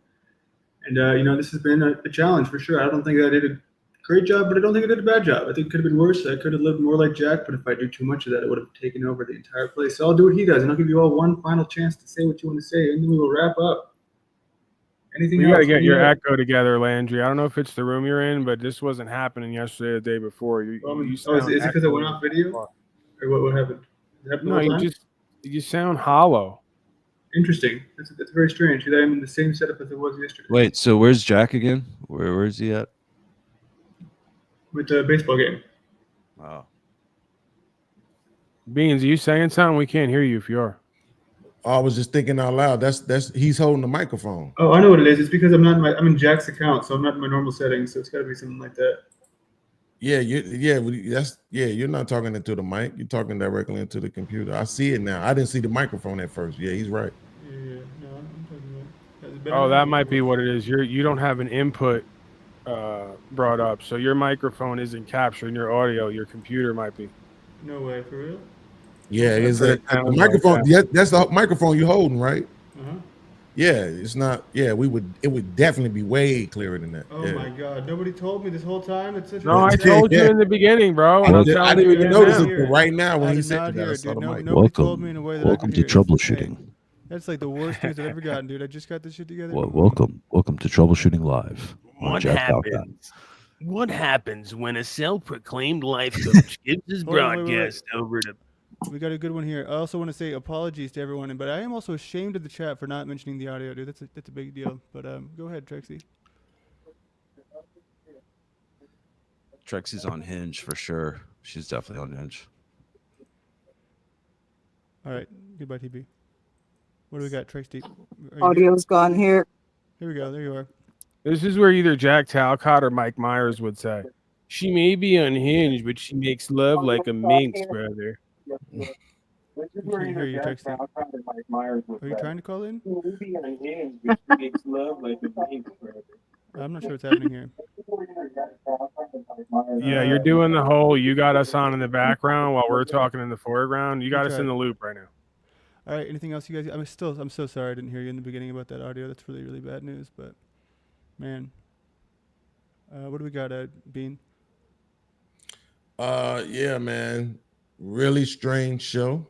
and you know, this has been a challenge for sure. I don't think I did a great job, but I don't think I did a bad job. I think it could have been worse. I could have lived more like Jack, but if I do too much of that, it would have taken over the entire place. So I'll do what he does, and I'll give you all one final chance to say what you want to say, and then we will wrap up. Anything You else? got to get your echo together, Landry. I don't know if it's the room you're in, but this wasn't happening yesterday or the day before. Is it because I went off video, or what happened? Did it happen No, all the time? you sound hollow. Interesting. That's very strange. I'm in the same setup as it was yesterday Wait, so where's Jack again? Where is he at? with the baseball game. Wow. Beans, are you saying something? We can't hear you if you are. I was just thinking out loud. That's he's holding the microphone. Oh, I know what it is. It's because I'm in Jack's account, so I'm not in my normal settings. So it's got to be something like that. Yeah, you're not talking into the mic. You're talking directly into the computer. I see it now. I didn't see the microphone at first. Yeah, he's right. Yeah. No, I'm talking about. Oh, that might be what it is. You don't have an input brought up, so your microphone isn't capturing your audio. Your computer might be. No way, for real. Yeah, is That's that what it the sounds microphone? like. Yeah, that's the microphone you're holding, right? Uh-huh. Yeah, it's not. Yeah, it would definitely be way clearer than that. Oh yeah. my God! Nobody told me this whole time. It's such No, I told you in the beginning, bro. And I'm I telling didn't you even again notice now. it right now when I he did said not that. hear I it, saw dude. the No, mic. nobody told me in a way that I Welcome could to hear it. Troubleshooting. That's like the worst news I've ever gotten, dude. I just got this shit together. Welcome to Troubleshooting Live. on What Jack Talcott. happens? What happens when a self-proclaimed life coach gives his Hold on, wait. broadcast over to? We got a good one here. I also want to say apologies to everyone, but I am also ashamed of the chat for not mentioning the audio, dude. That's a big deal. But go ahead, Trexie. Trexie's on Hinge for sure. She's definitely on Hinge. All right, goodbye, TB. What do we got, Trexie? Audio's gone here. Here we go. There you are. This is where either Jack Talcott or Mike Myers would say, "She may be unhinged, but she makes love like a minx, brother." I can't hear you, Trexie. Are you trying to call in? I'm not sure what's happening here. Yeah, you're doing the whole "you got us on in the background while we're talking in the foreground." You got us in the loop right now. All right. Anything else, you guys? I'm so sorry I didn't hear you in the beginning about that audio. That's really, really bad news. But man, what do we got, Bean? Yeah, man. Really strange show.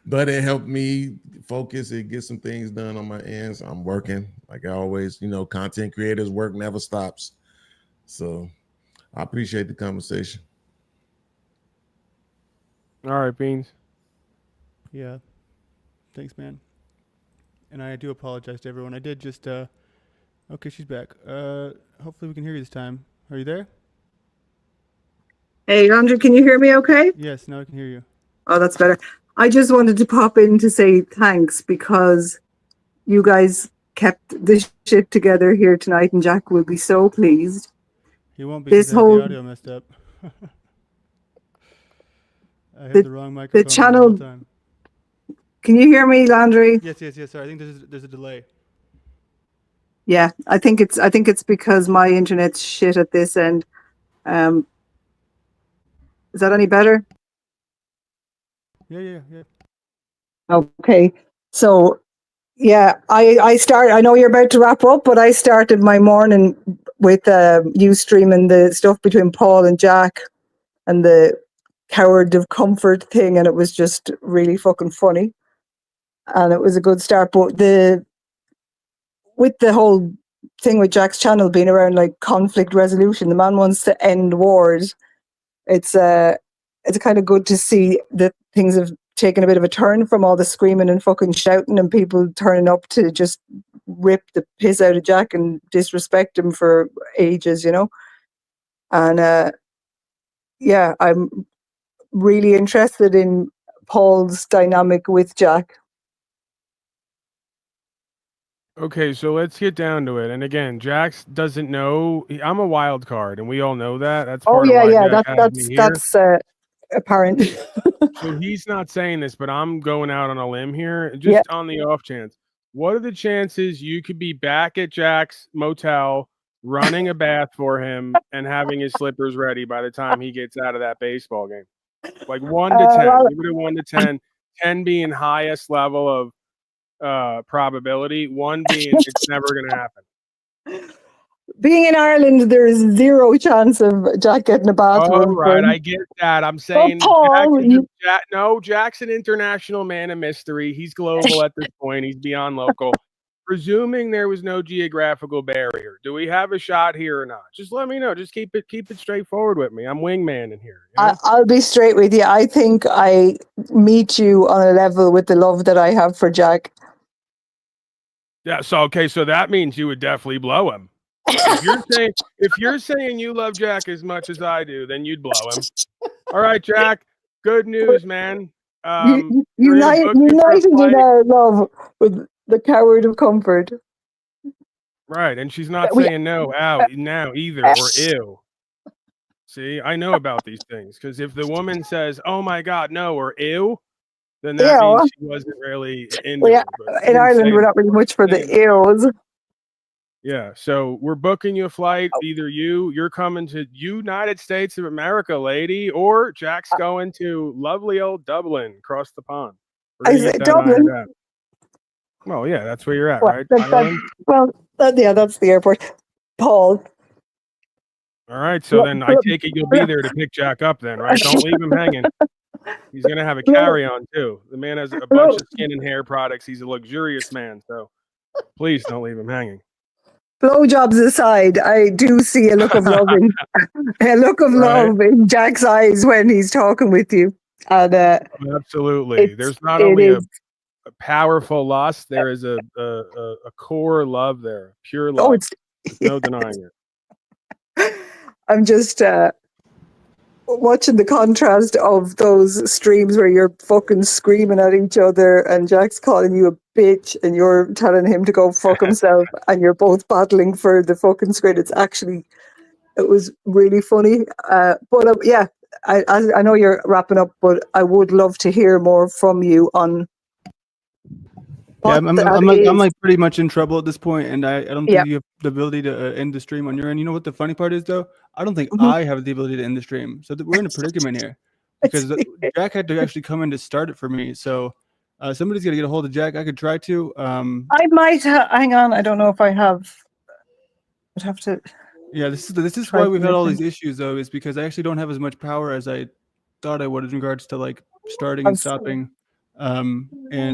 But it helped me focus and get some things done on my ends. I'm working like I always, content creators work never stops. So I appreciate the conversation. All right, Beans. Yeah. Thanks, man. And I do apologize to everyone. I did just okay, she's back. Hopefully we can hear you this time. Are you there? Hey, Landry, can you hear me okay? Yes, now I can hear you. Oh, that's better. I just wanted to pop in to say thanks because you guys kept this shit together here tonight, and Jack will be so pleased. He won't be This because whole the audio messed up. I had the wrong microphone the channel the whole time. Can you hear me, Landry? Yes. Sorry, I think there's a delay. Yeah, I think it's because my internet's shit at this end. Is that any better? Yeah. Okay. So yeah, I know you're about to wrap up, but I started my morning with you streaming the stuff between Paul and Jack and the coward of comfort thing, and it was just really fucking funny. And it was a good start. But with the whole thing with Jack's channel being around like conflict resolution, the man wants to end wars. It's kind of good to see that things have taken a bit of a turn from all the screaming and fucking shouting and people turning up to just rip the piss out of Jack and disrespect him for ages, you know. And yeah, I'm really interested in Paul's dynamic with Jack. Okay, so let's get down to it. And again, Jax doesn't know. I'm a wild card, and we all know that. That's Oh part of yeah, why yeah, Jack has me here. that's apparent. So he's not saying this, but I'm going out on a limb here, just on the off chance. What are the chances you could be back at Jack's motel, running a bath for him, and having his slippers ready by the time he gets out of that baseball game? Like 1 to 10. well- Give it a 1 to 10. 10 being highest level of probability, 1 being it's never going to happen. Being in Ireland, there is zero chance of Jack getting a bathroom. All right, I get that. I'm saying Paul, Jack's an international man of mystery. He's global at this point. He's beyond local. Presuming there was no geographical barrier, do we have a shot here or not? Just let me know. Just keep it straightforward with me. I'm wingman in here. You know? I'll be straight with you. I think I meet you on a level with the love that I have for Jack. Yeah. So okay. So that means you would definitely blow him. If you're saying you love Jack as much as I do, then you'd blow him. All right, Jack. Good news, man. United in our love with the coward of comfort. Right, and she's not saying no out now either or ew. See, I know about these things because if the woman says, "Oh my God, no," or ew, then that means she wasn't really into it. But In Ireland, we're not really much for the ews. Yeah, so we're booking you a flight. Either you're coming to United States of America, lady, or Jack's going to lovely old Dublin, across the pond. I say Dublin. Well, yeah, that's where you're at, Well, right? that's the airport. Paul. All right, so then I take it you'll be there to pick Jack up then, right? Don't leave him hanging. He's going to have a carry-on, too. The man has a bunch of skin and hair products. He's a luxurious man, so please don't leave him hanging. Blowjobs aside, I do see a look of love in Jack's eyes when he's talking with you. And absolutely, there's not only a powerful lust, there is a core love there, pure love. There's no denying it. I'm just watching the contrast of those streams where you're fucking screaming at each other and Jack's calling you a bitch and you're telling him to go fuck himself and you're both battling for the fucking screen. It was really funny. But yeah, I know you're wrapping up, but I would love to hear more from you on. Yeah, I'm like pretty much in trouble at this point, and I don't think you have the ability to end the stream on your end. You know what the funny part is, though? I don't think I have the ability to end the stream, so we're in a predicament here because Jack had to actually come in to start it for me. So somebody's got to get a hold of Jack. I could try to. I might hang on. I don't know if I have. I'd have to. Yeah, this is why we've had all these issues, though, is because I actually don't have as much power as I thought I would in regards to like starting and stopping. And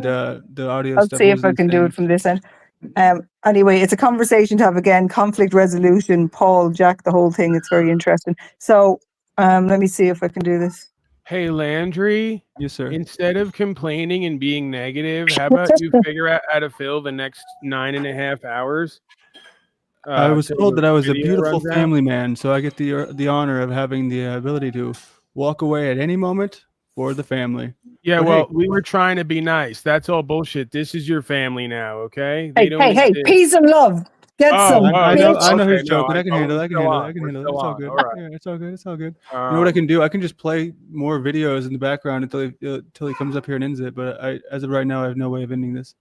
the audio I'll stuff. see if I can do it from this end. Anyway, it's a conversation to have again, conflict resolution, Paul, Jack, the whole thing. It's very interesting. So let me see if I can do this. Hey, Landry. Yes, sir. Instead of complaining and being negative, how about you figure out how to fill the next 9.5 hours? I was told that I was a video beautiful runs out? family man, so I get the honor of having the ability to walk away at any moment for the family. Yeah, But well, hey, we were trying to be nice. That's all bullshit. This is your family now, okay? Hey, peace and love. Get some. I know bitch. who's joking. I can handle it. I can handle it. It's all good. Yeah, it's all good. It's all good. You know what I can do? I can just play more videos in the background until he comes up here and ends it. But as of right now, I have no way of ending this.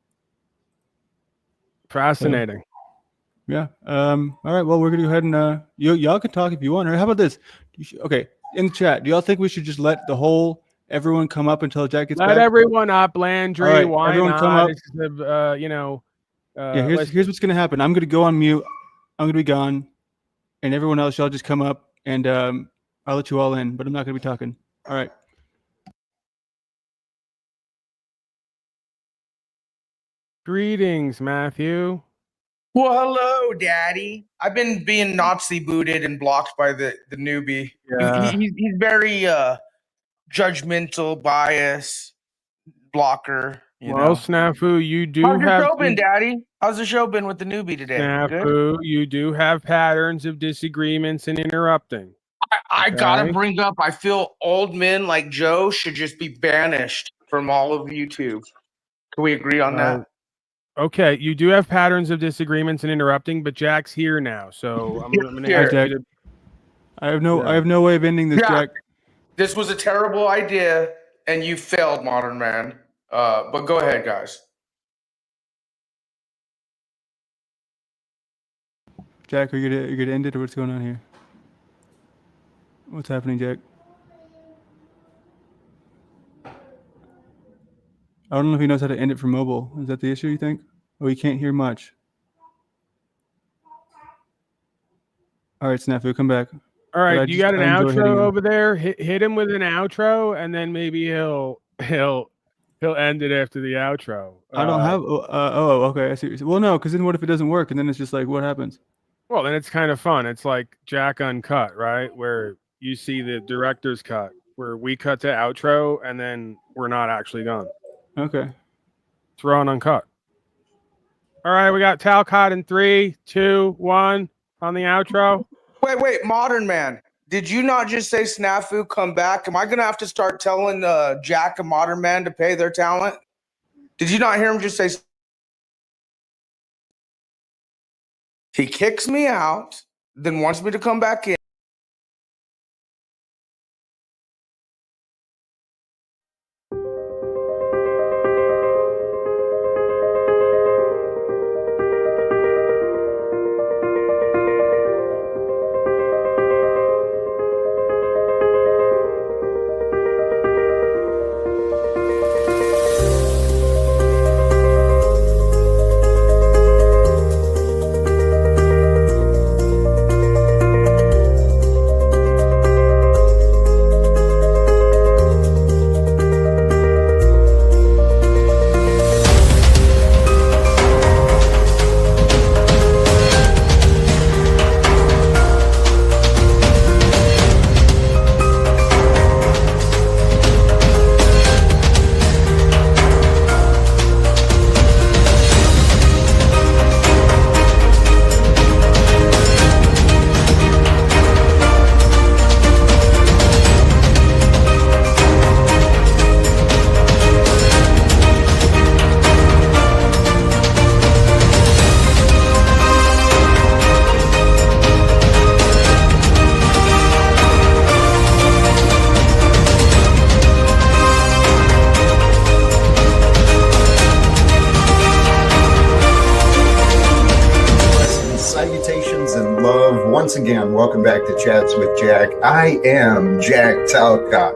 Fascinating. So, yeah. All right. Well, we're gonna go ahead and y'all can talk if you want. Or how about this? Okay. In the chat, do y'all think we should just let everyone come up until Jack gets back? Let everyone up, Landry. All right, why everyone not? come up. Yeah, here's what's gonna happen. I'm gonna go on mute. I'm gonna be gone, and everyone else, y'all just come up, and I'll let you all in. But I'm not gonna be talking. All right. Greetings, Matthew. Well, hello, Daddy. I've been being Nazi booted and blocked by the newbie. Yeah. He's very judgmental, bias, blocker. You Well, know. Snafu, you do How's your have show been, Daddy? How's the show been with the newbie today? Good? Snafu, you do have patterns of disagreements and interrupting. I gotta Okay. bring up. I feel old men like Joe should just be banished from all of YouTube. Can we agree on that? Okay, you do have patterns of disagreements and interrupting, but Jack's here now, so I'm gonna ask you to. I have no way of ending this, Jack. This was a terrible idea, and you failed, modern man. But go ahead, guys. Jack, are you gonna end it, or what's going on here? What's happening, Jack? I don't know if he knows how to end it from mobile. Is that the issue, you think? Oh, he can't hear much. All right, Snafu, come back. All right, you got an I enjoy hitting outro him. over there. Hit him with an outro, and then maybe he'll end it after the outro. I don't have. Okay. I see. What you're saying. Well, no, because then what if it doesn't work? And then it's just like, what happens? Well, then it's kind of fun. It's like Jack Uncut, right? Where you see the director's cut, where we cut to outro, and then we're not actually done. Okay. It's raw and uncut. All right, we got Talcott in 3, 2, 1 on the outro. Wait, modern man. Did you not just say Snafu come back? Am I gonna have to start telling Jack and modern man to pay their talent? Did you not hear him just say? He kicks me out, then wants me to come back in. Salutations and love. Once again, welcome back to Chats with Jack. I am Jack Talcott.